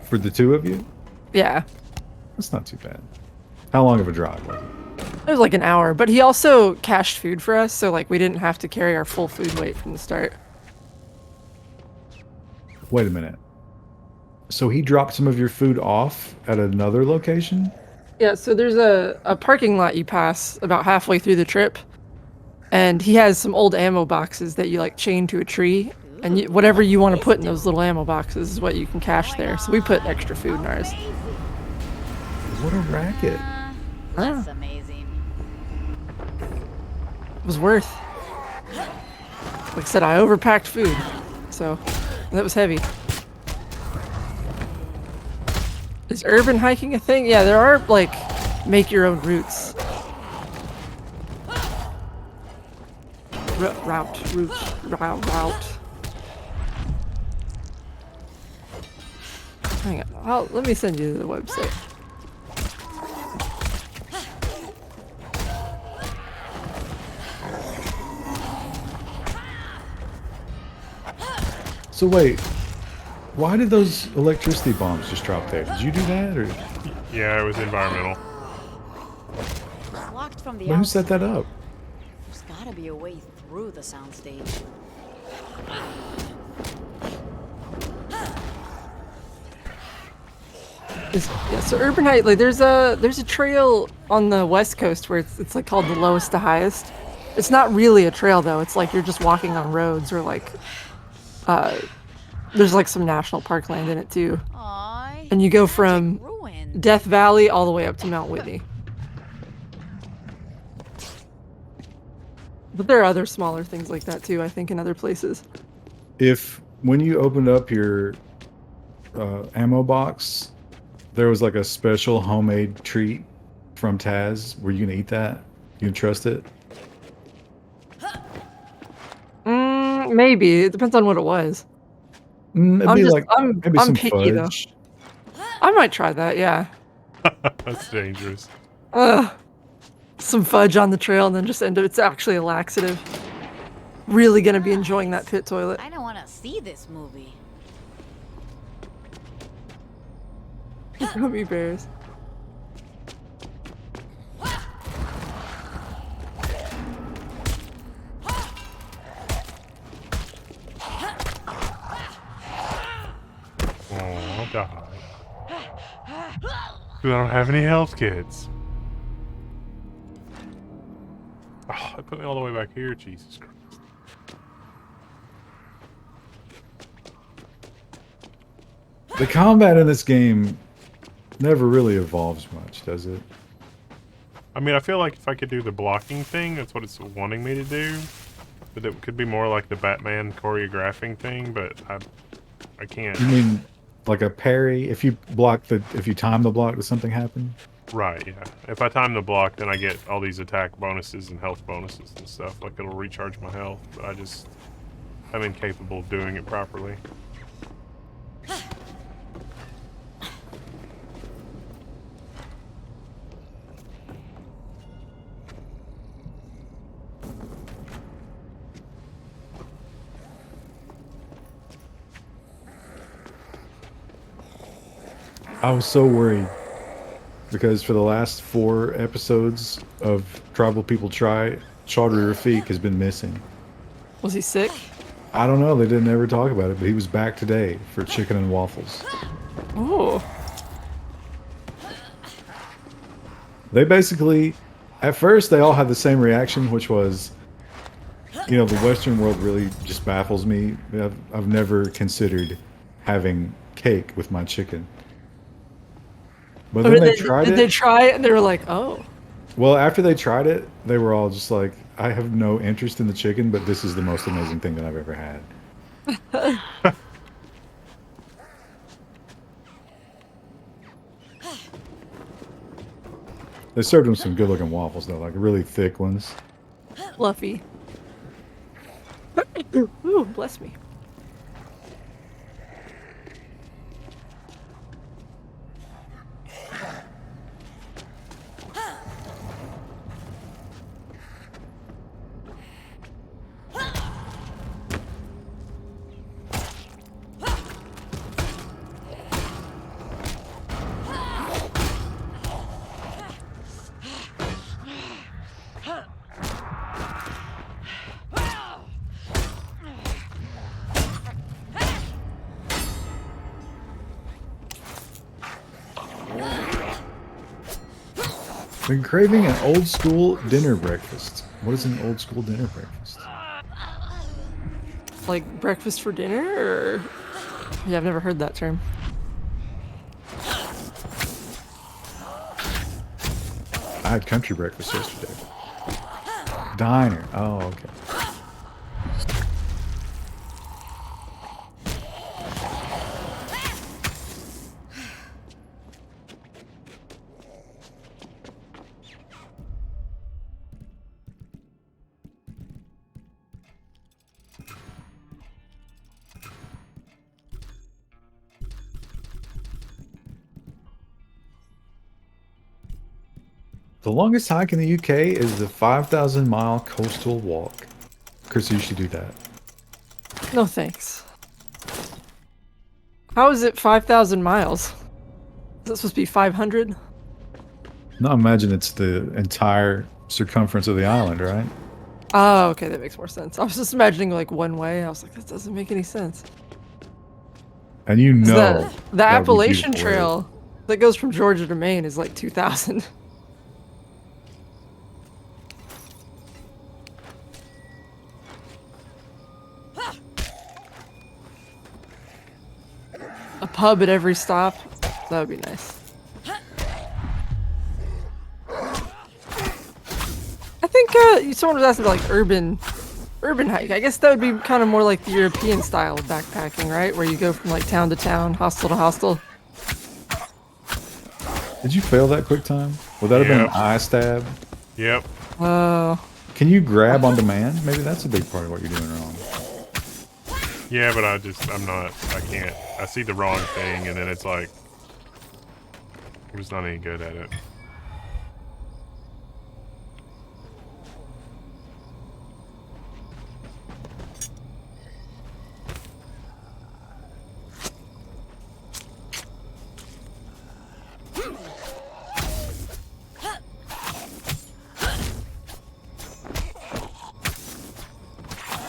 for the two of you? Yeah, That's not too bad. How long of a drive was it? it was like an hour, but he also cached food for us, so like we didn't have to carry our full food weight from the start. Wait a minute. So he dropped some of your food off at another location? Yeah, so there's a parking lot you pass about halfway through the trip, and he has some old ammo boxes that you like chain to a tree, and whatever you want to put in those little ammo boxes is what you can cache there. So we put extra food in ours. What a racket. That's amazing. It was worth. Like I said, I overpacked food, so that was heavy. Is urban hiking a thing? Yeah, there are like make your own routes. route. Hang on. Let me send you the website. So wait, why did those electricity bombs just drop there? Did you do that, or Yeah, it was environmental. It's locked from the who outside. set that up? There's gotta be a way through the soundstage. Yeah, so Urban Height, like there's a trail on the west coast where it's like called the lowest to highest. It's not really a trail though. It's like you're just walking on roads or like there's like some national park land in it too. Aw, And you go magic from ruined. Death Valley all the way up to Mount Whitney. But there are other smaller things like that too, I think, in other places. If when you opened up your ammo box, there was like a special homemade treat from Taz, were you gonna eat that? You can trust it? Maybe. It depends on what it was. It'd be like maybe I'm some picky though. fudge. I might try that, yeah. That's dangerous. Some fudge on the trail and then just end up it's actually a laxative. Really gonna be enjoying that pit toilet. I don't want to see this movie. Gummy bears. Oh, I'll die. I don't have any health kits. Oh, it put me all the way back here. Jesus Christ. The combat in this game never really evolves much, does it? I mean, I feel like if I could do the blocking thing, that's what it's wanting me to do. But it could be more like the Batman choreographing thing, but I can't. You mean like a parry? If you time the block, does something happen? Right, yeah. If I time the block, then I get all these attack bonuses and health bonuses and stuff. Like, it'll recharge my health, but I'm incapable of doing it properly. I was so worried because for the last 4 episodes of Tribal People Try, Chaudhry Rafiq has been missing. Was he sick? I don't know. They didn't ever talk about it, but he was back today for chicken and waffles. Oh. They basically, at first, they all had the same reaction, which was, you know, the Western world really just baffles me. I've never considered having cake with my chicken. But then they tried it. Did they try it and they were like, oh. Well, after they tried it, they were all just like, I have no interest in the chicken, but this is the most amazing thing that I've ever had. They served them some good-looking waffles, though, like really thick ones. Fluffy. Ooh, bless me. Been craving an old school dinner breakfast. What is an old school dinner breakfast? Like breakfast for dinner, or yeah, I've never heard that term. I had country breakfast yesterday. Diner. Oh, okay. The longest hike in the UK is the 5,000-mile coastal walk. Chris, you should do that. No thanks. How is it 5,000 miles? Is that supposed to be 500? No, imagine it's the entire circumference of the island, right? Oh, okay, that makes more sense. I was just imagining like one way. I was like, that doesn't make any sense. And you 'Cause know the that would be Appalachian beautiful, right? Trail that goes from Georgia to Maine is like 2,000. A pub at every stop. That would be nice. I think someone was asking about like urban hike. I guess that would be kind of more like the European style of backpacking, right? Where you go from like town to town, hostel to hostel. Did you fail that quick time? Would that have been an eye stab? Yep. Oh. Can you grab on demand? Maybe that's a big part of what you're doing wrong. Yeah, but I can't. I see the wrong thing, and then it's like, I'm just not any good at it.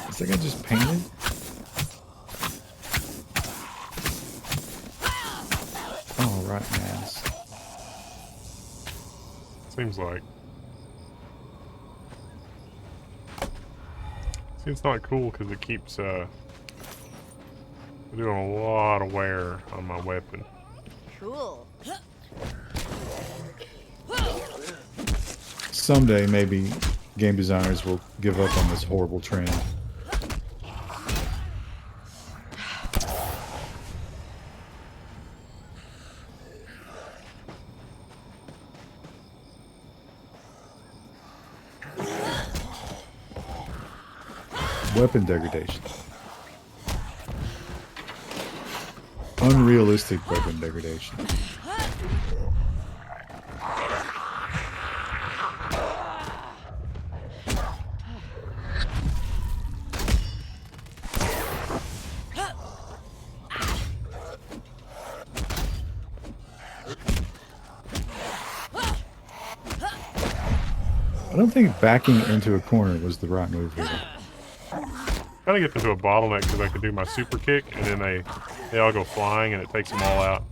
Is that guy just painted? Oh, right, yes. Seems like. See, it's not cool because it keeps doing a lot of wear on my weapon. Cool. Someday, maybe game designers will give up on this horrible trend. Weapon degradation. Unrealistic weapon degradation. I don't think backing into a corner was the right move here. Kind of get into a bottleneck because I could do my super kick, and then they all go flying, and it takes them all out.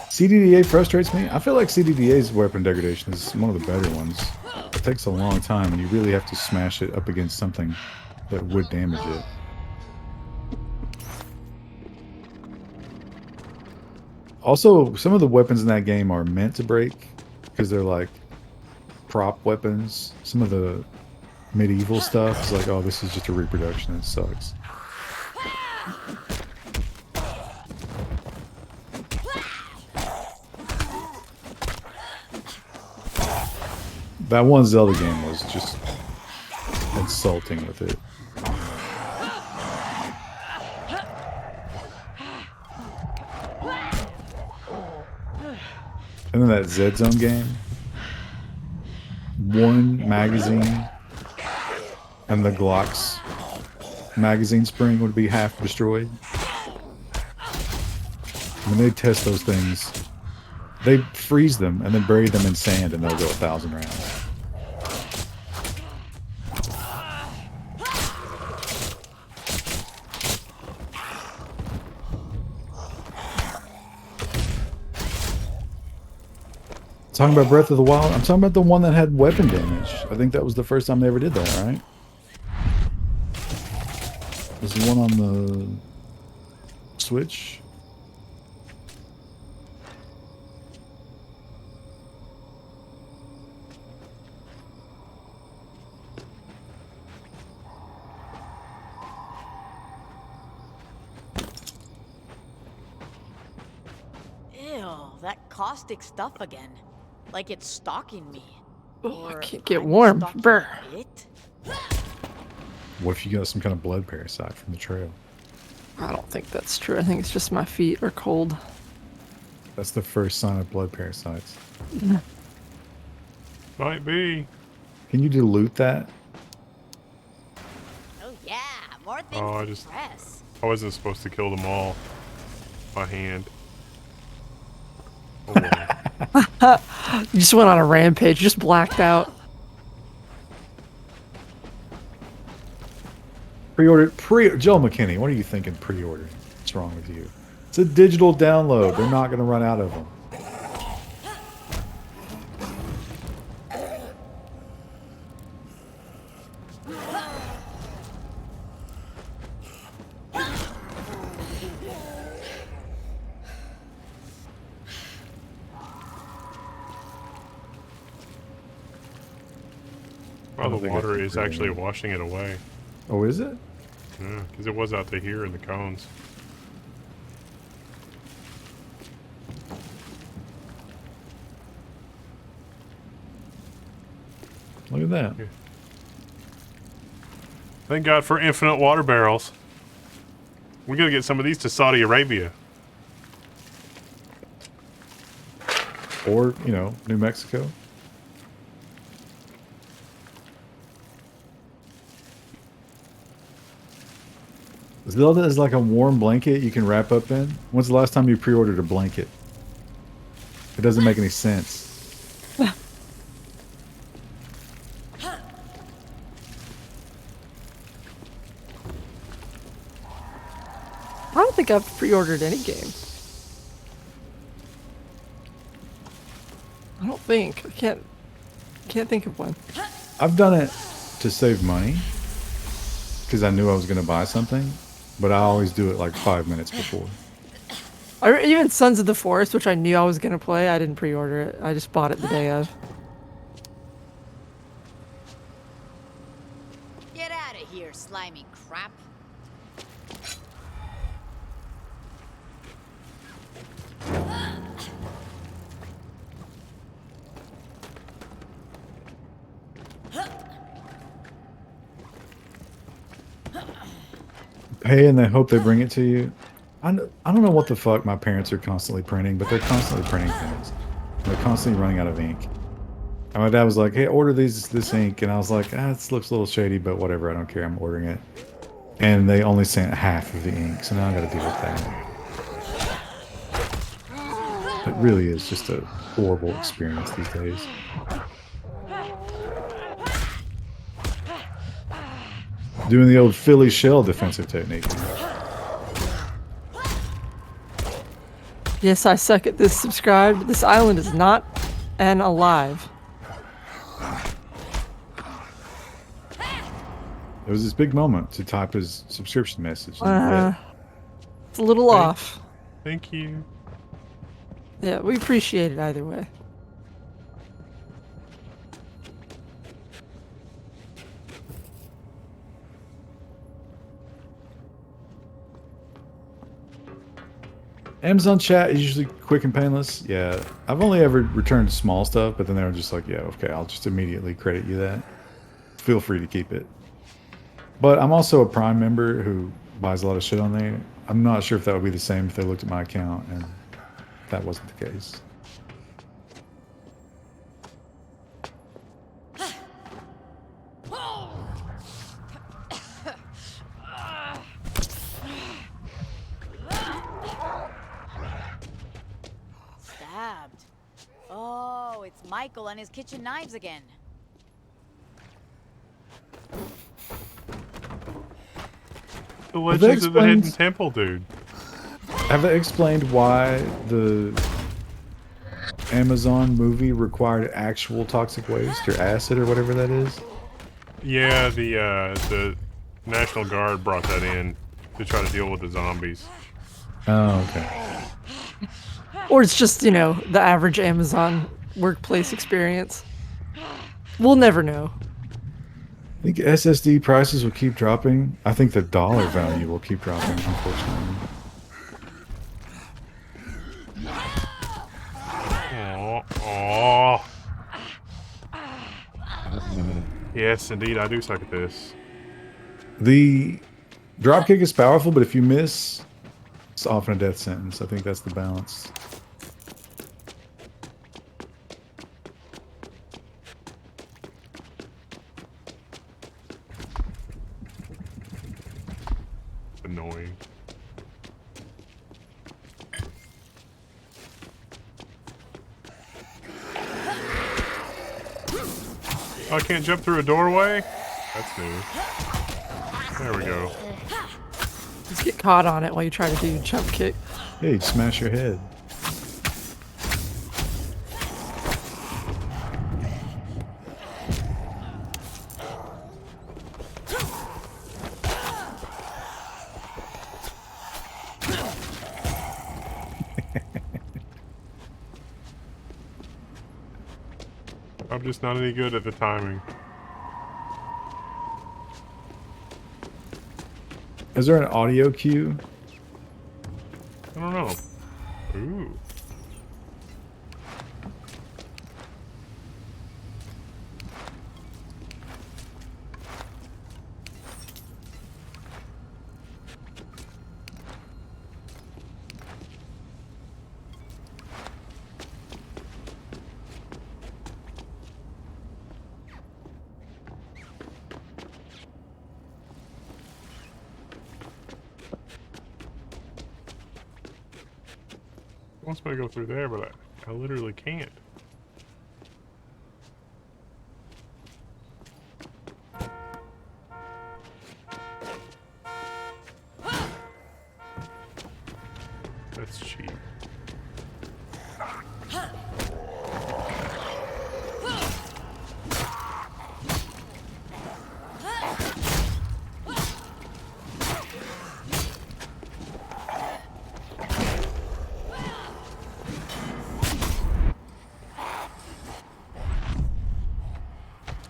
CDDA frustrates me. I feel like CDDA's weapon degradation is one of the better ones. It takes a long time, and you really have to smash it up against something that would damage it. Also, some of the weapons in that game are meant to break because they're like prop weapons. Some of the medieval stuff is like, oh, this is just a reproduction. It sucks. That one Zelda game was just insulting with it. And then that Z Zone game, one magazine and the Glock's magazine spring would be half destroyed. When they test those things, they freeze them and then bury them in sand and they'll go 1,000 rounds. Talking about Breath of the Wild, I'm talking about the one that had weapon damage. I think that was the first time they ever did that, right? Was the one on the Switch? Ew, that caustic stuff again. Like it's stalking me. Oh, I Or can't get I'm warm. stalking Brr. it? What if you got some kind of blood parasite from the trail? I don't think that's true. I think it's just my feet are cold. That's the first sign of blood parasites. Might be. Can you dilute that? Oh yeah, more things Oh, to press. I wasn't supposed to kill them all by hand. Oh, well. You just went on a rampage, just blacked out. Joel McKinney, what are you thinking pre-ordering? What's wrong with you? It's a digital download. They're not going to run out of them. Well, the water is actually washing it away. Oh, is it? Yeah, because it was out to here in the cones. Look at that. Yeah. Thank God for infinite water barrels. We gotta get some of these to Saudi Arabia. Or, New Mexico. Zelda is like a warm blanket you can wrap up in. When's the last time you pre-ordered a blanket? It doesn't make any sense. I don't think I've pre-ordered any game. I don't think. I can't think of one. I've done it to save money because I knew I was going to buy something, but I always do it like 5 minutes before. Even Sons of the Forest, which I knew I was going to play, I didn't pre-order it. I just bought it the day of. Get out of here, slimy crap. Pay and they hope they bring it to you. I don't know what the fuck my parents are constantly printing, but they're constantly printing things. They're constantly running out of ink. And my dad was like, hey, order this ink. And I was like, this looks a little shady, but whatever. I don't care. I'm ordering it. And they only sent half of the ink. So now I got to deal with that. It really is just a horrible experience these days. Doing the old Philly shell defensive technique. Yes, I suck at this. Subscribed. This island is not an alive. It was this big moment to type his subscription message. It's a little off. Thank you. Yeah, we appreciate it either way. Amazon chat is usually quick and painless. Yeah, I've only ever returned small stuff, but then they were just like, yeah, okay, I'll just immediately credit you that. Feel free to keep it. But I'm also a Prime member who buys a lot of shit on there. I'm not sure if that would be the same if they looked at my account, and that wasn't the case. Stabbed. Oh, it's Michael and his kitchen knives again. The Legends of the Hidden Temple, dude. Have they explained why the Amazon movie required actual toxic waste or acid or whatever that is? Yeah, the National Guard brought that in to try to deal with the zombies. Oh, okay. Or it's just, the average Amazon workplace experience. We'll never know. I think SSD prices will keep dropping. I think the dollar value will keep dropping, unfortunately. Oh. Yes, indeed, I do suck at this. The Dropkick is powerful, but if you miss, it's often a death sentence. I think that's the balance. Annoying. Oh, I can't jump through a doorway? That's new. There we go. Just get caught on it while you try to do your jump kick. Hey, smash your head. I'm just not any good at the timing. Is there an audio cue? I don't know. Ooh. Wants me to go through there, but I literally can't. That's cheap.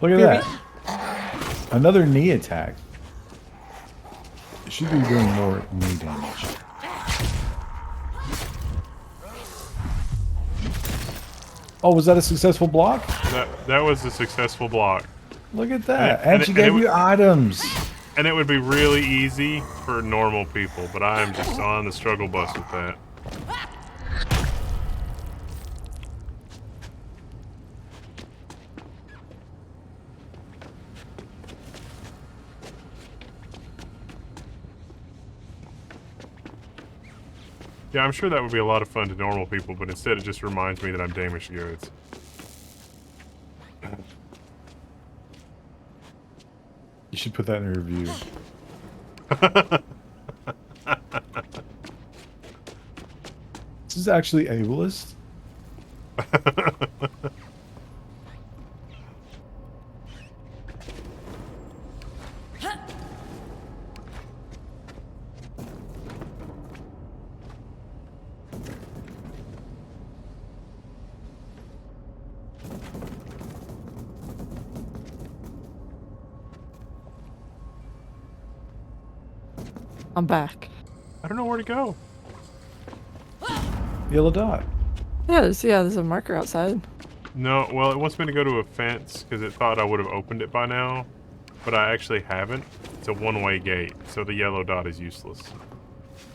Look at that. Another knee attack. It should be doing more knee damage. Oh, was that a successful block? That was a successful block. Look at that. And she gave you items. And it would be really easy for normal people, but I am just on the struggle bus with that. Yeah, I'm sure that would be a lot of fun to normal people, but instead it just reminds me that I'm damaged goods. You should put that in a review. This is actually ableist. I'm back. I don't know where to go. Yellow dot. Yeah, there's a marker outside. No, well, it wants me to go to a fence because it thought I would have opened it by now, but I actually haven't. It's a one-way gate, so the yellow dot is useless.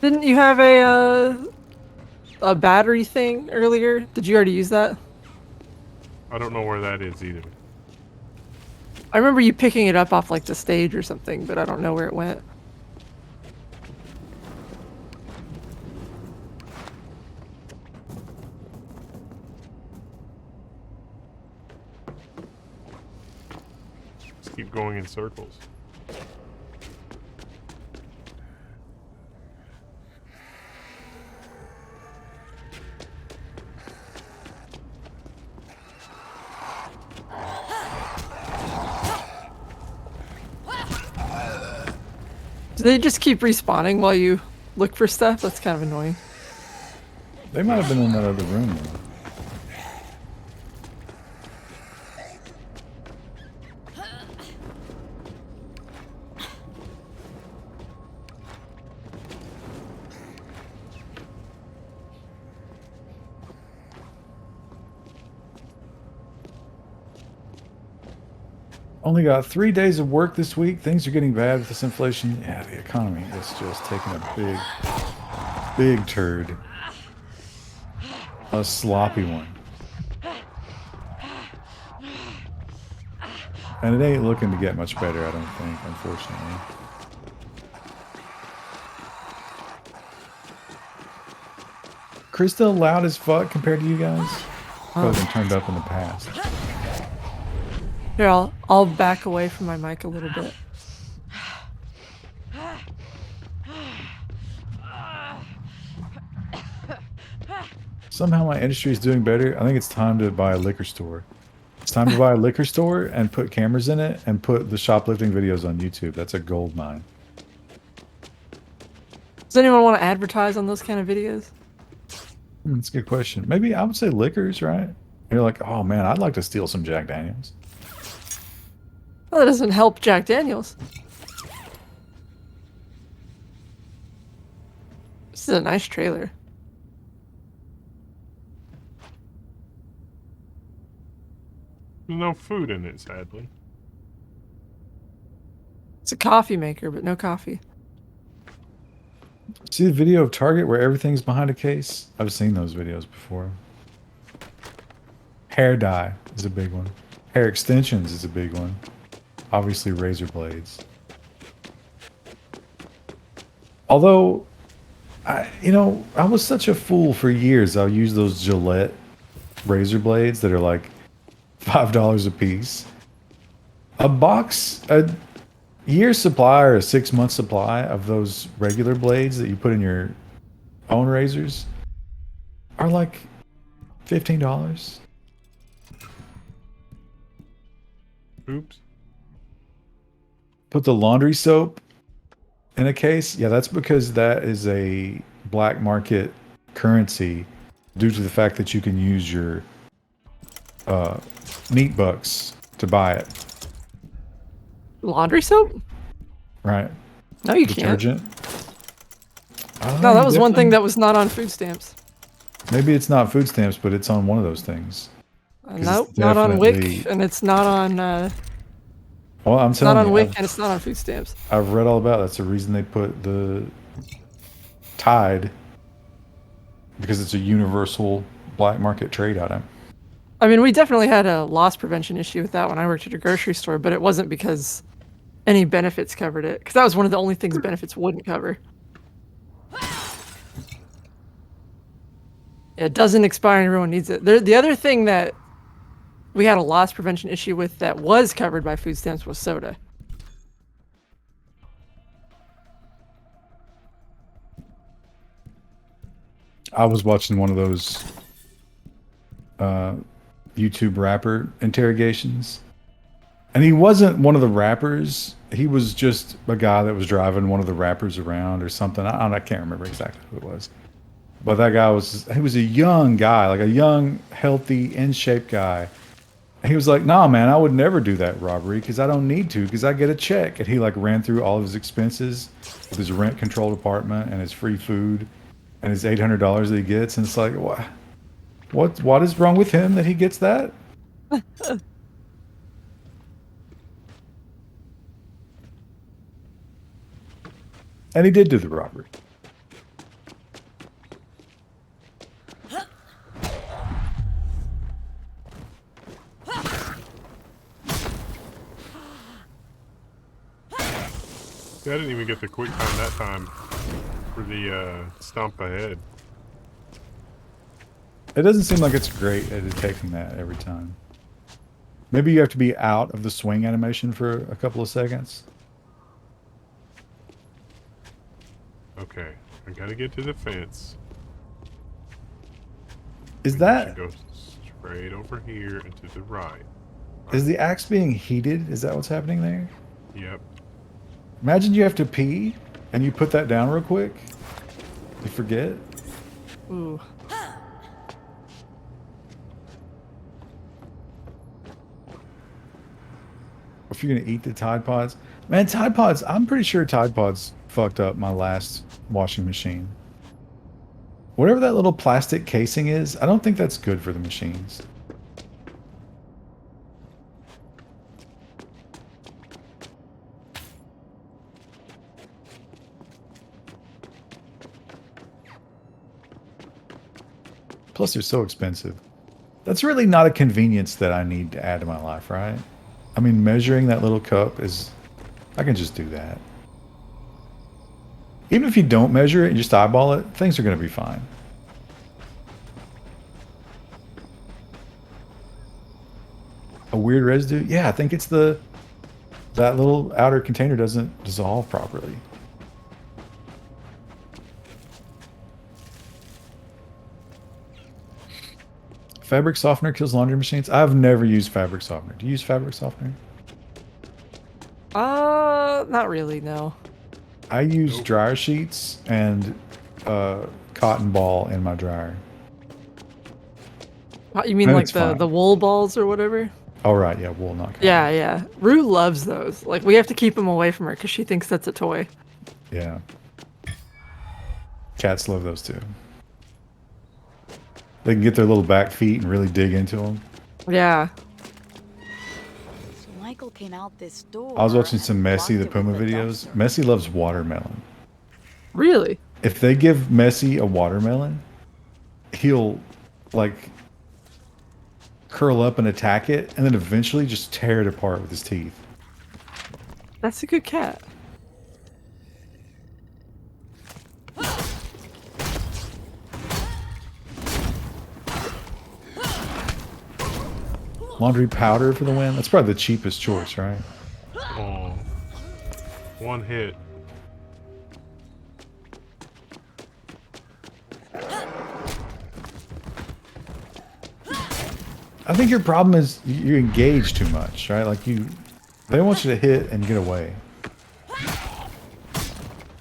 Didn't you have a battery thing earlier? Did you already use that? I don't know where that is either. I remember you picking it up off like the stage or something, but I don't know where it went. Just keep going in circles. Do they just keep respawning while you look for stuff? That's kind of annoying. They might have been in that other room though. Only got 3 days of work this week. Things are getting bad with this inflation. Yeah, the economy is just taking a big turd. A sloppy one. And it ain't looking to get much better, I don't think, unfortunately. Krista loud as fuck compared to you guys? Probably been turned up in the past. Here, I'll back away from my mic a little bit. Somehow my industry is doing better. I think it's time to buy a liquor store. It's time to buy a liquor store and put cameras in it and put the shoplifting videos on YouTube. That's a gold mine. Does anyone want to advertise on those kind of videos? That's a good question. Maybe I would say liquors, right? You're like, oh man, I'd like to steal some Jack Daniels. Well, that doesn't help Jack Daniels. This is a nice trailer. There's no food in it, sadly. It's a coffee maker, but no coffee. See the video of Target where everything's behind a case? I've seen those videos before. Hair dye is a big one. Hair extensions is a big one. Obviously razor blades. Although, I was such a fool for years. I'll use those Gillette razor blades that are like $5 a piece. A year's supply or a 6-month supply of those regular blades that you put in your own razors are like $15. Oops. Put the laundry soap in a case. Yeah, that's because that is a black market currency due to the fact that you can use your neat bucks to buy it. Laundry soap? Right. No, you Detergent. Can't. No, that was one thing that was not on food stamps. Maybe it's not food stamps, but it's on one of those things. Nope, not on WIC, and it's not on. Well, I'm it's not telling on you, WIC, and it's not on food stamps. I've read all about it. That's the reason they put the Tide, because it's a universal black market trade item. I mean, we definitely had a loss prevention issue with that when I worked at a grocery store, but it wasn't because any benefits covered it, because that was one of the only things benefits wouldn't cover. It doesn't expire and everyone needs it. The other thing that we had a loss prevention issue with that was covered by food stamps was soda. I was watching one of those YouTube rapper interrogations, and he wasn't one of the rappers. He was just a guy that was driving one of the rappers around or something. I can't remember exactly who it was. But that guy was a young guy, like a young, healthy, in shape guy. And he was like, nah, man, I would never do that robbery because I don't need to, because I get a check. And he like ran through all of his expenses with his rent controlled apartment and his free food and his $800 that he gets. And it's like, what is wrong with him that he gets that? And he did do the robbery. I didn't even get the quick time that time for the stomp ahead. It doesn't seem like it's great at detecting that every time. Maybe you have to be out of the swing animation for a couple of seconds. Okay, I gotta get to the fence. Is that... Goes straight over here and to the right. Is the axe being heated? Is that what's happening there? Yep. Imagine you have to pee and you put that down real quick. You forget. Ooh. If you're gonna eat the Tide Pods. Man, Tide Pods, I'm pretty sure Tide Pods fucked up my last washing machine. Whatever that little plastic casing is, I don't think that's good for the machines. Plus, they're so expensive. That's really not a convenience that I need to add to my life, right? I mean, measuring that little cup is... I can just do that. Even if you don't measure it and just eyeball it, things are going to be fine. A weird residue? Yeah, I think it's that little outer container doesn't dissolve properly. Fabric softener kills laundry machines? I've never used fabric softener. Do you use fabric softener? Not really, no. I use dryer sheets and cotton ball in my dryer. You mean And like it's the fine. wool balls or whatever? Oh, right. Yeah, wool, not cotton. Yeah, yeah. Rue loves those. Like, we have to keep them away from her because she thinks that's a toy. Yeah. Cats love those too. They can get their little back feet and really dig into them. Yeah. So Michael came out this door. I was watching some Messi the locked it Puma with a videos. dumpster. Messi loves watermelon. Really? If they give Messi a watermelon, he'll like curl up and attack it and then eventually just tear it apart with his teeth. That's a good cat. Laundry powder for the win. That's probably the cheapest choice, right? Oh. One hit. I think your problem is you engage too much, right? Like they want you to hit and get away.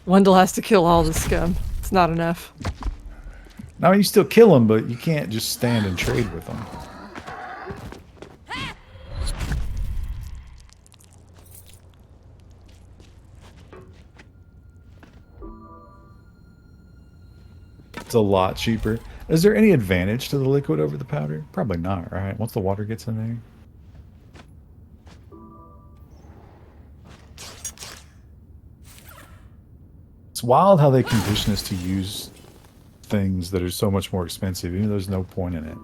Wendell has to kill all the scum. It's not enough. Now you still kill them, but you can't just stand and trade with them. It's a lot cheaper. Is there any advantage to the liquid over the powder? Probably not, right? Once the water gets in there. It's wild how they condition us to use things that are so much more expensive, even though there's no point in it.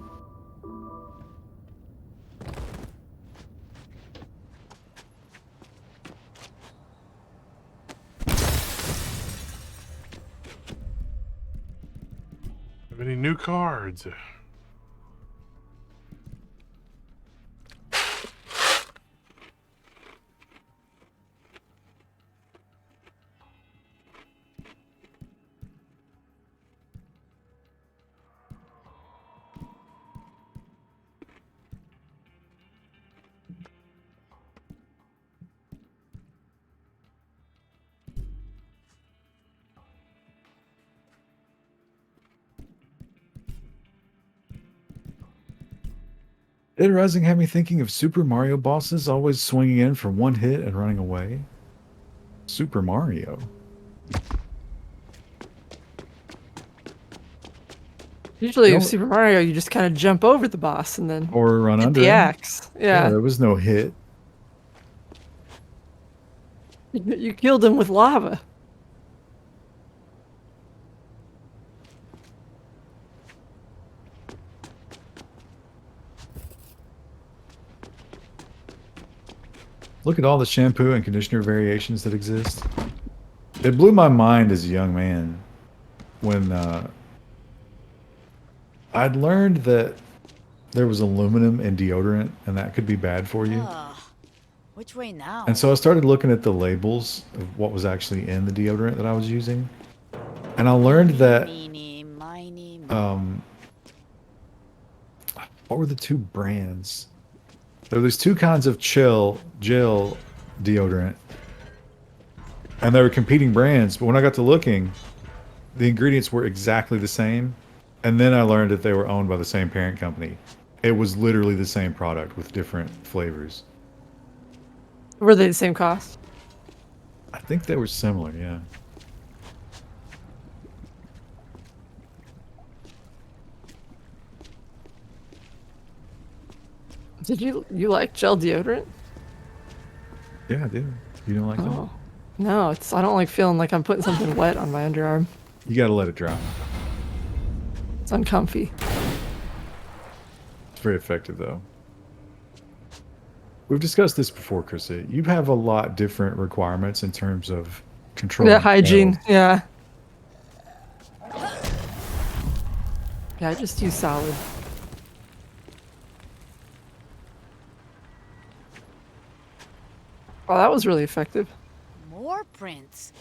Have any new cards? Dead Rising had me thinking of Super Mario bosses always swinging in for one hit and running away. Super Mario. Usually No. with Super Mario, you just kind of jump over the boss and then Or run hit under the him. axe. Yeah. There was no hit. You killed him with lava. Look at all the shampoo and conditioner variations that exist. It blew my mind as a young man when I'd learned that there was aluminum in deodorant and that could be bad for you. Ugh. Which way now? And so I started looking at the labels of what was actually in the deodorant that I was using. And I learned that what were the two brands? There were these two kinds of gel deodorant. And they were competing brands, but when I got to looking, the ingredients were exactly the same. And then I learned that they were owned by the same parent company. It was literally the same product with different flavors. Were they the same cost? I think they were similar, yeah. Did you like gel deodorant? Yeah, I do. You don't like them? Oh. No, I don't like feeling like I'm putting something wet on my underarm. You gotta let it dry. It's uncomfy. very effective, though. We've discussed this before, Chrissy. You have a lot different requirements in terms of control. Yeah, hygiene. Yeah. Yeah, I just use solid. Oh, that was really effective. More prints.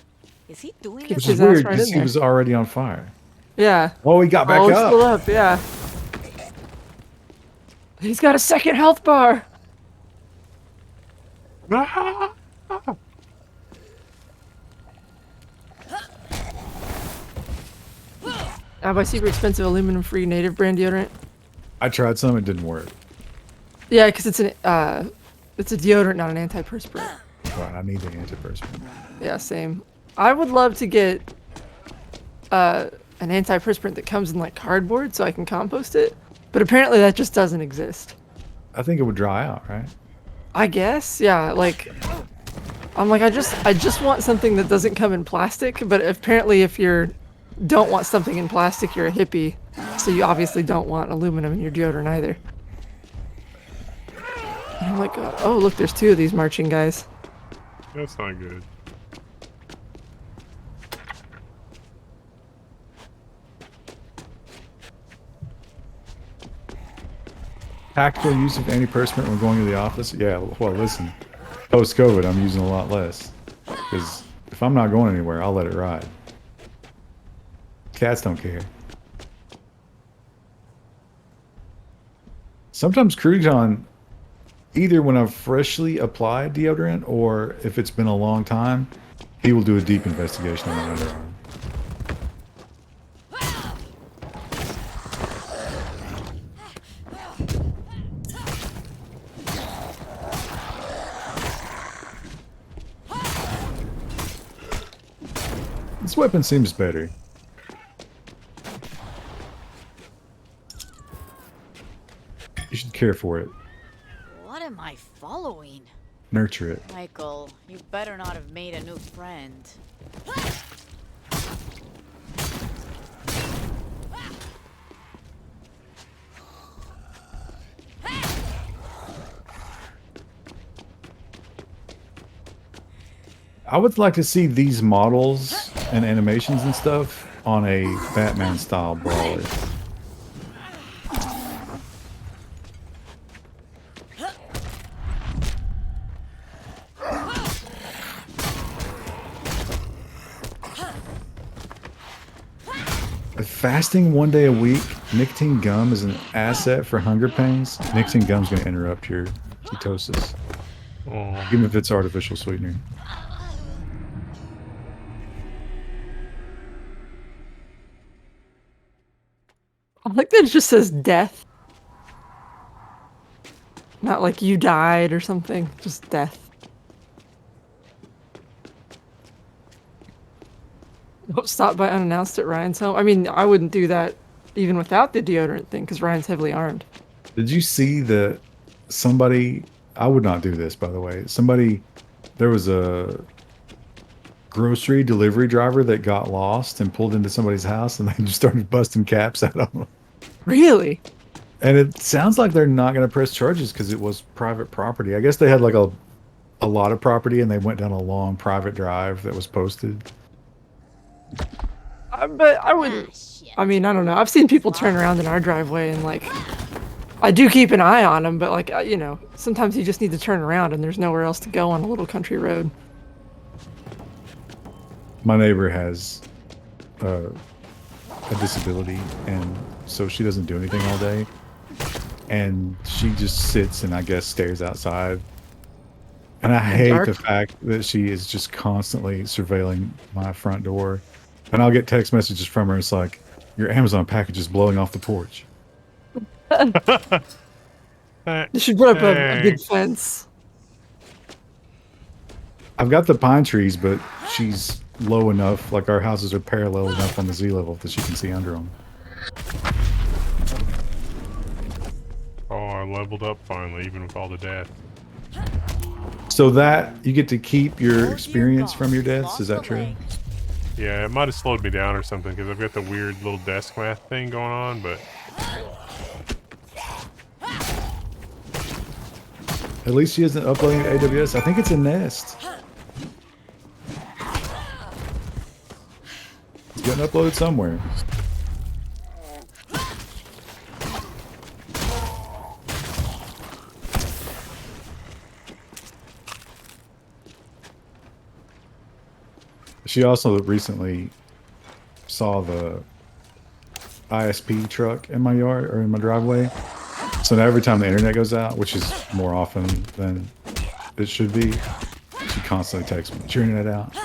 Is he doing Keeps Which this? is his ass weird right because in he there. was already on fire. Yeah. Oh, he got back Oh, he's up. still up. Yeah. He's got a second health bar. I buy super expensive aluminum-free native brand deodorant. I tried some, it didn't work. Yeah, because it's a deodorant, not an antiperspirant. Right, I need the antiperspirant. Yeah, same. I would love to get an antiperspirant that comes in like cardboard so I can compost it, but apparently that just doesn't exist. I think it would dry out, right? I guess, yeah. Like, I'm like, I just want something that doesn't come in plastic. But apparently, if you don't want something in plastic, you're a hippie. So you obviously don't want aluminum in your deodorant either. And I'm like, oh look, there's two of these marching guys. That's not good. Tactical use of antiperspirant when going to the office? Yeah, well, listen. Post-COVID, I'm using a lot less. Because if I'm not going anywhere, I'll let it ride. Cats don't care. Unders Crouton, either when I've freshly applied deodorant or if it's been a long time, he will do a deep investigation on my underarm. This weapon seems better. You should care for it. What am I following? Nurture it. Michael, you better not have made a new friend. I would like to see these models and animations and stuff on a Batman style brawler. If fasting 1 day a week, nicotine gum is an asset for hunger pains, nicotine gum's going to interrupt your ketosis. Oh. Even if it's artificial sweetener. I like that it just says death. Not like you died or something, just death. Don't stop by unannounced at Ryan's home. I mean, I wouldn't do that even without the deodorant thing because Ryan's heavily armed. Did you see that somebody, I would not do this, by the way. There was a grocery delivery driver that got lost and pulled into somebody's house and they just started busting caps out of them. Really? And it sounds like they're not going to press charges because it was private property. I guess they had like a lot of property and they went down a long private drive that was posted. But I wouldn't. I mean, I don't know. I've seen people turn around in our driveway and like, I do keep an eye on them, but like, you know, sometimes you just need to turn around and there's nowhere else to go on a little country road. My neighbor has a disability, and so she doesn't do anything all day. And she just sits and I guess stares outside. And I hate the fact that she is just constantly surveilling my front door. And I'll get text messages from her. It's like, your Amazon package is blowing off the porch. You should put up a big fence. I've got the pine trees, but she's low enough, like our houses are parallel enough on the Z level that she can see under them. Oh, I leveled up finally, even with all the death. So that, you get to keep your experience from your deaths, is that true? Yeah, it might have slowed me down or something, because I've got the weird little desk math thing going on, but... At least she isn't uploading to AWS. I think it's a Nest. It's getting uploaded somewhere. She also recently saw the ISP truck in my yard or in my driveway. So now every time the internet goes out, which is more often than it should be, she constantly texts me, "Is your internet out?"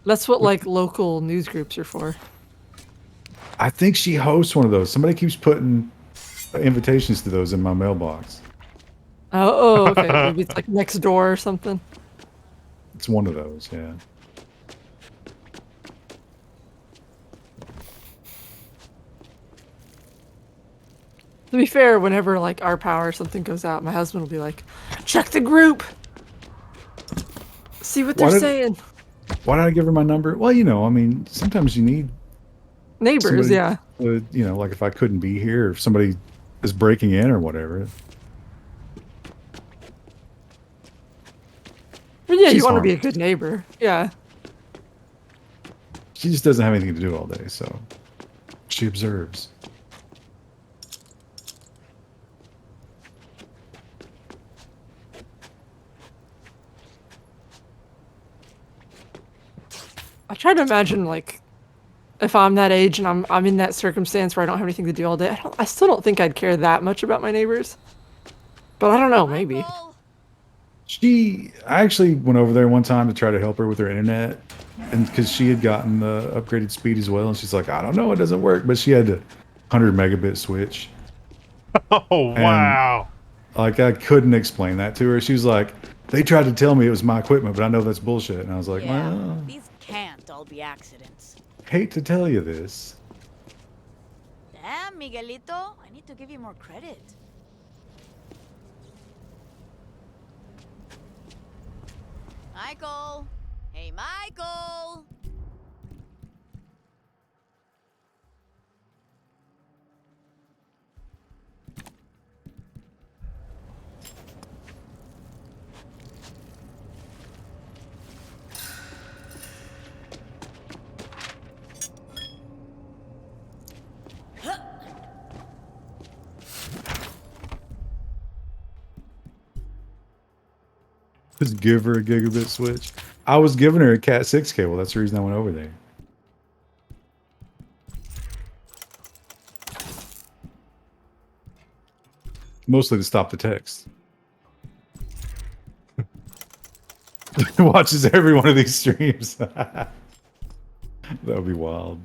That's what like local news groups are for. I think she hosts one of those. Somebody keeps putting invitations to those in my mailbox. Oh, okay. Maybe it's like next door or something. It's one of those, yeah. To be fair, whenever like our power or something goes out, my husband will be like, "Check the group, see what they're saying." Why did I give her my number? Well, you know, I mean, sometimes you need Neighbors, somebody, yeah. you know, like if I couldn't be here, if somebody is breaking in or whatever. But yeah, She's you want to be a harmless. good neighbor. Yeah. She just doesn't have anything to do all day, so she observes. I try to imagine like if I'm that age and I'm in that circumstance where I don't have anything to do all day. I still don't think I'd care that much about my neighbors. But I don't know, maybe. I actually went over there one time to try to help her with her internet, and because she had gotten the upgraded speed as well, and she's like, "I don't know, it doesn't work," but she had a 100 megabit switch. Oh, wow. And, like, I couldn't explain that to her. She was like, "They tried to tell me it was my equipment, but I know that's bullshit." And I was like, Yeah, "Well, these can't all be accidents. hate to tell you this." Damn, Miguelito, I need to give you more credit. Michael! Hey, Michael! Just give her a gigabit switch. I was giving her a Cat 6 cable. That's the reason I went over there. Mostly to stop the text. Watches every one of these streams. That would be wild.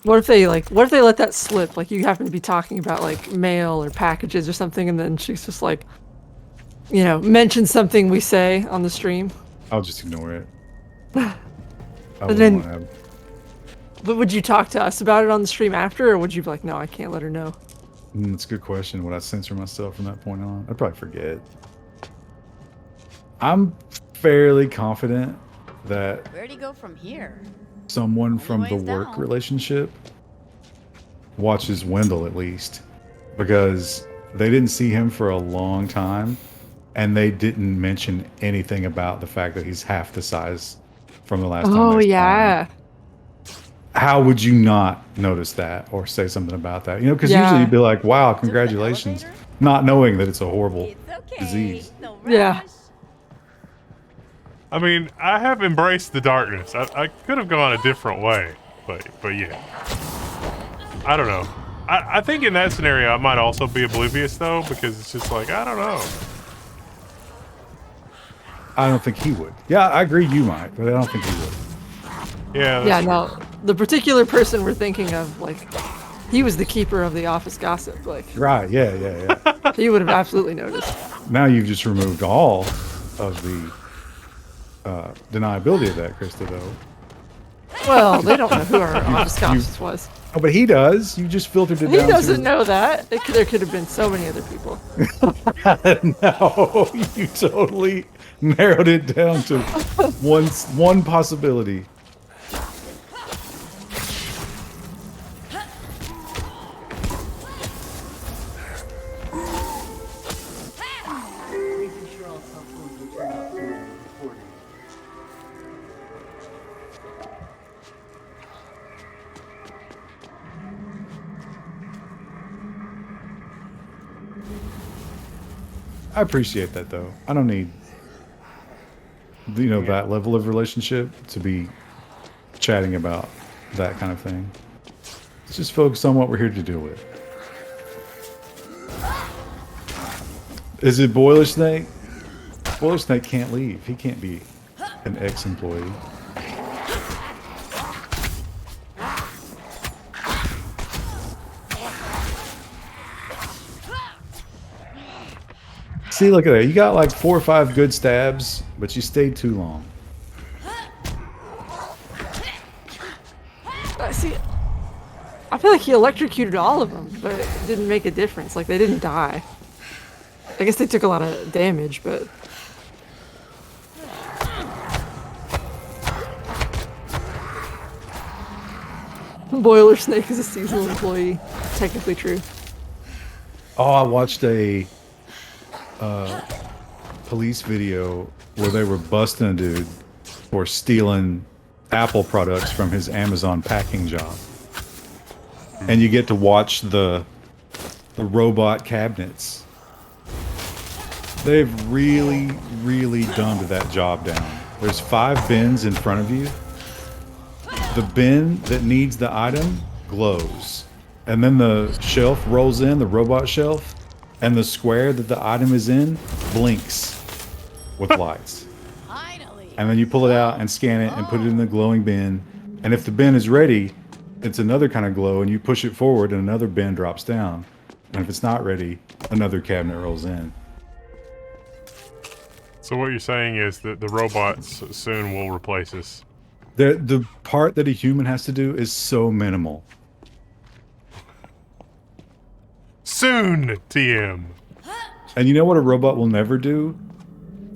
What if they let that slip? Like you happen to be talking about like mail or packages or something, and then she's just like, you know, mention something we say on the stream. I'll just ignore it. And then, but would you talk to us about it on the stream after, or would you be like, no, I can't let her know? That's a good question. Would I censor myself from that point on? I'd probably forget. I'm fairly confident that Where'd he go from here? someone from the ways work down. relationship watches Wendell at least, because they didn't see him for a long time, and they didn't mention anything about the fact that he's half the size from the last time. Oh they saw yeah. him. How would you not notice that or say something about that? You know, because Yeah. usually you'd be like, "Wow, congratulations," not knowing that it's a horrible disease. Yeah. I mean, I have embraced the darkness. I could have gone a different way, but yeah. I don't know. I think in that scenario, I might also be oblivious, though, because it's just like, I don't know. I don't think he would. Yeah, I agree you might, but I don't think he would. Yeah. Yeah, no. The particular person we're thinking of, like, he was the keeper of the office gossip. Like, Right, yeah. he would have absolutely noticed. Now you've just removed all of the deniability of that, Krista, though. Well, they don't know who our office gossip was. Oh, but he does. You just filtered it He down. doesn't know that. There could have been so many other people. No, you totally narrowed it down to one possibility. I appreciate that though. I don't need, that level of relationship to be chatting about that kind of thing. Let's just focus on what we're here to deal with. Is it Boiler Snake? Boiler Snake can't leave. He can't be an ex-employee. See, look at that. You got like 4 or 5 good stabs, but you stayed too long. See, I feel like he electrocuted all of them, but it didn't make a difference. Like, they didn't die. I guess they took a lot of damage, but... Boiler Snake is a seasonal employee. Technically true. Oh, I watched a police video where they were busting a dude for stealing Apple products from his Amazon packing job. And you get to watch the robot cabinets. They've really, really dumbed that job down. There's 5 bins in front of you. The bin that needs the item glows. And then the shelf rolls in, the robot shelf, and the square that the item is in blinks with lights. Finally. And then you pull it out and scan it and put it in the glowing bin. And if the bin is ready, it's another kind of glow, and you push it forward and another bin drops down. And if it's not ready, another cabinet rolls in. So what you're saying is that the robots soon will replace us. The part that a human has to do is so minimal. Soon, TM. And you know what a robot will never do?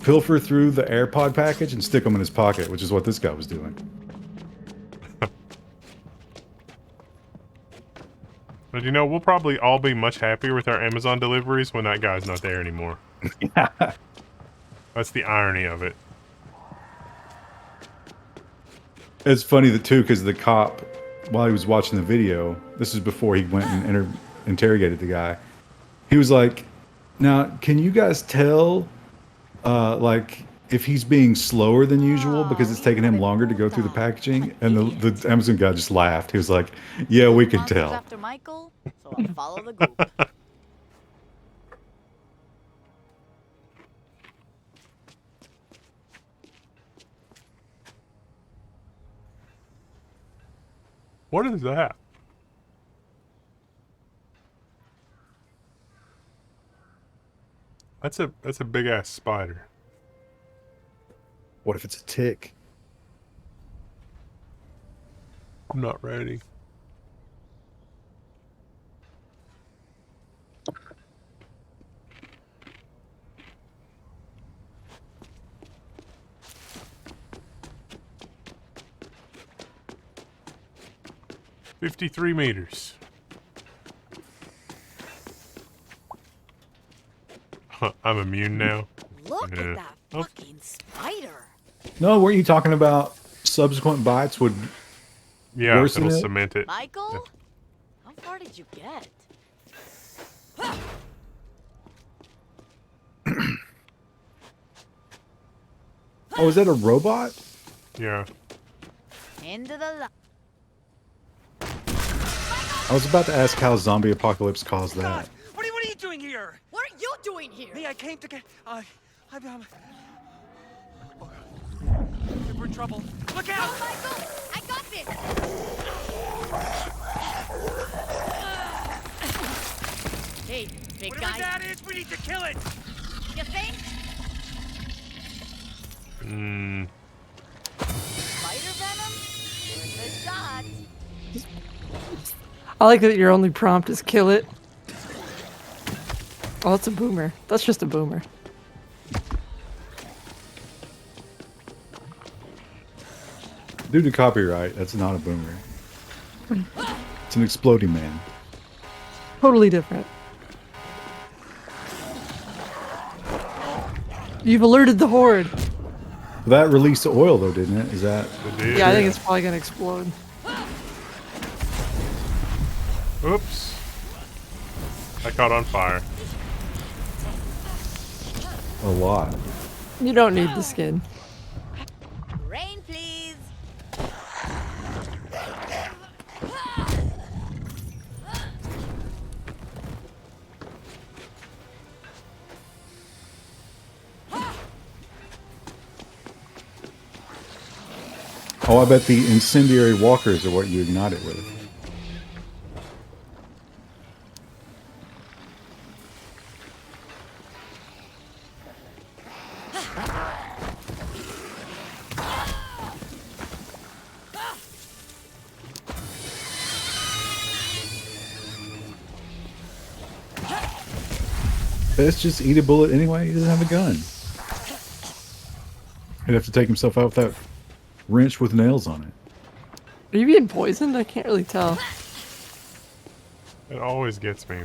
Pilfer through the AirPod package and stick them in his pocket, which is what this guy was doing. But you know, we'll probably all be much happier with our Amazon deliveries when that guy's not there anymore. Yeah. That's the irony of it. It's funny too, because the cop, while he was watching the video, this is before he went and interrogated the guy. He was like, "Now, can you guys tell, like, if he's being slower than usual because it's taking him longer to go through the packaging?" And the Amazon guy just laughed. He was like, "Yeah, we can tell." After Michael, so I'll follow the group. What is that? That's a big ass spider. What if it's a tick? I'm not ready. $53 meters. I'm immune now. Look at that fucking spider. No, weren't you talking about subsequent bites would worsen it'll it? cement it. Michael? Yeah. How far did you get? Oh, is that a robot? Yeah. Into the light. I was about to ask how zombie apocalypse caused that. What are you doing here? What are you doing here? Me, I came to get. We're in trouble. Look out! Oh, Michael! I got this! Hey, big Whatever guy. that is, we need to kill it! You think? Spider venom? Worth a shot. I like that your only prompt is kill it. Oh, that's a boomer. That's just a boomer. Due to copyright, that's not a boomer. It's an exploding man. Totally different. You've alerted the horde. That released the oil, though, didn't it? Is that? Yeah, I think it's probably gonna explode. Oops. I caught on fire. A lot. You don't need the skin. Rain, please. Oh, I bet the incendiary walkers are what you ignite it with. Let's just eat a bullet anyway. He doesn't have a gun. He'd have to take himself out with that wrench with nails on it. Are you being poisoned? I can't really tell. It always gets me.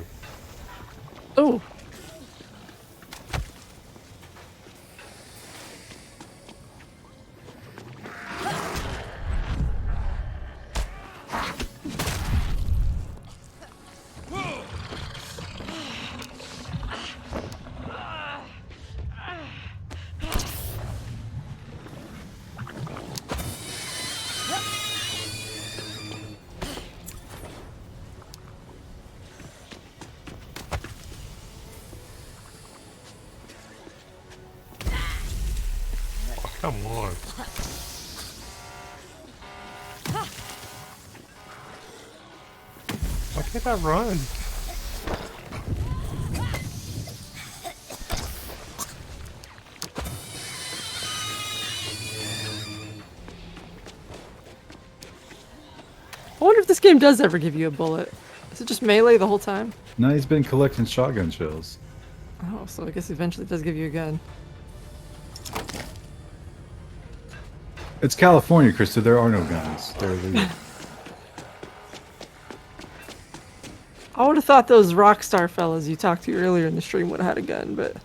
Oh. Come on. Why can't I run? I wonder if this game does ever give you a bullet. Is it just melee the whole time? No, he's been collecting shotgun shells. Oh, so I guess eventually it does give you a gun. It's California, Krista. There are no guns. They're illegal. I would have thought those Rockstar fellas you talked to earlier in the stream would have had a gun, but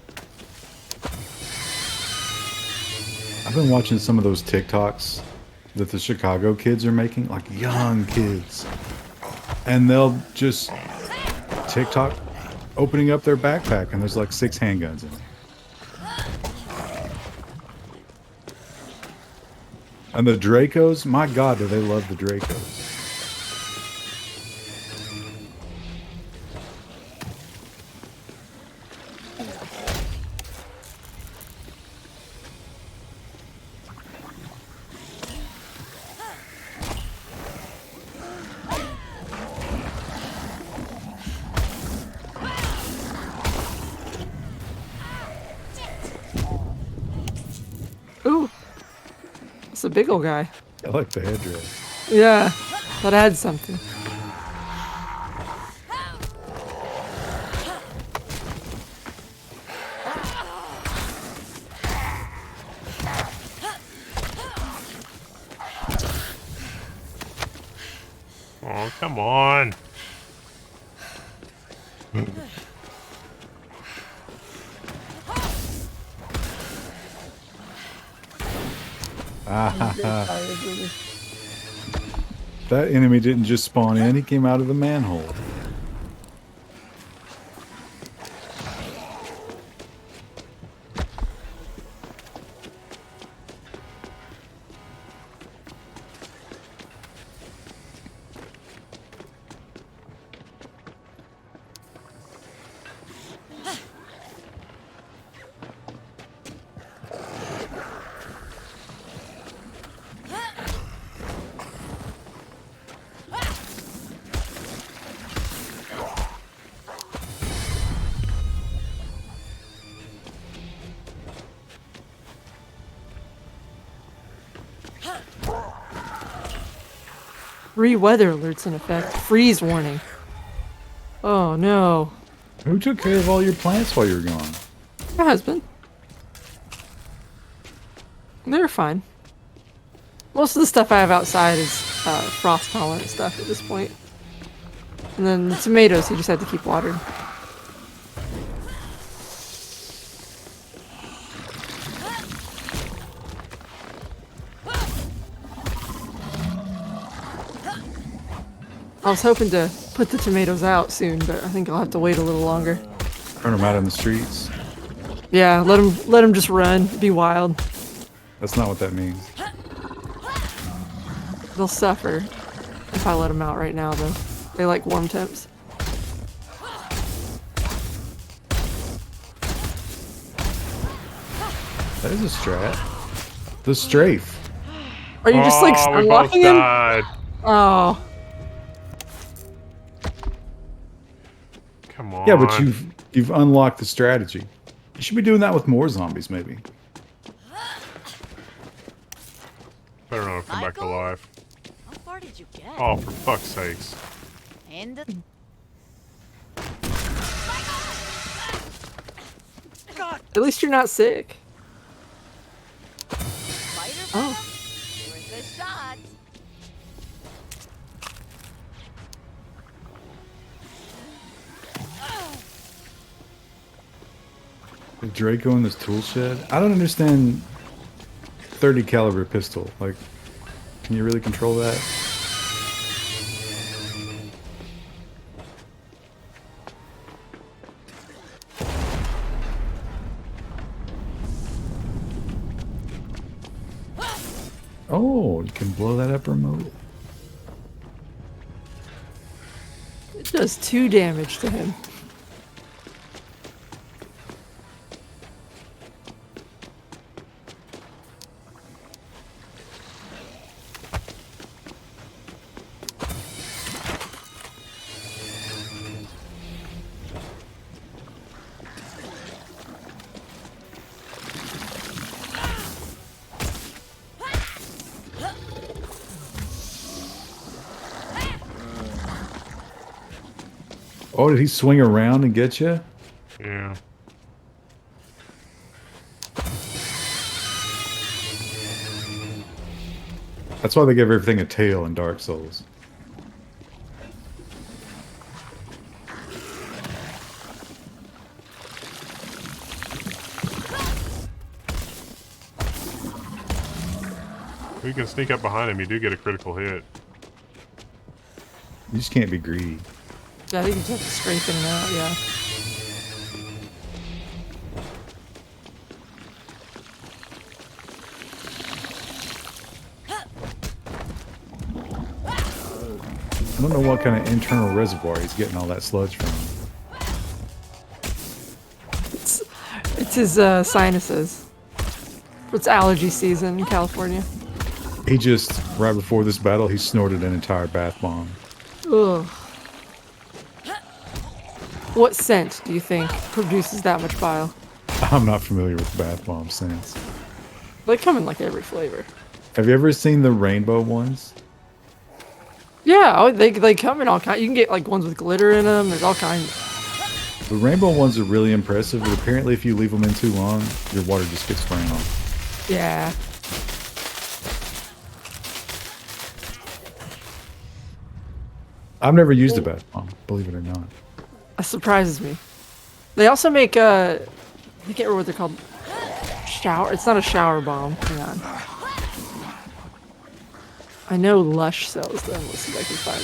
I've been watching some of those TikToks that the Chicago kids are making, like young kids. And they'll just TikTok opening up their backpack and there's like 6 handguns in it. And the Dracos, my God, do they love the Dracos. ooh, it's a big old guy. I like the headdress. Yeah, that adds something. Oh, come on. That enemy didn't just spawn in, he came out of the manhole. Three weather alerts in effect. Freeze warning. Oh no. Who took care of all your plants while you were gone? My husband. They're fine. Most of the stuff I have outside is frost tolerant stuff at this point. And then the tomatoes, you just have to keep watering. I was hoping to put the tomatoes out soon, but I think I'll have to wait a little longer. Turn them out in the streets. Yeah, let them just run, be wild. That's not what that means. They'll suffer if I let them out right now, though. They like warm temps. That is a strat. The strafe. Are you just like we both unlocking him? died. Oh, Come on. Yeah, but you've unlocked the strategy. You should be doing that with more zombies, maybe. Better not come back Michael? alive. How far did you get? Oh, for fuck's sakes. In the... at least you're not sick. Spider Oh. Worth a shot. The Draco in this tool shed. I don't understand 30 caliber pistol. Like, can you really control that? Oh, you can blow that up remotely. It does 2 damage to him. Oh, did he swing around and get you? Yeah. That's why they give everything a tail in Dark Souls. If you can sneak up behind him, you do get a critical hit. You just can't be greedy. Yeah, I think you just have to scrape in and out, yeah. I don't know what kind of internal reservoir he's getting all that sludge from. It's his sinuses. It's allergy season in California. He just, right before this battle, he snorted an entire bath bomb. Ugh. What scent do you think produces that much bile? I'm not familiar with bath bomb scents. They come in like every flavor. Have you ever seen the rainbow ones? Yeah, oh, they come in all kinds. You can get like ones with glitter in them. There's all kinds. The rainbow ones are really impressive, but apparently if you leave them in too long, your water just gets brown. Yeah. I've never used a bath bomb, believe it or not. That surprises me. They also make I can't remember what they're called. Shower. It's not a shower bomb. Hang on. I know Lush sells them. Let's see if I can find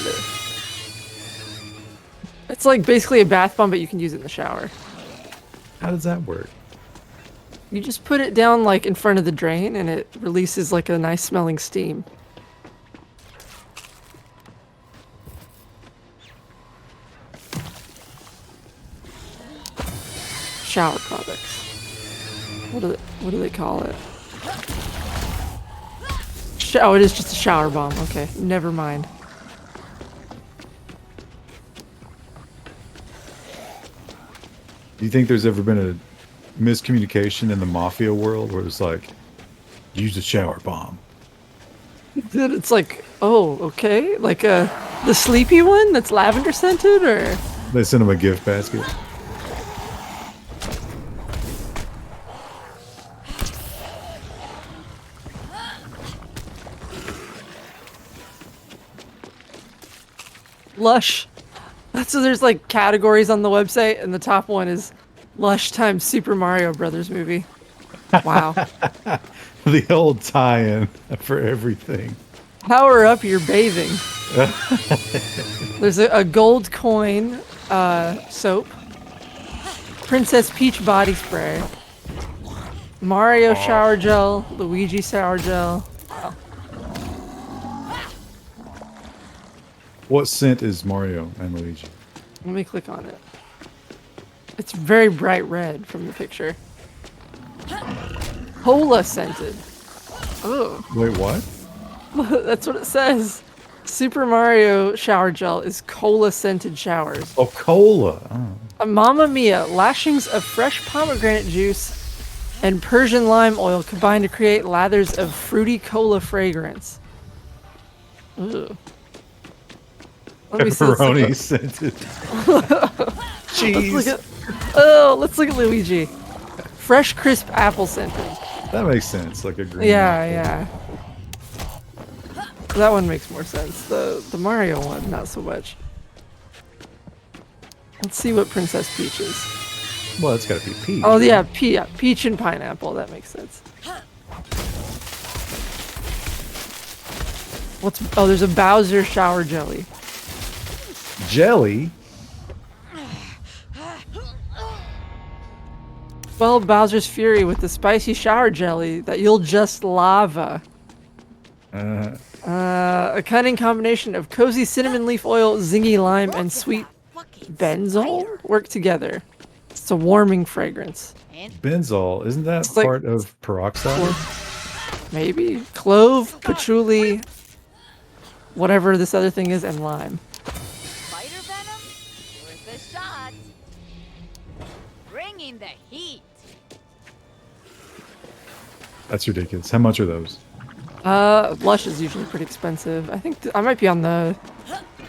it. It's like basically a bath bomb, but you can use it in the shower. How does that work? You just put it down like in front of the drain, and it releases like a nice smelling steam. Shower products. What do they call it? Oh, it is just a shower bomb. Okay, never mind. Do you think there's ever been a miscommunication in the mafia world where it's like, use a shower bomb? Then it's like, oh, okay, like the sleepy one that's lavender scented, or They send him a gift basket. Lush. So there's like categories on the website, and the top one is Lush times Super Mario Brothers movie. Wow. The old tie-in for everything. Power up your bathing. There's a gold coin soap. Princess Peach body spray. Mario shower gel. Luigi shower gel. Wow. What scent is Mario and Luigi? Let me click on it. It's very bright red from the picture. Cola scented. Oh. Wait, what? That's what it says. Super Mario shower gel is cola scented showers. Oh, cola. Oh. A Mamma Mia, lashings of fresh pomegranate juice and Persian lime oil combine to create lathers of fruity cola fragrance. Ooh. Let me see. Pepperoni scented. Cheese. Let's look at Luigi. Fresh, crisp apple scented. That makes sense. Like a green. Yeah. That one makes more sense. The Mario one, not so much. Let's see what Princess Peach is. Well, it's got to be peach. Oh yeah, peach and pineapple. That makes sense. There's a Bowser shower jelly. Jelly? Well, Bowser's Fury with the spicy shower jelly that you'll just lava. A cunning combination of cozy cinnamon leaf oil, zingy lime, and sweet benzol work together. It's a warming fragrance. Benzol, isn't that It's like- part of peroxide? Maybe. Clove, patchouli, whatever this other thing is, and lime. Spider venom? Worth a shot. Bringing the heat. That's ridiculous. How much are those? Lush is usually pretty expensive. I think I might be on the...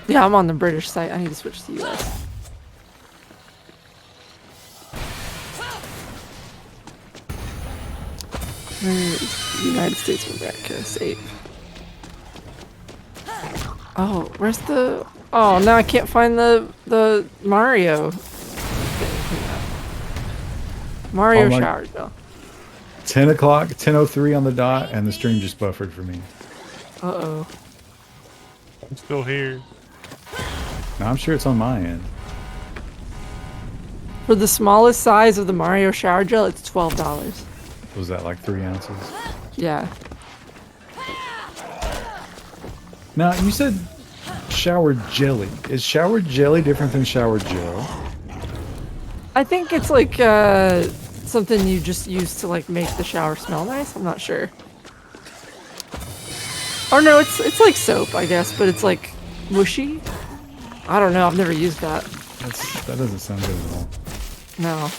Yeah, I'm on the British site. I need to switch to US. United States of America, save. Oh, where's the... Oh, now I can't find the Mario. Mario shower gel. 10 o'clock, 10:03 on the dot, and the stream just buffered for me. Uh-oh. I'm still here. No, I'm sure it's on my end. For the smallest size of the Mario shower gel, it's $12. Was that like 3 ounces? Yeah. Now, you said shower jelly. Is shower jelly different than shower gel? I think it's like something you just use to like make the shower smell nice. I'm not sure. Or no, it's like soap, I guess, but it's like mushy. I don't know. I've never used that. That doesn't sound good at all. No.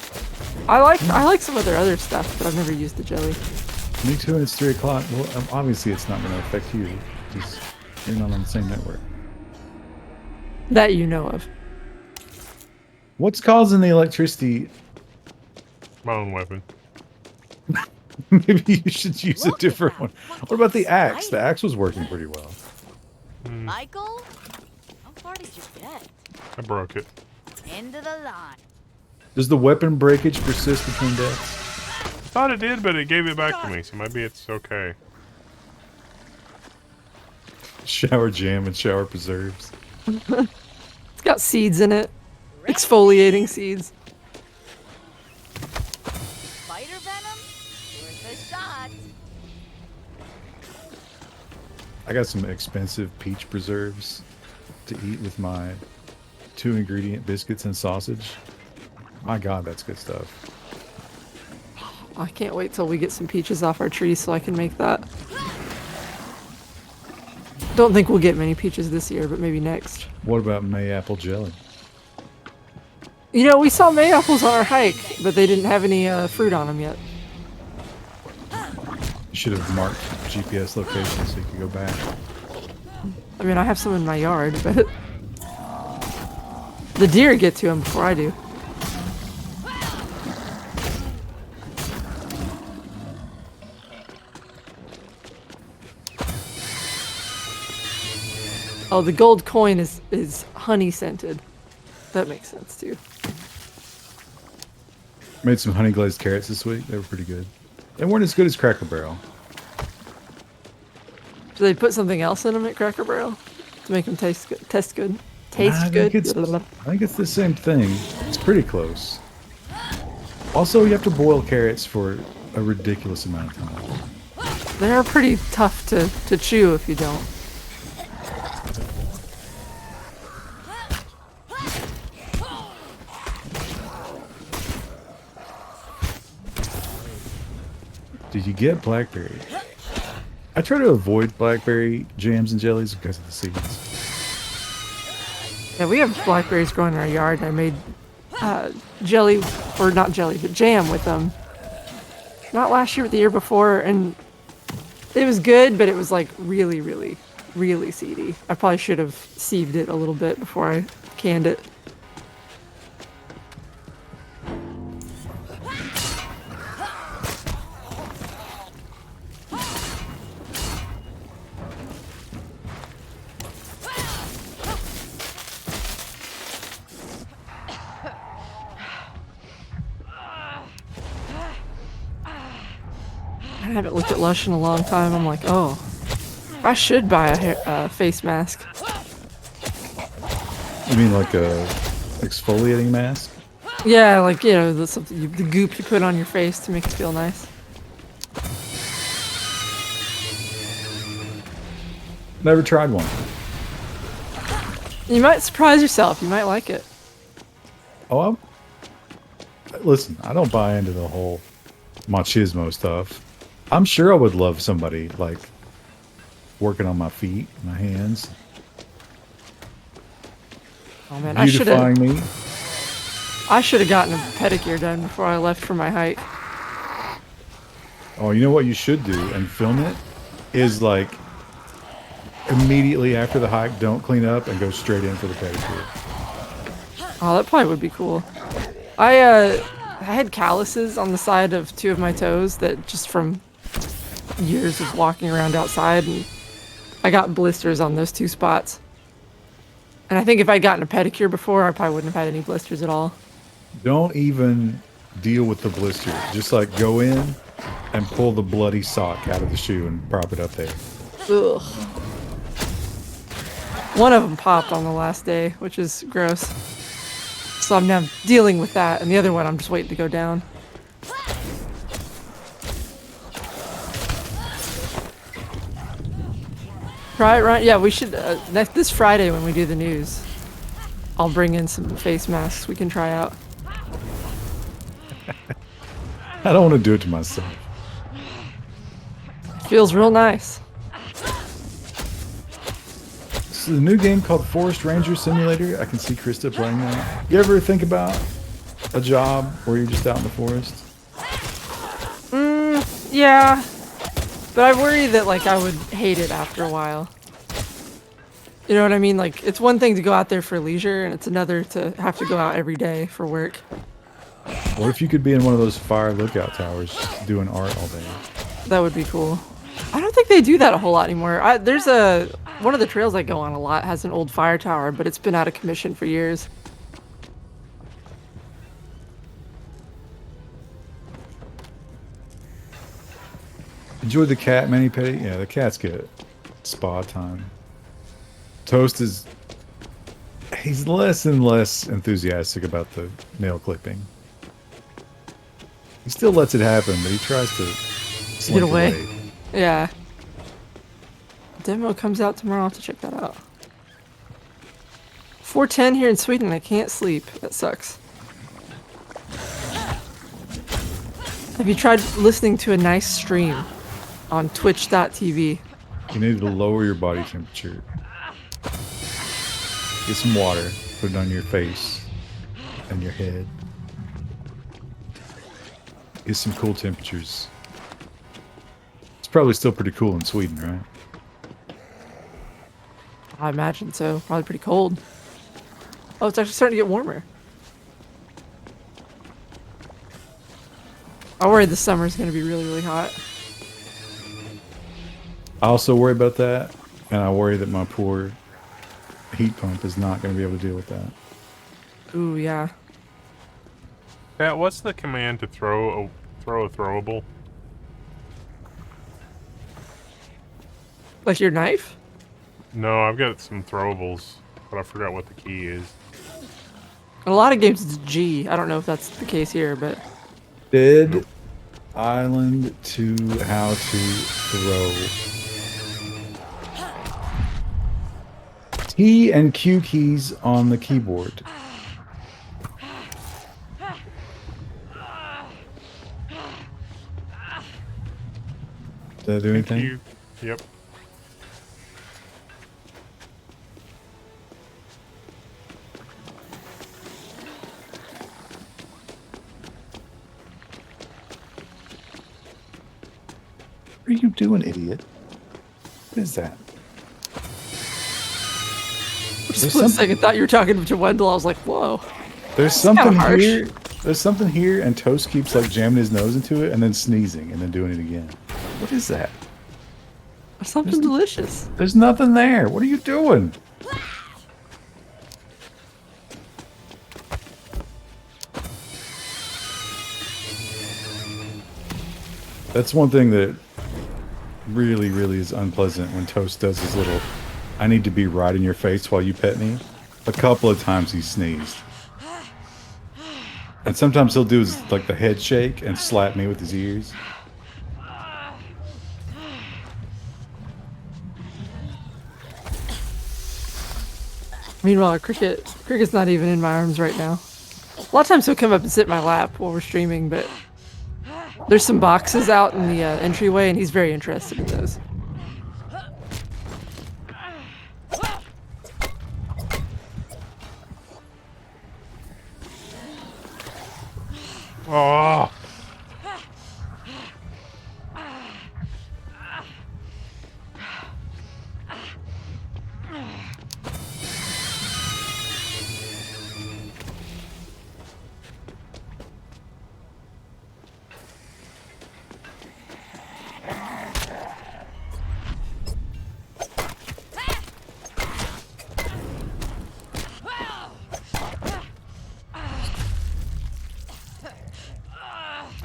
I like some of their other stuff, but I've never used the jelly. Me too, and it's 3 o'clock. Well, obviously it's not going to affect you. Because you're not on the same network. That you know of. What's causing the electricity? My own weapon. Maybe you should use a different one. What about the axe? The axe was working pretty well. Michael? How far did you get? I broke it. Into the line. Does the weapon breakage persist between deaths? I thought it did, but it gave it back to me, so maybe it's okay. Shower jam and shower preserves. It's got seeds in it. Exfoliating seeds. Spider venom? Worth a shot. I got some expensive peach preserves to eat with my 2-ingredient biscuits and sausage. My God, that's good stuff. I can't wait till we get some peaches off our tree so I can make that. Don't think we'll get many peaches this year, but maybe next. What about May apple jelly? You know, we saw May apples on our hike, but they didn't have any fruit on them yet. You should have marked GPS location so you could go back. I mean, I have some in my yard, but the deer get to them before I do. Oh, the gold coin is honey scented. That makes sense too. Made some honey glazed carrots this week. They were pretty good. They weren't as good as Cracker Barrel. Do they put something else in them at Cracker Barrel to make them taste good? Taste good. I think it's the same thing. It's pretty close. Also, you have to boil carrots for a ridiculous amount of time. They are pretty tough to chew if you don't. Did you get blackberry? I try to avoid blackberry jams and jellies because of the seeds. Yeah, we have blackberries growing in our yard, and I made jelly, or not jelly, but jam with them. Not last year, but the year before, and it was good, but it was like really, really, really seedy. I probably should have sieved it a little bit before I canned it. I haven't looked at Lush in a long time. I'm like, oh, I should buy a face mask. You mean like a exfoliating mask? Yeah, like, you know, the goop you put on your face to make it feel nice. Never tried one. You might surprise yourself. You might like it. Oh, listen, I don't buy into the whole machismo stuff. I'm sure I would love somebody like working on my feet, my hands. Oh man, beautifying me. I should have gotten a pedicure done before I left for my hike. Oh, you know what you should do and film it is like immediately after the hike, don't clean up and go straight in for the pedicure. Oh, that probably would be cool. I had calluses on the side of 2 of my toes that just from years of walking around outside, and I got blisters on those 2 spots. And I think if I'd gotten a pedicure before, I probably wouldn't have had any blisters at all. Don't even deal with the blister. Just like go in and pull the bloody sock out of the shoe and prop it up there. Ugh. One of them popped on the last day, which is gross. So I'm now dealing with that, and the other one I'm just waiting to go down. Right. Yeah, we should, this Friday when we do the news, I'll bring in some face masks we can try out. I don't want to do it to myself. Feels real nice. This is a new game called Forest Ranger Simulator. I can see Krista playing that. You ever think about a job where you're just out in the forest? Yeah. But I worry that, like, I would hate it after a while. You know what I mean? Like, it's one thing to go out there for leisure, and it's another to have to go out every day for work. What if you could be in one of those fire lookout towers doing art all day? That would be cool. I don't think they do that a whole lot anymore. There's one of the trails I go on a lot has an old fire tower, but it's been out of commission for years. Enjoy the cat mani-pedi? Yeah, the cats get spa time. Toast is... He's less and less enthusiastic about the nail clipping. He still lets it happen, but he tries to slink Get away. Yeah. Demo comes out tomorrow. I'll have to check that out. 4:10 here in Sweden. I can't sleep. That sucks. Have you tried listening to a nice stream on twitch.tv? You need to lower your body temperature. Get some water, put it on your face and your head. Get some cool temperatures. It's probably still pretty cool in Sweden, right? I imagine so. Probably pretty cold. Oh, it's actually starting to get warmer. I worry this summer is going to be really, really hot. I also worry about that, and I worry that my poor heat pump is not going to be able to deal with that. Ooh, yeah. Pat, what's the command to throw a throwable? Like your knife? No, I've got some throwables, but I forgot what the key is. In a lot of games, it's G. I don't know if that's the case here, but Dead Island to how to throw. T and Q keys on the keyboard. Does that do anything? Q. Yep. What are you doing, idiot? What is that? for a split second, thought you were talking to Wendell. I was like, whoa. There's That's kinda something harsh. here. There's something here, and Toast keeps like jamming his nose into it and then sneezing and then doing it again. What is that? Something delicious. There's nothing there. What are you doing? That's one thing that really, really is unpleasant when Toast does his little, I need to be right in your face while you pet me. A couple of times he sneezed. And sometimes he'll do his, like the head shake and slap me with his ears. Meanwhile, Cricket's not even in my arms right now. A lot of times he'll come up and sit in my lap while we're streaming, but there's some boxes out in the entryway, and he's very interested in those. Oh.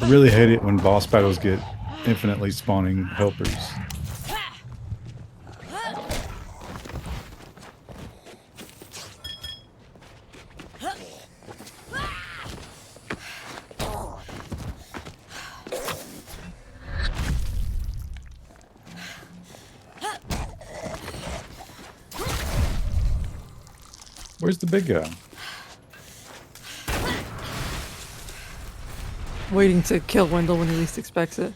I really hate it when boss battles get infinitely spawning helpers. Where's the big guy? Waiting to kill Wendell when he least expects it.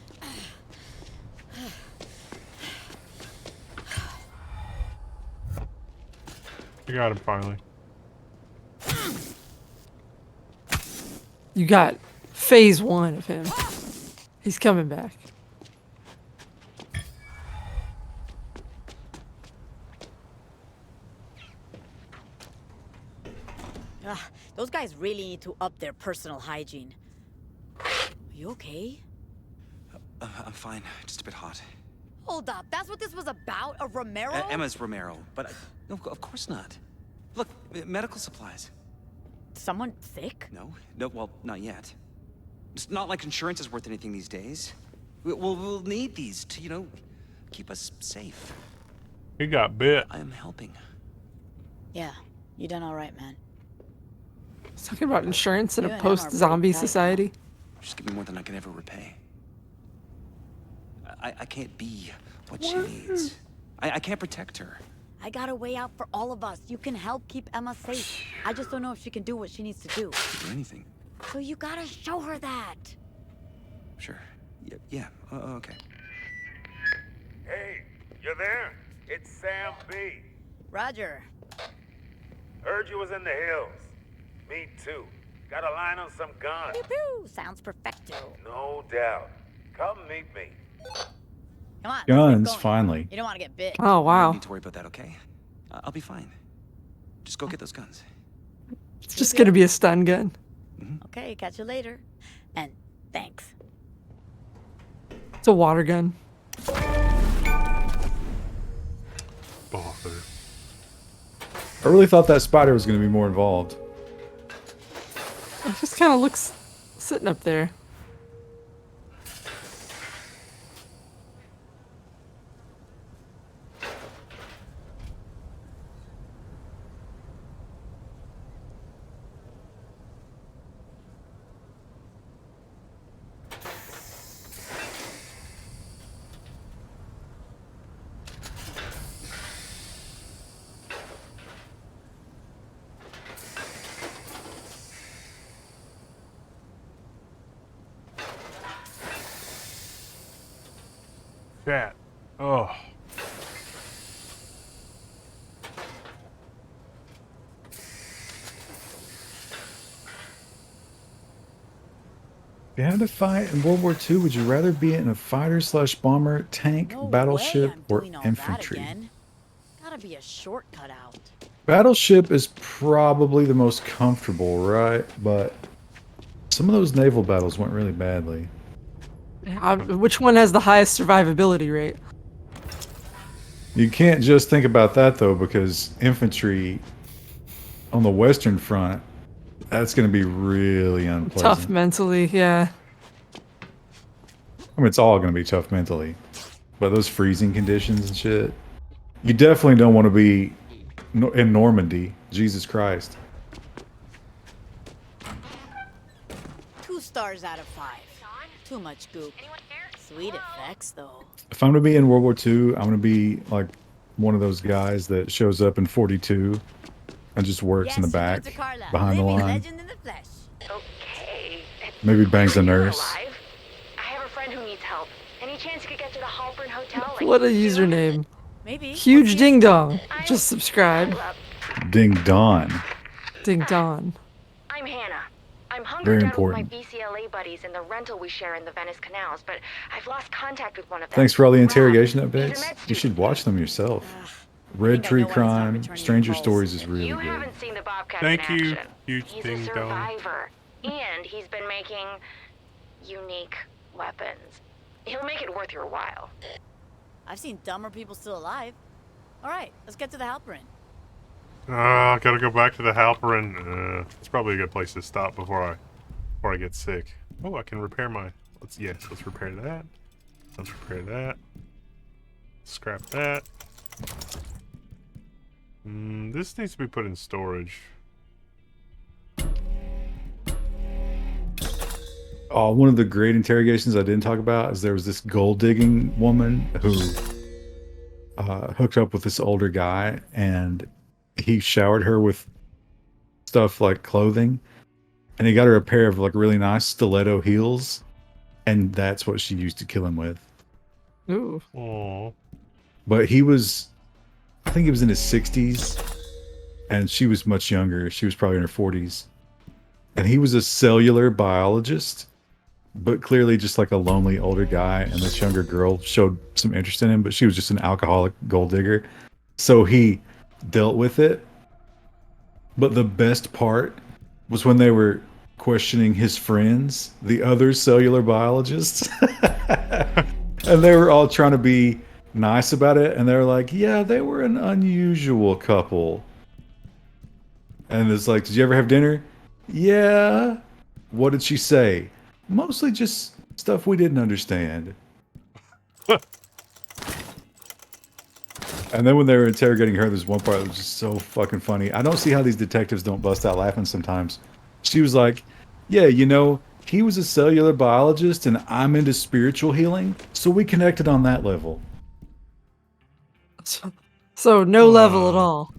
You got him finally. You got phase 1 of him. He's coming back. Those guys really need to up their personal hygiene. Are you okay? I'm fine. Just a bit hot. Hold up, that's what this was about? A Romero? Emma's Romero, but no, of course not. Look, medical supplies. Someone sick? No, well, not yet. It's not like insurance is worth anything these days. We'll need these to, you know, keep us safe. He got bit. I am helping. Yeah, you done all right, man. He's talking about insurance in You a and Emma are post-zombie pretty tight now. society. Just give me more than I can ever repay. I can't be what she needs. I can't protect her. I got a way out for all of us. You can help keep Emma safe. I just don't know if she can do what she needs to do. Do anything. So you gotta show her that. Sure. Yeah. Okay. Hey, you there? It's Sam B. Roger. Heard you was in the hills. Me too. Got a line on some guns. Pew pew. Sounds perfecto. No doubt. Come meet me. Come on. let's get Guns, going. finally. You don't want to get bit. Oh, You wow. don't need to worry about that, okay? I'll be fine. Just go get those guns. It's just going to be a stun gun. Okay, catch you later. And thanks. It's a water gun. Bother. I really thought that spider was going to be more involved. It just kind of looks sitting up there. Chat. Oh. If you had to fight in World War II, would you rather be in a fighter/bomber, tank, No battleship, way I'm or doing all infantry? that again. Gotta be a shortcut out. Battleship is probably the most comfortable, right? But some of those naval battles went really badly. Which one has the highest survivability rate? You can't just think about that though, because infantry on the Western Front, that's going to be really Tough unpleasant. mentally, yeah. I mean, it's all going to be tough mentally, but those freezing conditions and shit, you definitely don't want to be in Normandy. Jesus Christ. 2 stars out of 5. Too much goop. Sweet effects, though. If I'm going to be in World War II, I'm going to be like one of those guys that shows up in 42 and just works in the back behind the line. Okay. Maybe bangs a You're nurse. alive. I have a friend who needs help. Any chance you could get to the Halpern Hotel? Like, What a username. Maybe. Huge ding dong. Just subscribe. Ding Don. Ding dong. I'm Hannah. I'm Very hunkered down important. with my BCLA buddies in the rental we share in the Venice canals, but I've lost contact with one of them. Thanks for all the Rob. interrogation He's a updates. med You should watch them yourself. Red think I Tree know why he's not Crime, returning Stranger your calls. Stories is really You good. haven't seen the Bobcat Thank in you, action. huge He's ding a dong. survivor, and he's been making unique weapons. He'll make it worth your while. I've seen dumber people still alive. All right, let's get to the Halperin. I gotta go back to the Halperin. It's probably a good place to stop before I get sick. Oh, I can repair my. Let's repair that. Let's repair that. Scrap that. This needs to be put in storage. Oh, one of the great interrogations I didn't talk about is there was this gold digging woman who hooked up with this older guy, and he showered her with stuff like clothing, and he got her a pair of like really nice stiletto heels, and that's what she used to kill him with. Ooh. Aww. But he was, I think he was in his 60s, and she was much younger. She was probably in her 40s. And he was a cellular biologist, but clearly just like a lonely older guy. And this younger girl showed some interest in him, but she was just an alcoholic gold digger. So he dealt with it. But the best part was when they were questioning his friends, the other cellular biologists. And they were all trying to be nice about it, and they were like, yeah, they were an unusual couple. And it's like, did you ever have dinner? Yeah. What did she say? Mostly just stuff we didn't understand. And then when they were interrogating her, there's one part that was just so fucking funny. I don't see how these detectives don't bust out laughing sometimes. She was like, yeah, you know, he was a cellular biologist and I'm into spiritual healing, so we connected on that level. So no level at all.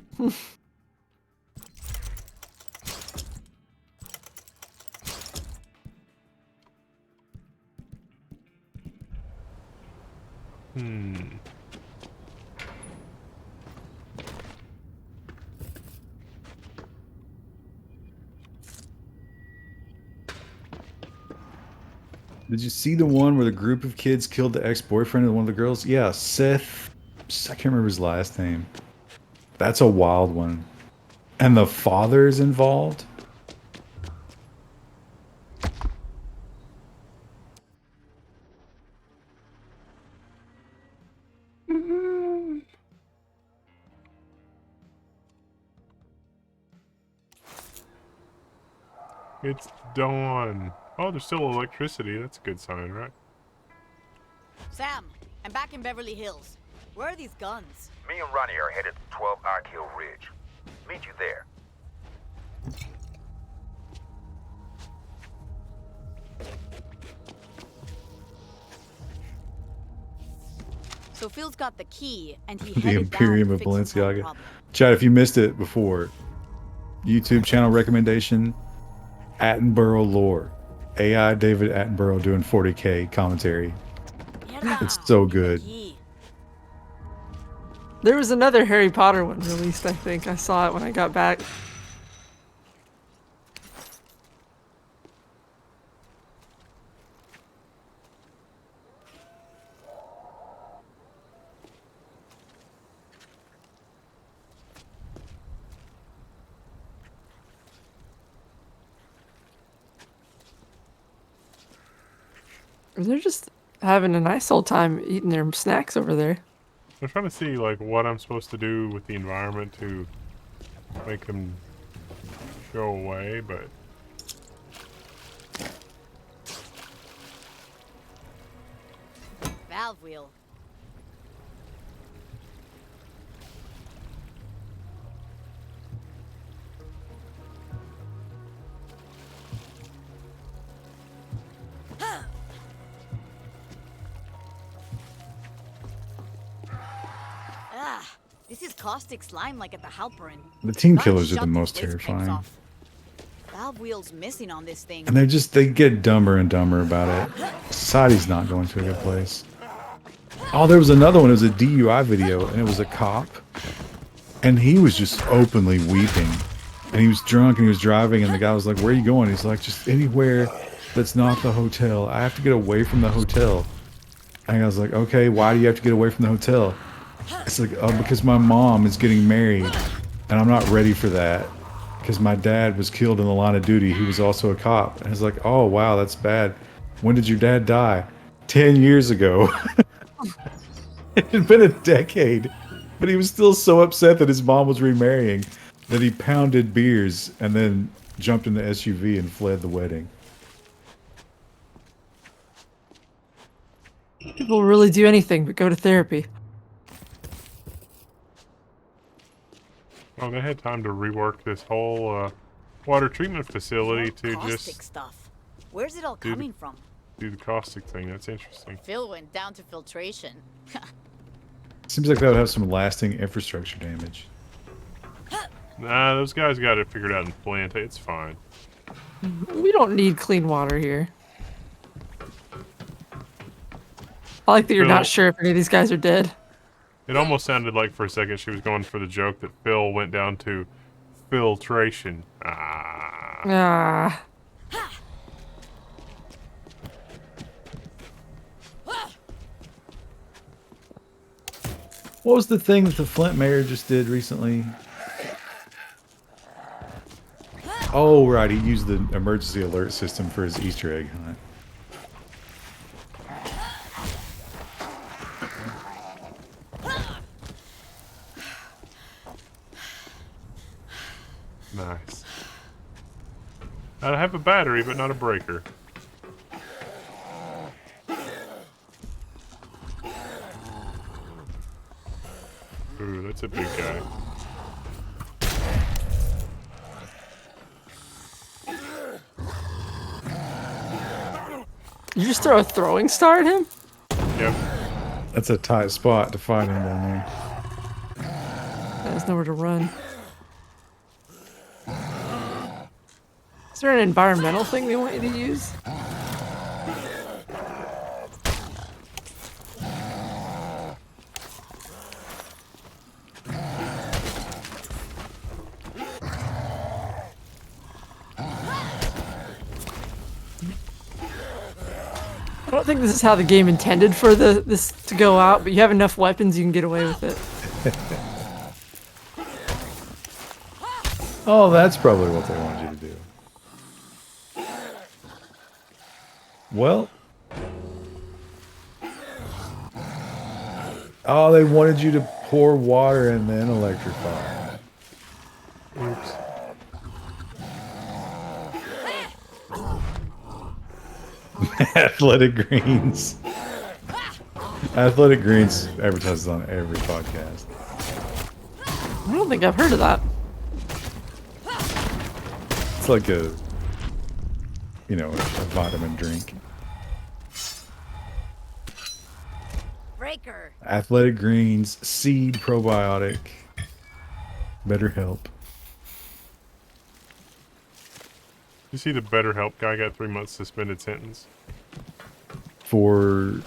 Did you see the one where the group of kids killed the ex-boyfriend of one of the girls? Yeah, Seth. I can't remember his last name. That's a wild one. And the father is involved? It's dawn. Oh, there's still electricity. That's a good sign, right? Sam, I'm back in Beverly Hills. Where are these guns? Me and Ronnie are headed to 12 Oak Hill Ridge. Meet you there. So Phil's got the key, and he The headed Imperium down of to fix the Balenciaga. problem. Chad, if you missed it before, YouTube channel recommendation, Attenborough lore. AI David Attenborough doing 40K commentary. It's so good. There was another Harry Potter one released, I think. I saw it when I got back. They're just having a nice old time eating their snacks over there. I'm trying to see like what I'm supposed to do with the environment to make them go away, but Valve wheel. Ah, this is caustic slime like at the Halperin. The team Gotta killers are shut the most waste pipes terrifying. off. Valve wheel's missing on this thing. And they get dumber and dumber about it. Society's not going to a good place. Oh, there was another one. It was a DUI video, and it was a cop. And he was just openly weeping. And he was drunk, and he was driving, and the guy was like, where are you going? He's like, just anywhere that's not the hotel. I have to get away from the hotel. And I was like, okay, why do you have to get away from the hotel? It's like, oh, because my mom is getting married, and I'm not ready for that. Because my dad was killed in the line of duty. He was also a cop. And I was like, oh, wow, that's bad. When did your dad die? 10 years ago. It had been a decade. But he was still so upset that his mom was remarrying that he pounded beers and then jumped in the SUV and fled the wedding. People really do anything but go to therapy. oh, they had time to rework this whole water treatment facility to Caustic just stuff. Where's it all do the- coming from? do the caustic thing. That's interesting. Phil went down to filtration. Seems like that would have some lasting infrastructure damage. Nah, those guys got it figured out in Flint. It's fine. We don't need clean water here. I like that you're Phil- not sure if any of these guys are dead. It almost sounded like for a second she was going for the joke that Phil went down to filtration. Ah. Ah. What was the thing that the Flint mayor just did recently? Oh, right. He used the emergency alert system for his Easter egg hunt. Nice. I have a battery, but not a breaker. Ooh, that's a big guy. You just throw a throwing star at him? Yep. That's a tight spot to find him down there. There's nowhere to run. Is there an environmental thing they want you to use? I don't think this is how the game intended for this to go out, but you have enough weapons you can get away with it. Oh, that's probably what they wanted you to do. Well. Oh, they wanted you to pour water and then electrify. Oops. Athletic Greens. Athletic Greens advertises on every podcast. I don't think I've heard of that. It's like a vitamin drink. Breaker. Athletic Greens, seed probiotic. Better help. You see the BetterHelp guy got 3 months suspended sentence For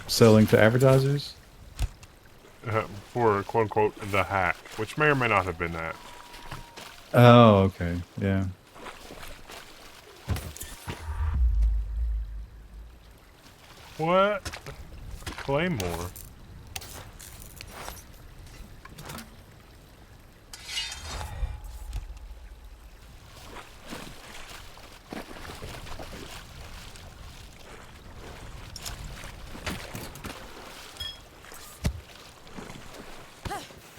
selling to advertisers? For quote unquote the hack, which may or may not have been that. Oh, okay. Yeah. What? Claymore.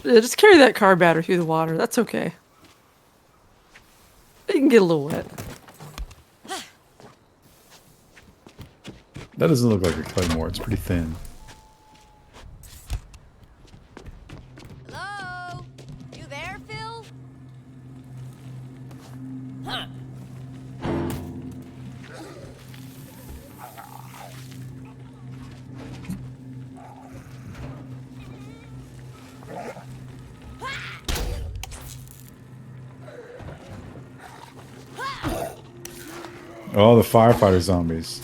Yeah, just carry that car battery through the water. That's okay. You can get a little wet. That doesn't look like a claymore. It's pretty thin. Hello? You there, Phil? Huh. Oh, the firefighter zombies.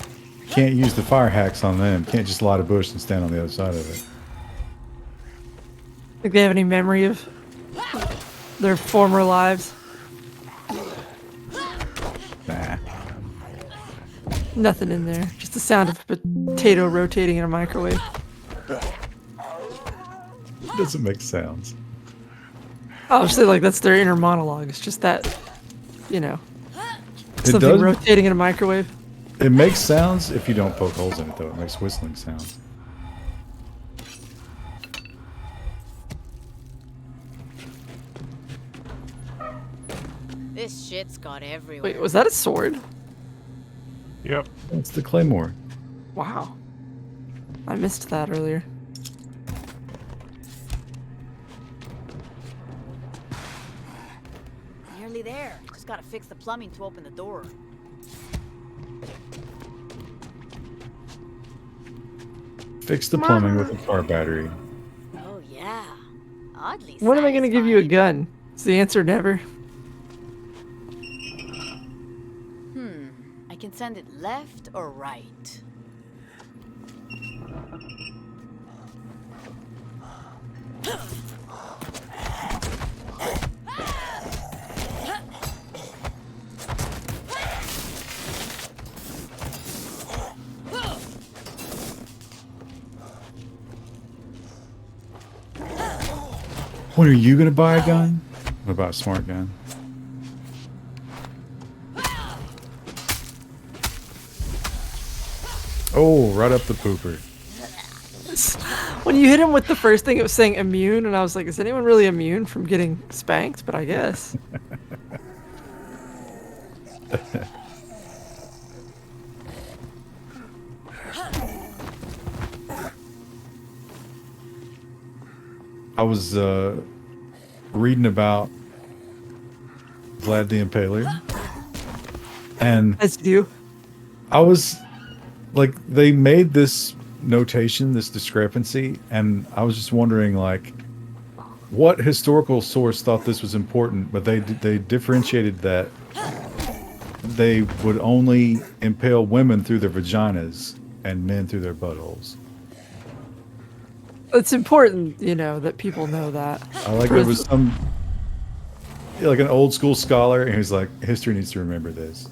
Can't use the fire hacks on them. Can't just light a bush and stand on the other side of it. Think they have any memory of their former lives? Nah. Nothing in there. Just the sound of a potato rotating in a microwave. It doesn't make sounds. Obviously, like, that's their inner monologue. It's just that, something does- rotating in a microwave. It makes sounds if you don't poke holes in it, though. It makes whistling sounds. This shit's got everywhere. Wait, was that a sword? Yep. It's the claymore. Wow. I missed that earlier. Nearly there. Just gotta fix the plumbing to open the door. Fix the plumbing with a car battery. Oh yeah. Oddly When am I going to give you a gun? Is the answer never? I can send it left or right. When are you gonna buy a gun? What about a smart gun? Oh, right up the pooper. When you hit him with the first thing, it was saying immune, and I was like, is anyone really immune from getting spanked? But I guess. I was reading about Vlad the Impaler, and as you do, I was like, they made this notation, this discrepancy, and I was just wondering, like, what historical source thought this was important, but they differentiated that they would only impale women through their vaginas and men through their buttholes. It's important, that people know that. I like there was some, like an old school scholar, and he was like, history needs to remember this.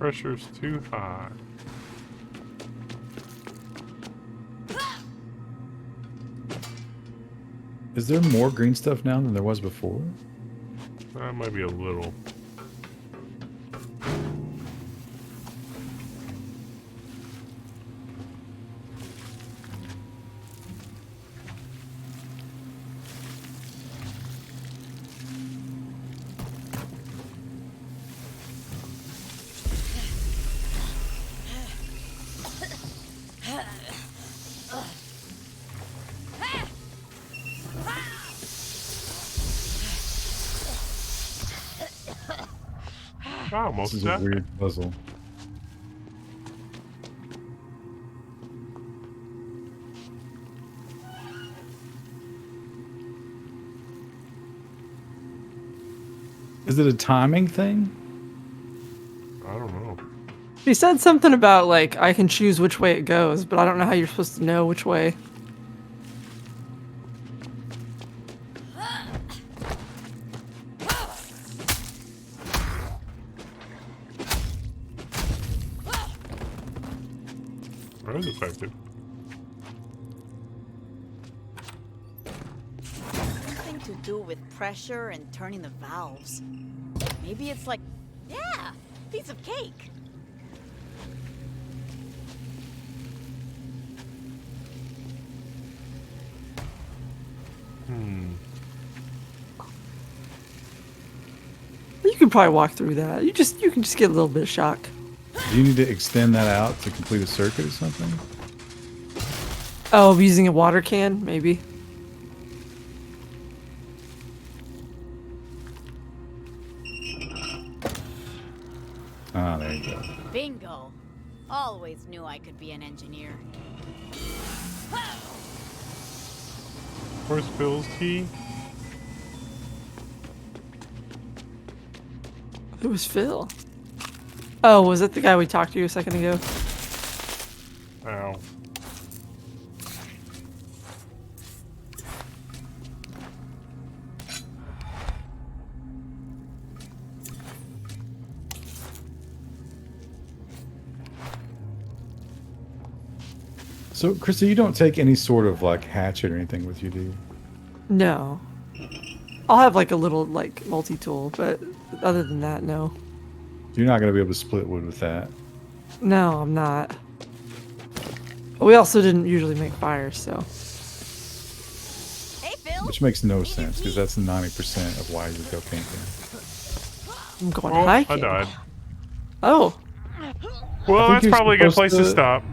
Pressure's too high. Is there more green stuff now than there was before? Might be a little. This is a weird puzzle. Is it a timing thing? I don't know. He said something about, like, I can choose which way it goes, but I don't know how you're supposed to know which way. That was effective. Something to do with pressure and turning the valves. Maybe it's like, yeah, piece of cake. You could probably walk through that. You can just get a little bit of shock. Do you need to extend that out to complete a circuit or something? Oh, using a water can, maybe. Ah, there you go. Bingo. Always knew I could be an engineer. Where's Phil's key? Who was Phil? Oh, was it the guy we talked to a second ago? Ow. So, Krista, you don't take any sort of like hatchet or anything with you, do you? No. I'll have like a little like multi-tool, but other than that, no. You're not going to be able to split wood with that. No, I'm not. We also didn't usually make fires, so. Hey, Phil. Which makes no sense because that's 90% of why you go camping. I'm going Oh, hiking. I died. Oh. Well, that's probably a good place to stop.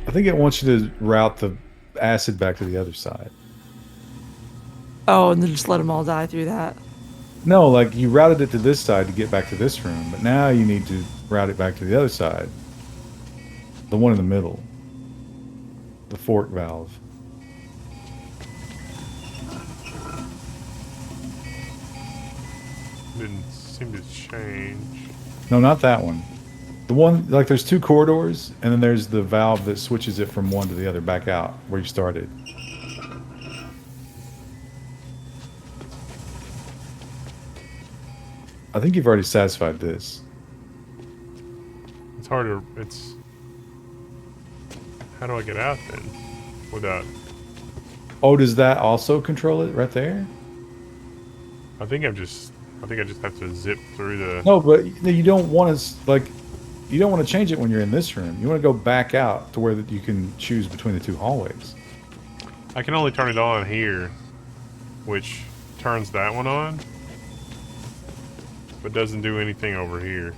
I think it wants you to route the acid back to the other side. Oh, and then just let them all die through that. No, like you routed it to this side to get back to this room, but now you need to route it back to the other side. The one in the middle. The fork valve. Didn't seem to change. No, not that one. The one, like there's two corridors, and then there's the valve that switches it from one to the other back out where you started. I think you've already satisfied this. It's harder. It's. How do I get out then? Without. Oh, does that also control it right there? I think I just have to zip through the. No, but you don't want to like. You don't want to change it when you're in this room. You want to go back out to where that you can choose between the two hallways. I can only turn it on here, which turns that one on, but doesn't do anything over here.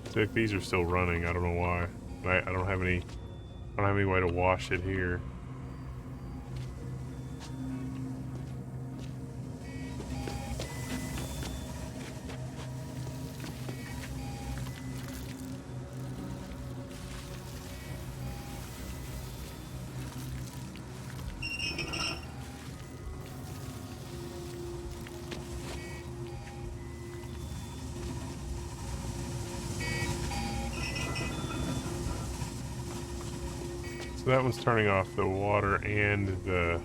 So if these are still running, I don't know why. I don't have any way to wash it here. So that one's turning off the water and the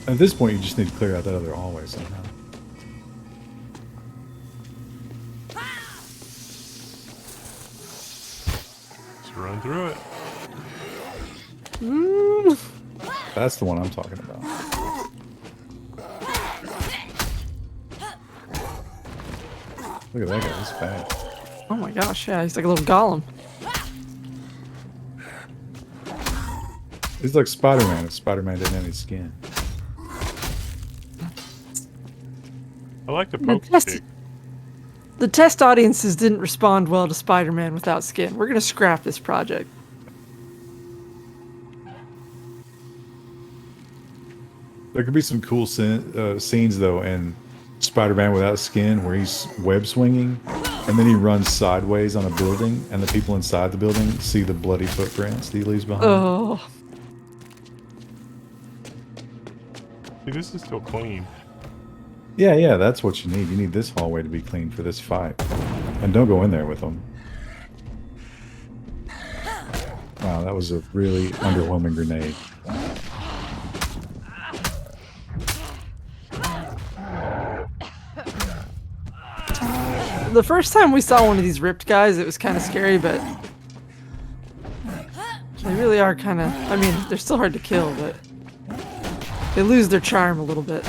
At this point, you just need to clear out that other hallway somehow. Just run through it. That's the one I'm talking about. Look at that guy, he's fast. Oh my gosh, yeah, he's like a little golem. He's like Spider-Man if Spider-Man didn't have any skin. I like the poke stick. The test audiences didn't respond well to Spider-Man without skin. We're gonna scrap this project. There could be some cool scenes though in Spider-Man without skin where he's web swinging and then he runs sideways on a building and the people inside the building see the bloody footprints that he leaves behind. Oh. See, this is still clean. Yeah, that's what you need. You need this hallway to be clean for this fight. And don't go in there with them. Wow, that was a really underwhelming grenade. The first time we saw one of these ripped guys, it was kind of scary, but they really are kind of, I mean, they're still hard to kill, but they lose their charm a little bit.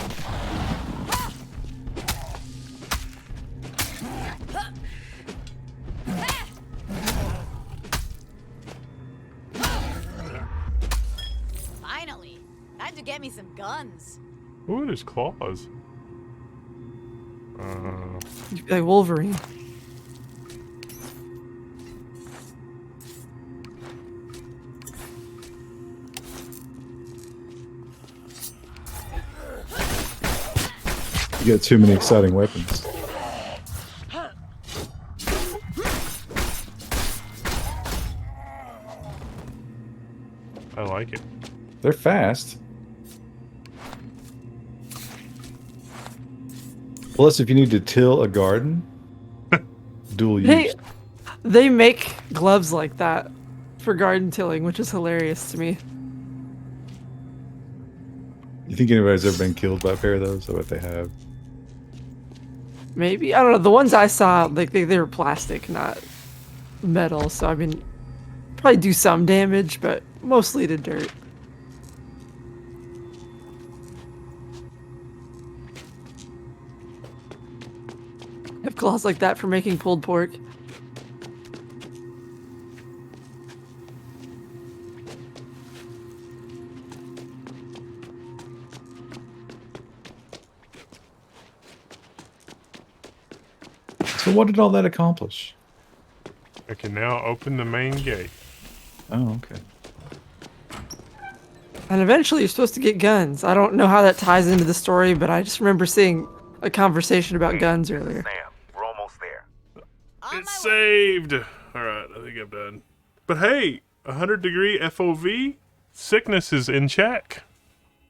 Finally, time to get me some guns. Ooh, there's claws. Like Wolverine. You got too many exciting weapons. I like it. They're fast. Plus, if you need to till a garden, dual use. They make gloves like that for garden tilling, which is hilarious to me. You think anybody's ever been killed by a pair of those? I bet they have. Maybe, I don't know. The ones I saw, like they were plastic, not metal. So I mean, probably do some damage, but mostly to dirt. Have claws like that for making pulled pork. So what did all that accomplish? I can now open the main gate. Oh, okay. And eventually you're supposed to get guns. I don't know how that ties into the story, but I just remember seeing a conversation about guns earlier. Sam, we're almost there. It's saved. All right, I think I'm done. But hey, 100-degree FOV, sickness is in check.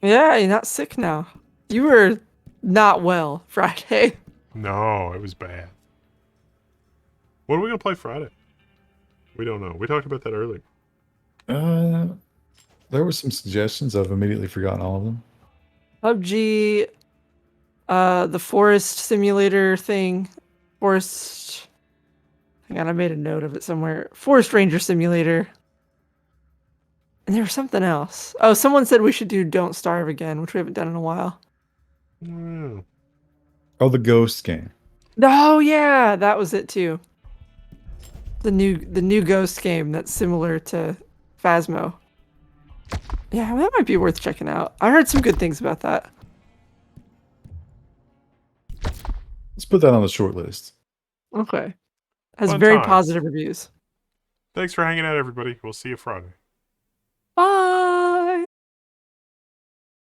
Yeah, you're not sick now. You were not well Friday. No, it was bad. What are we gonna play Friday? We don't know. We talked about that earlier. There were some suggestions. I've immediately forgotten all of them. PUBG, the forest simulator thing, forest. Hang on, I made a note of it somewhere. Forest Ranger Simulator. And there was something else. Oh, someone said we should do Don't Starve again, which we haven't done in a while. Mm. Oh, the Ghost game. Oh yeah, that was it too. The new Ghost game that's similar to Phasmo. Yeah, that might be worth checking out. I heard some good things about that. Let's put that on the short list. Okay. Has Fun very times. positive reviews. Thanks for hanging out, everybody. We'll see you Friday. Bye.